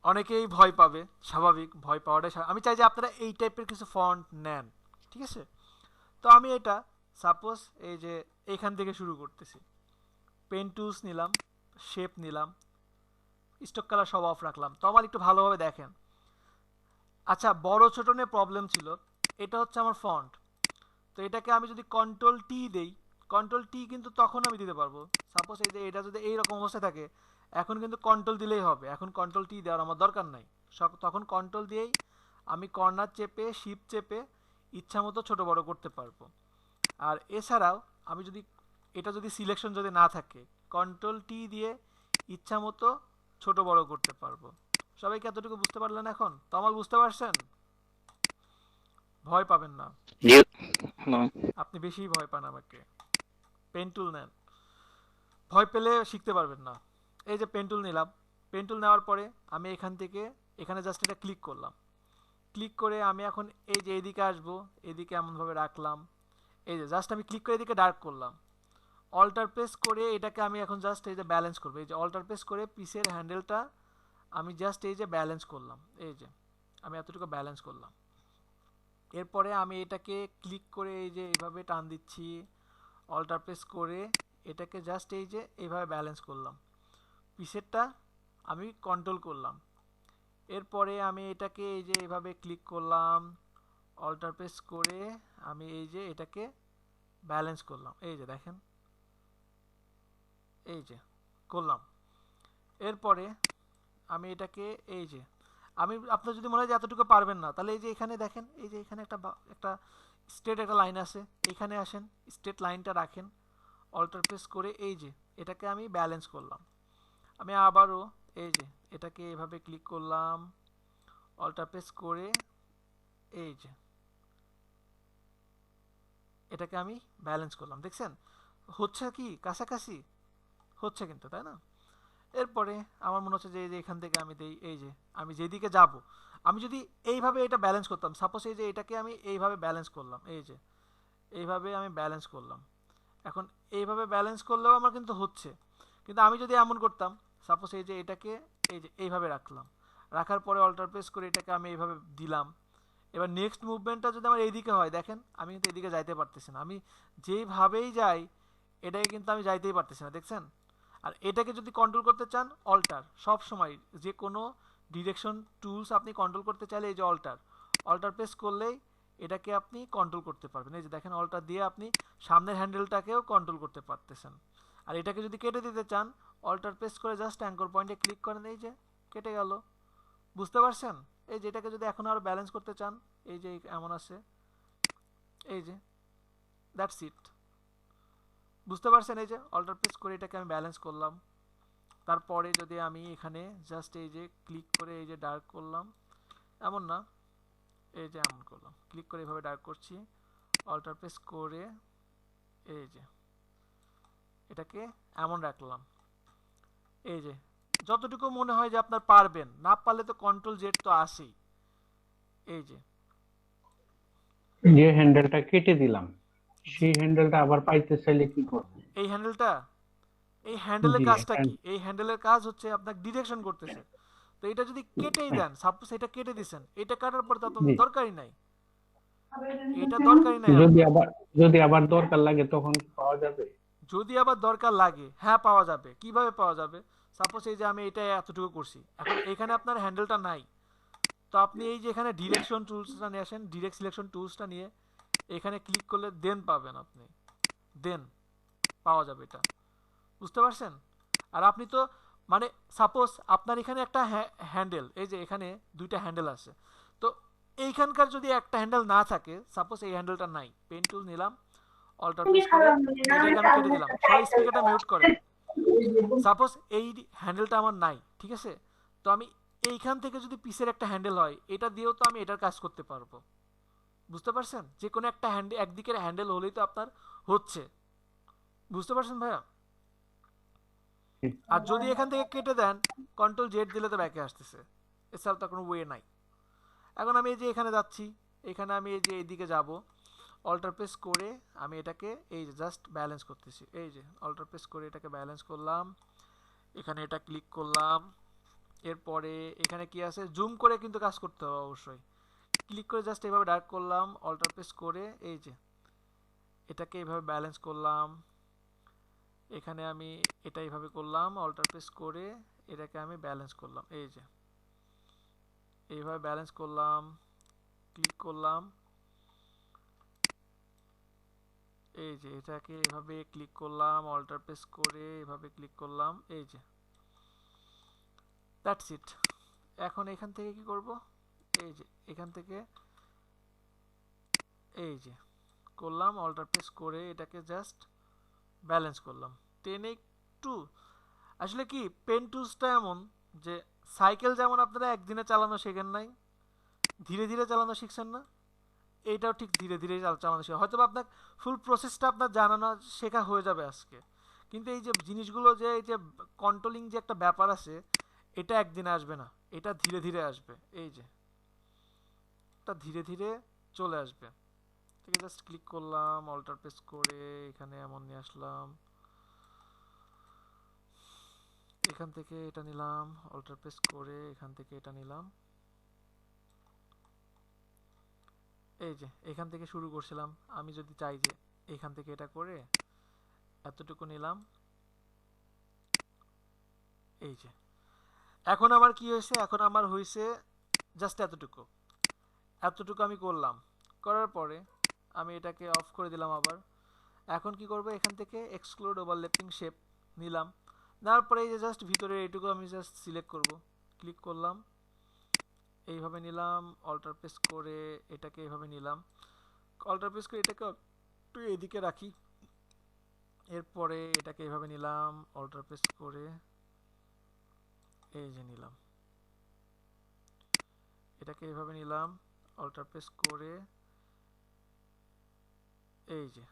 অনেকেই ভয় পাবে, স্বাভাবিক, ভয় পাওয়াটাই আমি চাই যে আপনারা এই টাইপের কিছু ফন্ট নেন, ঠিক আছে? তো আমি এটা সাপোজ এই যে এইখান থেকে শুরু করতেছি, পেন টুলস নিলাম, শেপ নিলাম, স্টক কালার সব অফ রাখলাম। তো আমার একটু ভালোভাবে দেখেন। আচ্ছা, বড় ছোট নিয়ে প্রবলেম ছিল। এটা হচ্ছে আমার ফন্ট, তো এটাকে আমি যদি কন্ট্রোল টি দেই, কন্ট্রোল টি কিন্তু তখন আমি দিতে পারবো, সাপোজ এই যে এটা যদি এইরকম অবস্থা থাকে, এখন কিন্তু কন্ট্রোল দিলেই হবে, এখন কন্ট্রোল টি দেওয়ার আমার দরকার নাই। তখন কন্ট্রোল দিয়েই আমি কর্নার চেপে শিফট চেপে ইচ্ছা মতো ছোটো বড়ো করতে পারবো। আর এছাড়াও আমি যদি এটা যদি সিলেকশন যদি না থাকে, কন্ট্রোল টি দিয়ে ইচ্ছা মতো ছোটো বড়ো করতে পারবো। সবাইকে এতটুকু বুঝতে পারলেন? এখন তো আমার বুঝতে পারছেন? ভয় পাবেন না, আপনি বেশি ভয় পান আমাকে। পেন টুল নেন, ভয় পেলে শিখতে পারবেন না। এই যে পেন টুল নিলাম, পেন টুল নেওয়ার পরে আমি এখান থেকে এখানে জাস্ট এটা ক্লিক করলাম। ক্লিক করে আমি এখন এই যে এদিকে আসবো, এদিকে এমনভাবে রাখলাম। এই যে জাস্ট আমি ক্লিক করে এদিকে ডার্ক করলাম, অল্টার প্রেস করে এটাকে আমি এখন জাস্ট এই যে ব্যালেন্স করবো। এই যে অল্টার প্রেস করে পিসের হ্যান্ডেলটা আমি জাস্ট এই যে ব্যালেন্স করলাম, এই যে আমি এতটুকু ব্যালেন্স করলাম। এরপরে আমি এটাকে ক্লিক করে এই যে এইভাবে টান দিচ্ছি, অল্টার প্রেস করে এটাকে জাস্ট এই যে এইভাবে ব্যালেন্স করলাম, পিসেরটা আমি কন্ট্রোল করলাম। এরপরে আমি এটাকে এই যে এইভাবে ক্লিক করলাম, অল্টার প্রেস করে আমি এই যে এটাকে ব্যালেন্স করলাম, এই যে দেখেন এই যে করলাম। এরপরে আমি এটাকে এই যে আপনার যদি মনে হয় যে এতটুকু পারবেন না, তাহলে এই যে এখানে দেখেন, এই যে এখানে একটা স্ট্রেট একটা লাইন আছে, এখানে আসেন, স্ট্রেট লাইনটা রাখেন, অল্টার প্রেস করে এই যে এটাকে আমি ব্যালেন্স করলাম। আমি আবারও এই যে এটাকে এভাবে ক্লিক করলাম, অল্টার প্রেস করে এই যে এটাকে আমি ব্যালেন্স করলাম। দেখছেন হচ্ছে কি কাছাকাছি হচ্ছে কিন্তু, তাই না? এরপরে আমার মনে হচ্ছে যে এই যে এখান থেকে আমি দেই, এই যে আমি যেদিকে যাব, আমি যদি এইভাবে এটা ব্যালেন্স করতাম, সাপোজ এই যে এটাকে আমি এইভাবে ব্যালেন্স করলাম, এই যে এইভাবে আমি ব্যালেন্স করলাম। এখন এইভাবে ব্যালেন্স করলেও আমার কিন্তু হচ্ছে, কিন্তু আমি যদি এমন করতাম, সাপোজ এই যে এটাকে এই যে এইভাবে রাখলাম, রাখার পরে অল্টার প্রেস করে এটাকে আমি এইভাবে দিলাম। এবার নেক্সট মুভমেন্টটা যদি আমার এইদিকে হয়, দেখেন আমি কিন্তু এদিকে যাইতে পারতেছি না, আমি যেইভাবেই যাই এটাকে কিন্তু আমি যাইতেই পারতেছি না, দেখছেন? আর এটাকে যদি কন্ট্রোল করতে চান, অল্টার, সব সময় যে কোনো ডিরেকশন টুলস আপনি কন্ট্রোল করতে চাইলে এই যে অল্টার প্রেস করলেই এটাকে আপনি কন্ট্রোল করতে পারবেন। এই যে দেখেন অল্টার দিয়ে আপনি সামনের হ্যান্ডেলটাকেও কন্ট্রোল করতে পারতেছেন। আর এটাকে যদি কেটে দিতে চান, অল্টার প্রেস করে জাস্ট অ্যাঙ্কর পয়েন্টে ক্লিক করেন, এই যে কেটে গেল। বুঝতে পারছেন? এই যে এটাকে যদি এখন আরো ব্যালেন্স করতে চান, এই যে এমন আছে, এই যে দ্যাটস ইট। বুঝতে পারছেন? এই যে অল্টার প্রেস করে এটাকে আমি ব্যালেন্স করলাম। তারপরে যদি আমি এখানে জাস্ট এই যে ক্লিক করে এই যে ডার্ক করলাম, এমন না, এই যে এমন করলাম, ক্লিক করে এভাবে ডার্ক করছি, অল্টার প্রেস করে এই যে এটাকে এমন রাখলাম। এই যে যতটুকু মনে হয় যে আপনার পারবেন, না পারলে তো কন্ট্রোল জেড তো আসেই। এই যে হ্যান্ডেলটা কেটে দিলাম, সেই হ্যান্ডেলটা আবার পাইতে চাইলে কি করব? এই হ্যান্ডেলের কাজটা কি? এই হ্যান্ডেলের কাজ হচ্ছে আপনাকে ডিরেকশন করতেছে। তো এটা যদি কেটেই দেন, সাপোজ এটা কেটে দিবেন, এটা কাটার পর তো আপনার দরকারই নাই, এটা দরকারই নাই। যদি আবার দরকার লাগে তখন পাওয়া যাবে? যদি আবার দরকার লাগে, হ্যাঁ পাওয়া যাবে। কিভাবে পাওয়া যাবে? সাপোজ এই যে আমি এটা এতটুকু করছি, এখন এখানে আপনার হ্যান্ডেলটা নাই, তো আপনি এই যে এখানে ডিরেকশন টুলসটা নিয়ে আসেন, ডিরেক্ট সিলেকশন টুলসটা নিয়ে এখানে ক্লিক করলে দেন পাবেন, আপনি দেন পাওয়া যাবে এটা। বুঝতে পারছেন? আর আপনি তো মানে সাপোজ আপনার এখানে একটা হ্যান্ডেল, এই যে এখানে দুইটা হ্যান্ডেল আছে, তো এইখানকার যদি একটা হ্যান্ডেল না থাকে, সাপোজ এই হ্যান্ডেলটা নাই, পেন টুল নিলাম, অল্টার প্রেস করে এটাকে আমি কেটে দিলাম। সবাই স্পিকারটা মিউট করেন। সাপোজ এই হ্যান্ডেলটা আমার নাই, ঠিক আছে? তো আমি এইখান থেকে যদি পিসের একটা হ্যান্ডেল হয়, এটা দিয়েও তো আমি এটার কাজ করতে পারবো। বুঝতে পারছেন? যে কোনো একটা একদিকের হ্যান্ডেল হলেই তো আপনার হচ্ছে। বুঝতে পারছেন ভাইয়া? আর যদি এখান থেকে কেটে দেন, কন্ট্রোল জেড দিলে তো ব্যাকে আসতেছে, এছাড়া তো কোনো ওয়ে নাই। এখন আমি এই যে এখানে যাচ্ছি, এখানে আমি এই যে এইদিকে যাব, অল্টার প্রেস করে আমি এটাকে এই যে জাস্ট ব্যালেন্স করতেছি, এই যে অল্টার প্রেস করে এটাকে ব্যালেন্স করলাম, এখানে এটা ক্লিক করলাম। এরপরে এখানে কি আছে, জুম করে কিন্তু কাজ করতে হবে অবশ্যই। ক্লিক করে জাস্ট এইভাবে ডার্ক করলাম, অল্টার প্রেস করে এই যে এটাকে এইভাবে ব্যালেন্স করলাম। এখানে আমি এটা এইভাবে করলাম, অল্টার প্রেস করে এটাকে আমি ব্যালেন্স করলাম, এই যে এইভাবে ব্যালেন্স করলাম, ক্লিক করলাম, এই যে এটাকে এভাবে ক্লিক করলাম, অল্টার প্রেস করে এভাবে ক্লিক করলাম, এই যে দ্যাটস ইট। এখন এখান থেকে কি করব, এই যে এখান থেকে এই যে করলাম, অল্টার প্রেস করে এটাকে জাস্ট ব্যালেন্স করলাম, টেনে একটু। আসলে কি পেন টুলসটা এমন যে সাইকেল যেমন আপনারা একদিনে চালানো শেখেন নাই, ধীরে ধীরে চালানো শিখছেন না, এইটাও ঠিক ধীরে ধীরে চালানো শেখা। হয়তো আপনার ফুল প্রসেসটা আপনার জানানো শেখা হয়ে যাবে আজকে, কিন্তু এই যে জিনিসগুলো যে এই যে কন্ট্রোলিং যে একটা ব্যাপার আছে, এটা একদিনে আসবে না, এটা ধীরে ধীরে আসবে। এই যে এটা ধীরে ধীরে চলে আসবে। ঠিক আছে, জাস্ট ক্লিক করলাম, অল্টার প্রেস করে এখানে এমন নিয়ে আসলাম, এখান থেকে এটা নিলাম, অল্টার প্রেস করে এখান থেকে এটা নিলাম, এই যে এখান থেকে শুরু করছিলাম। আমি যদি চাই যে এখান থেকে এটা করে এতটুকু নিলাম, এই যে এখন আমার কি হয়েছে, এখন আমার হয়েছে জাস্ট এতটুকু, এতটুকু আমি করলাম। করার পরে আমি এটাকে অফ করে দিলাম আবার। এখন কি করব, এখান থেকে এক্সক্লুড ওভারল্যাপিং শেপ নিলাম, নেওয়ার পরে এই যে জাস্ট ভিতরে এইটুকু আমি জাস্ট সিলেক্ট করব, ক্লিক করলাম, এইভাবে নিলাম, অল্টার প্রেস করে এটাকে এইভাবে নিলাম, অল্টার প্রেস করে এটাকে একটু এদিকে রাখি। এরপরে এটাকে এইভাবে নিলাম, অল্টার প্রেস করে এই যে নিলাম, এটাকে এইভাবে নিলাম, অল্টার প্রেস করে এই যে।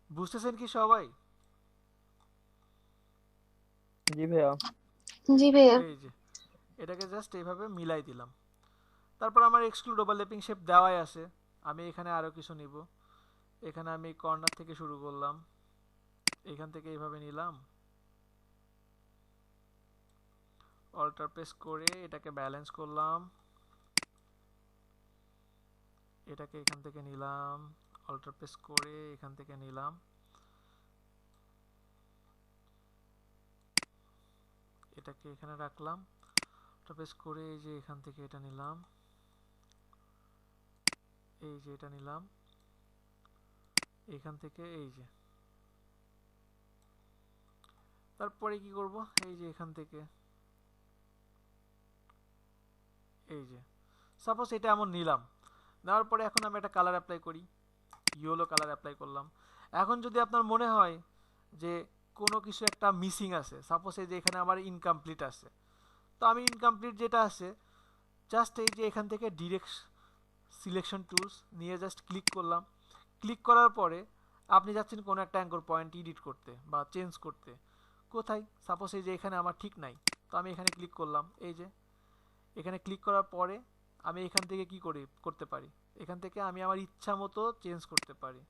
বুঝতেছেন কি সবাই? জি ভাইয়া। জি ভাইয়া। এই যে এটাকে জাস্ট এইভাবে মিলাই দিলাম। তারপর আমার এক্সক্লুড ওভারল্যাপিং শেপ দেওয়াই আছে, আমি এখানে আরো কিছু নিব। এখানে আমি কর্নার থেকে শুরু করলাম, এখান থেকে এইভাবে নিলাম, অল্টার প্রেস করে এটাকে ব্যালেন্স করলাম, এটাকে এখান থেকে নিলাম, অল্টার প্রেস করে এখান থেকে নিলাম, এটাকে এখানে রাখলাম, অল্টার প্রেস করে এই যে এখান থেকে এটা নিলাম, এই যে এটা নিলাম, এখান থেকে এই যে। তারপরে কি করব, এই যে এখান থেকে এই যে সাপোজ এটা এমন নিলাম, নেওয়ার পরে এখন আমি একটা কালার অ্যাপ্লাই করি, ইয়েলো কালার অ্যাপ্লাই করলাম। এখন যদি আপনার মনে হয় যে কোনো কিছু একটা মিসিং আছে, সাপোজ এই যে এখানে আমার ইনকমপ্লিট আছে, তো আমি ইনকমপ্লিট যেটা আছে জাস্ট এই যে এখান থেকে ডিরেক্ট সিলেকশন টুলস নিয়ে জাস্ট ক্লিক করলাম। ক্লিক করার পরে আপনি যাচ্ছেন কোনো একটা অ্যাঙ্কর পয়েন্ট এডিট করতে বা চেঞ্জ করতে, কোথায়, সাপোজ এই যে এখানে আমার ঠিক নাই, তো আমি এখানে ক্লিক করলাম, এই যে এখানে ক্লিক করার পরে আমি এখান থেকে কি করতে পারি, এখান থেকে আমি আমার ইচ্ছা মতো চেঞ্জ করতে পারি।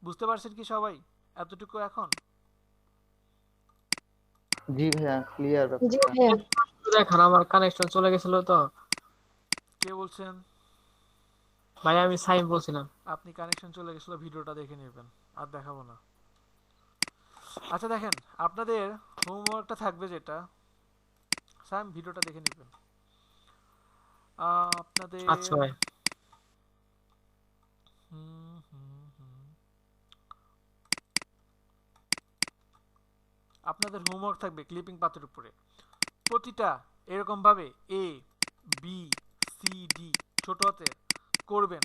বুঝতে পারছেন কি সবাই এতটুকু এখন? জি ভাইয়া, ক্লিয়ার জি ব্যাপারটা। ভাইয়া। দেখেন আমার কানেকশন চলে গেছিল তো। কে বলছেন? ভাই আমি সাইম বলছিলাম। আপনি কানেকশন চলে গেছিল, ভিডিওটা দেখে নেবেন, আর দেখাবো না। আচ্ছা দেখেন, আপনাদের হোমওয়ার্কটা থাকবে যেটা, সাইম ভিডিওটা দেখে নেবেন। আপনাদের আচ্ছা ভাই। আপনাদের হোমওয়ার্ক থাকবে ক্লিপিং পাথের উপরে প্রতিটা এরকম ভাবে এ বি সি ডি ছোট হাতে করবেন,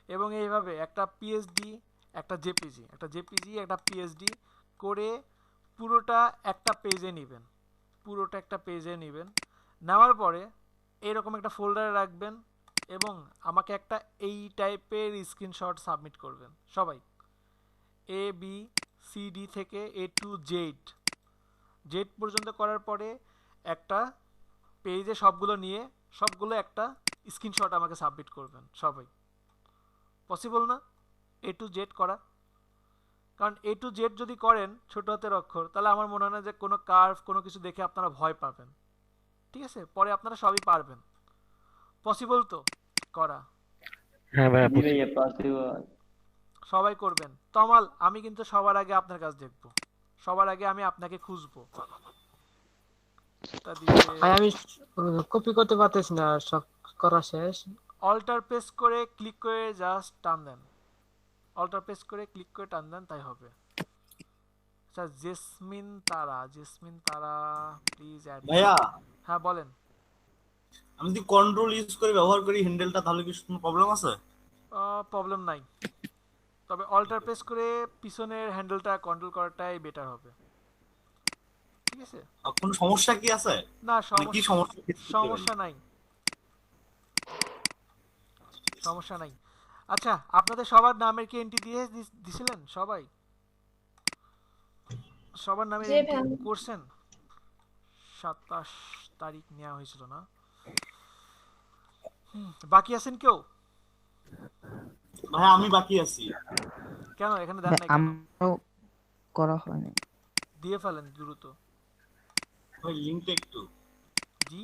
এবং এইভাবে একটা পিএসডি একটা জেপিজি একটা পিএসডি করে পুরোটা একটা পেজে নেবেন, পুরোটা একটা পেজে নেবেন। নেওয়ার পরে এরকম একটা ফোল্ডারে রাখবেন এবং আমাকে একটা এই টাইপের স্ক্রিনশট সাবমিট করবেন সবাই, এ বি সিডি থেকে এ টু জেড জেড পর্যন্ত করার পরে একটা পেজে সবগুলো একটা স্ক্রিনশট আমাকে সাবমিট করবেন সবাই। পসিবল না এ টু জেড করা? কারণ এ টু জেড যদি করেন ছোট হাতের অক্ষর, তাহলে আমার মনে হয় না যে কোনো কার্ভ কোনো কিছু দেখে আপনারা ভয় পাবেন। ঠিক আছে, পরে আপনারা সবই পারবেন। পসিবল তো করা? হ্যাঁ ভাইয়া জি ভাইয়া possible। সবাই করবেন। তমাল, আমি কিন্তু সবার আগে আপনার কাজ দেখবো, সবার আগে আমি আপনাকে খুঁজবো। তা দিয়ে আমি কপি করতে পারতেছি না, সব করা শেষ। অল্টার প্রেস করে ক্লিক করে জাস্ট টান দেন, অল্টার প্রেস করে ক্লিক করে টান দেন, তাই হবে। আচ্ছা, জেসমিন তারা প্লিজ অ্যাড। ভাইয়া হ্যাঁ বলেন। আমি যদি কন্ট্রোল ইউজ করে ব্যবহার করি হ্যান্ডেলটা, তাহলে কি কোনো প্রবলেম আছে? প্রবলেম নাই, তবে অল্টার প্রেস করে পিছনের হ্যান্ডেলটা কন্ট্রোল করাটাই বেটার হবে। ঠিক আছে, কোনো সমস্যা কি আছে? না মানে কি সমস্যা? সমস্যা নাই, সমস্যা নাই। আচ্ছা, আপনাদের সবার নামের কি এন্ট্রি দিছিলেন? সবার নামের জি এন্ট্রি ভাই। করছেন? 27 তারিখ নেওয়া হয়েছিল না? বাকি আছেন কেউ? ভাই আমি বাকি আছি। কেন এখানে দেন নাই কেন? আমারও করা হয়নি। দিয়ে ফেলেন দ্রুত। ভাই লিংকটা একটু, জি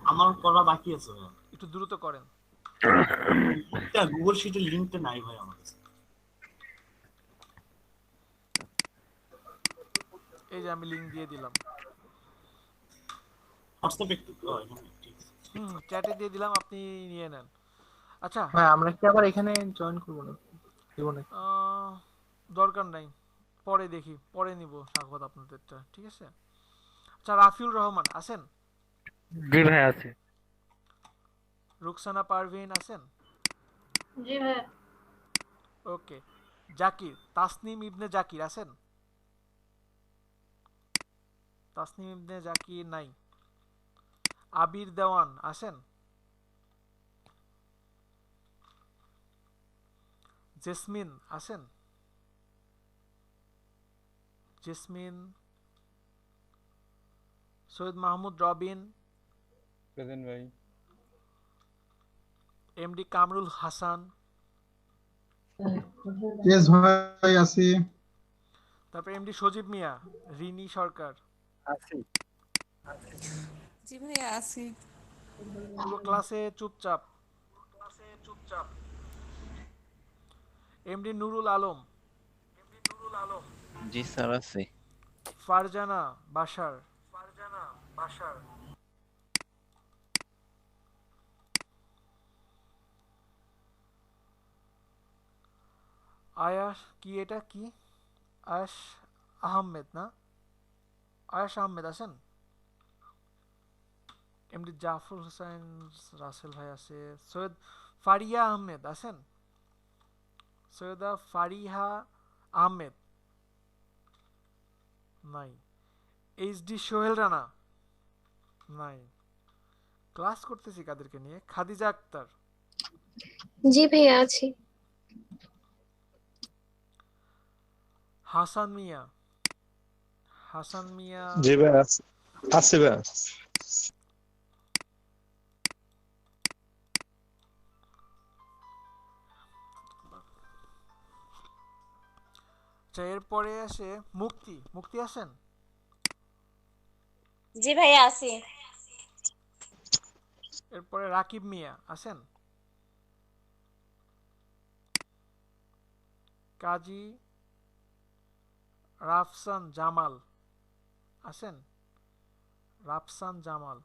আমার করা বাকি আছে ভাই। একটু দ্রুত করেন। এটা গুগল শিটের লিংকটা নাই ভাই আমার কাছে। এই যে আমি লিংক দিয়ে দিলাম, হোয়াটসঅ্যাপ একটু ঠিক আছে। চ্যাটে দিয়ে দিলাম, আপনি নিয়ে নেন। আচ্ছা ভাই আমরা কি আবার এখানে জয়েন করবো না? দিব না? দরকার নাই, পরে দেখি, পরে নিব স্বাগত আপনাদেরটা। ঠিক আছে। আচ্ছা, রাফিউল রহমান আছেন? জি ভাই আছে। রুকসানা পারভিন আছেন? জি ভাই। ওকে। জাকির, তাসনিম ইবনে জাকির আছেন? তাসনিম ইবনে জাকির নাই। আবির দেওয়ান আছেন? জেসমিন আছেন? জেসমিন। সৈয়দ মাহমুদ রবিন, প্রেজেন্ট ভাই। এমডি কামরুল হাসান, ইয়েস ভাই আছি। তারপর এমডি সজীব মিয়া, রিনি সরকার। আছি। জি ভাইয়া আছি। পুরো ক্লাসে চুপচাপ। এমডি নুরুল আলম, জি স্যার আছে। ফারজানা বাশার, আয়াস কি, এটা কি? আয়াস আহমেদ না? আয়াস আহমেদ আছেন? এমডি জাফর হোসেন রাসেল ভাই আছে। সৈয়দ ফারিয়া আহমেদ আছেন? সৈয়দা ফারিহা আহমেদ নাই। এইচডি সোহেল রানা নাই। ক্লাস করতেছি কাদেরকে নিয়ে? খাদিজা আক্তার, জি ভাইয়া আছি। হাসান মিয়া, হাসান মিয়া। জি ভাই আছে ভাই। আচ্ছা, এরপরে আসে মুক্তি। মুক্তি আছেন? জি ভাইয়া আছি। এরপরে রাকিব মিয়া আছেন? কাজী রাফসান জামাল আছেন? রাফসান জামাল।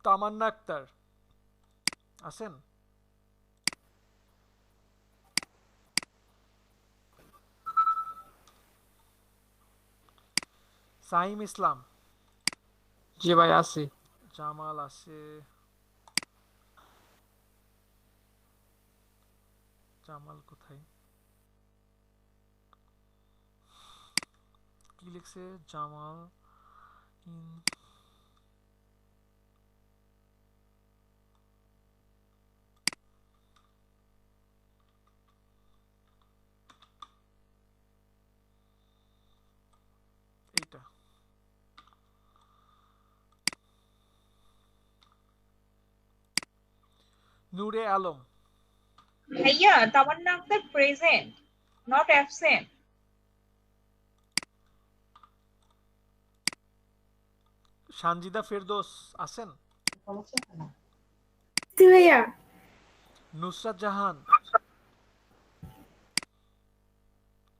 তামান্না আক্তার আছেন? সাইম ইসলাম, জি ভাই আছি। জামাল আছে। জামাল কোথায়? কি লিখছে? জামাল নূরে আলম। ভাইয়া Tamanna Akter present, not absent. Sanjida Ferdous আছেন? ভাইয়া নুসরাত জাহান,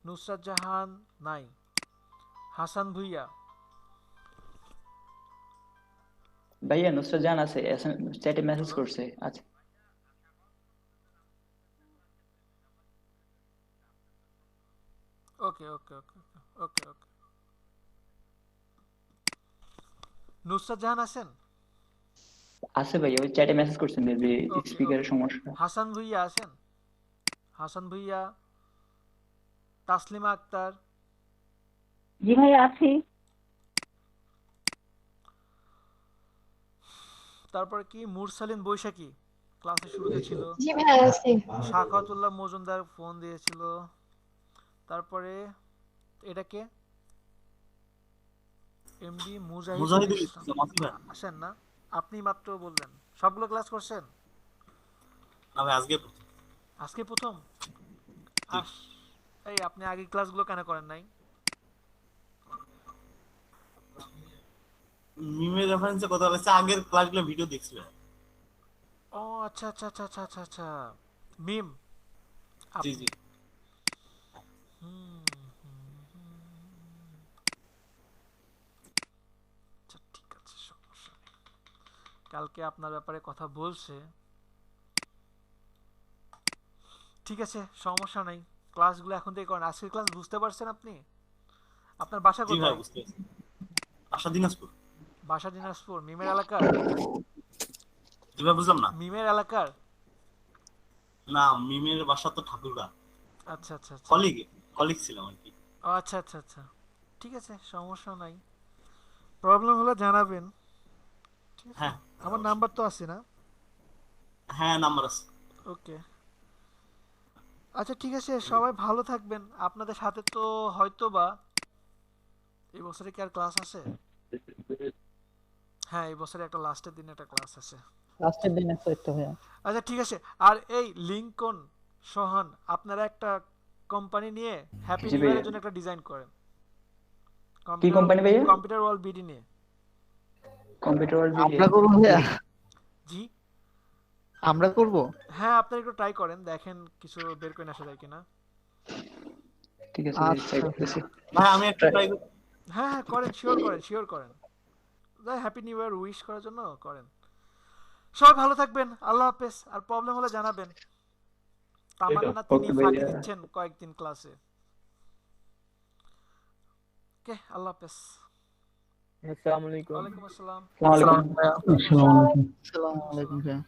নুসরাত জাহান নাই। হাসান ভুইয়া, ভাইয়া নুসরাত জাহান আছে, চ্যাটে মেসেজ করছে। আচ্ছা ওকে ওকে ওকে ওকে ওকে। নুসরাত জাহান আছেন? আছে ভাইয়া, ওই চ্যাটে মেসেজ করছে, মেবি স্পিকারের সমস্যা। হাসান ভুইয়া আছেন? হাসান ভুইয়া, তাসলিমা আক্তার, জি ভাইয়া আছি। তারপরে কি মুরসালিন বৈশাখী ক্লাসে শুরুতে ছিল। জি ভাইয়া আছি। শাখাতুল্লাহ মজুমদার ফোন দিয়েছিল। তারপরে এটা কে? এমডি মুজাহিদুল ইসলাম আসেন না? আপনি মাত্র বললেন সবগুলো ক্লাস করছেন? না ভাই আজকে আজকে প্রথম। এই আপনি আগের ক্লাসগুলো কেন করেন নাই? মিমের রেফারেন্সে কথা বলছে, আগের ক্লাসগুলো ভিডিও দেখছিল। ও আচ্ছা আচ্ছা আচ্ছা আচ্ছা আচ্ছা আচ্ছা মিম। জি জি। আচ্ছা ঠিক আছে, সমস্যা নেই। কালকে আপনার ব্যাপারে কথা বলছে। ঠিক আছে সমস্যা নাই, ক্লাসগুলো এখন থেকে করেন। আজকের ক্লাস বুঝতে পারছেন আপনি? আপনার বাসা জি ভাই কোথায়? বুঝতে পারছি। বাসা দিনাজপুর। বাসা দিনাজপুর, মিমের এলাকার? জি ভাই বুঝলাম না। মিমের এলাকার? না মিমের বাসা তো ঠাকুরগাঁ। আচ্ছা আচ্ছা আচ্ছা। কলিগ ছিলাম আর কি। ও আচ্ছা আচ্ছা আচ্ছা ঠিক আছে সমস্যা নাই। প্রবলেম হলে জানাবেন। হ্যাঁ আমার নাম্বার তো আছে না? হ্যাঁ নাম্বার আছে। ওকে আচ্ছা ঠিক আছে, সবাই ভালো থাকবেন। আপনাদের সাথে তো হয়তোবা এই বছরে কি আর ক্লাস আছে? হ্যাঁ এই বছরে একটা লাস্টের দিনে একটা ক্লাস আছে। লাস্টের দিন একটা ভাইয়া। আচ্ছা ঠিক আছে। আর এই লিংকন সোহান আপনারা একটা কোম্পানি নিয়ে হ্যাপি জি নিউ ভাইয়া। ইয়ারের জন্য একটা ডিজাইন করেন। কি কোম্পানি ভাইয়া? কম্পিউটার ওয়াল বিডি নিয়ে। কম্পিউটার ওয়ার্ল্ড আমরা করবো ভাইয়া? জি আমরা করব? হ্যাঁ আপনারা একটু ট্রাই করেন, দেখেন কিছু বের করে আসা যায় কিনা। ঠিক আছে ভাই, ট্রাই করতেছি। ভাই আমি একটা ট্রাই করি। হ্যাঁ হ্যাঁ করেন, শিওর করেন। হ্যাপি নিউ ইয়ার উইশ করার জন্য করেন। সবাই ভালো থাকবেন, আল্লাহ হাফেজ। আর প্রবলেম হলে জানাবেন। তামান্না তিনি ফাঁকি দিচ্ছেন কয়েকদিন ক্লাসে। ওকে আল্লাহ হাফেজ। আসসালামু আলাইকুম। ওয়ালাইকুম আসসালাম। আসসালামু আলাইকুম। আসসালামু আলাইকুম ভাইয়া।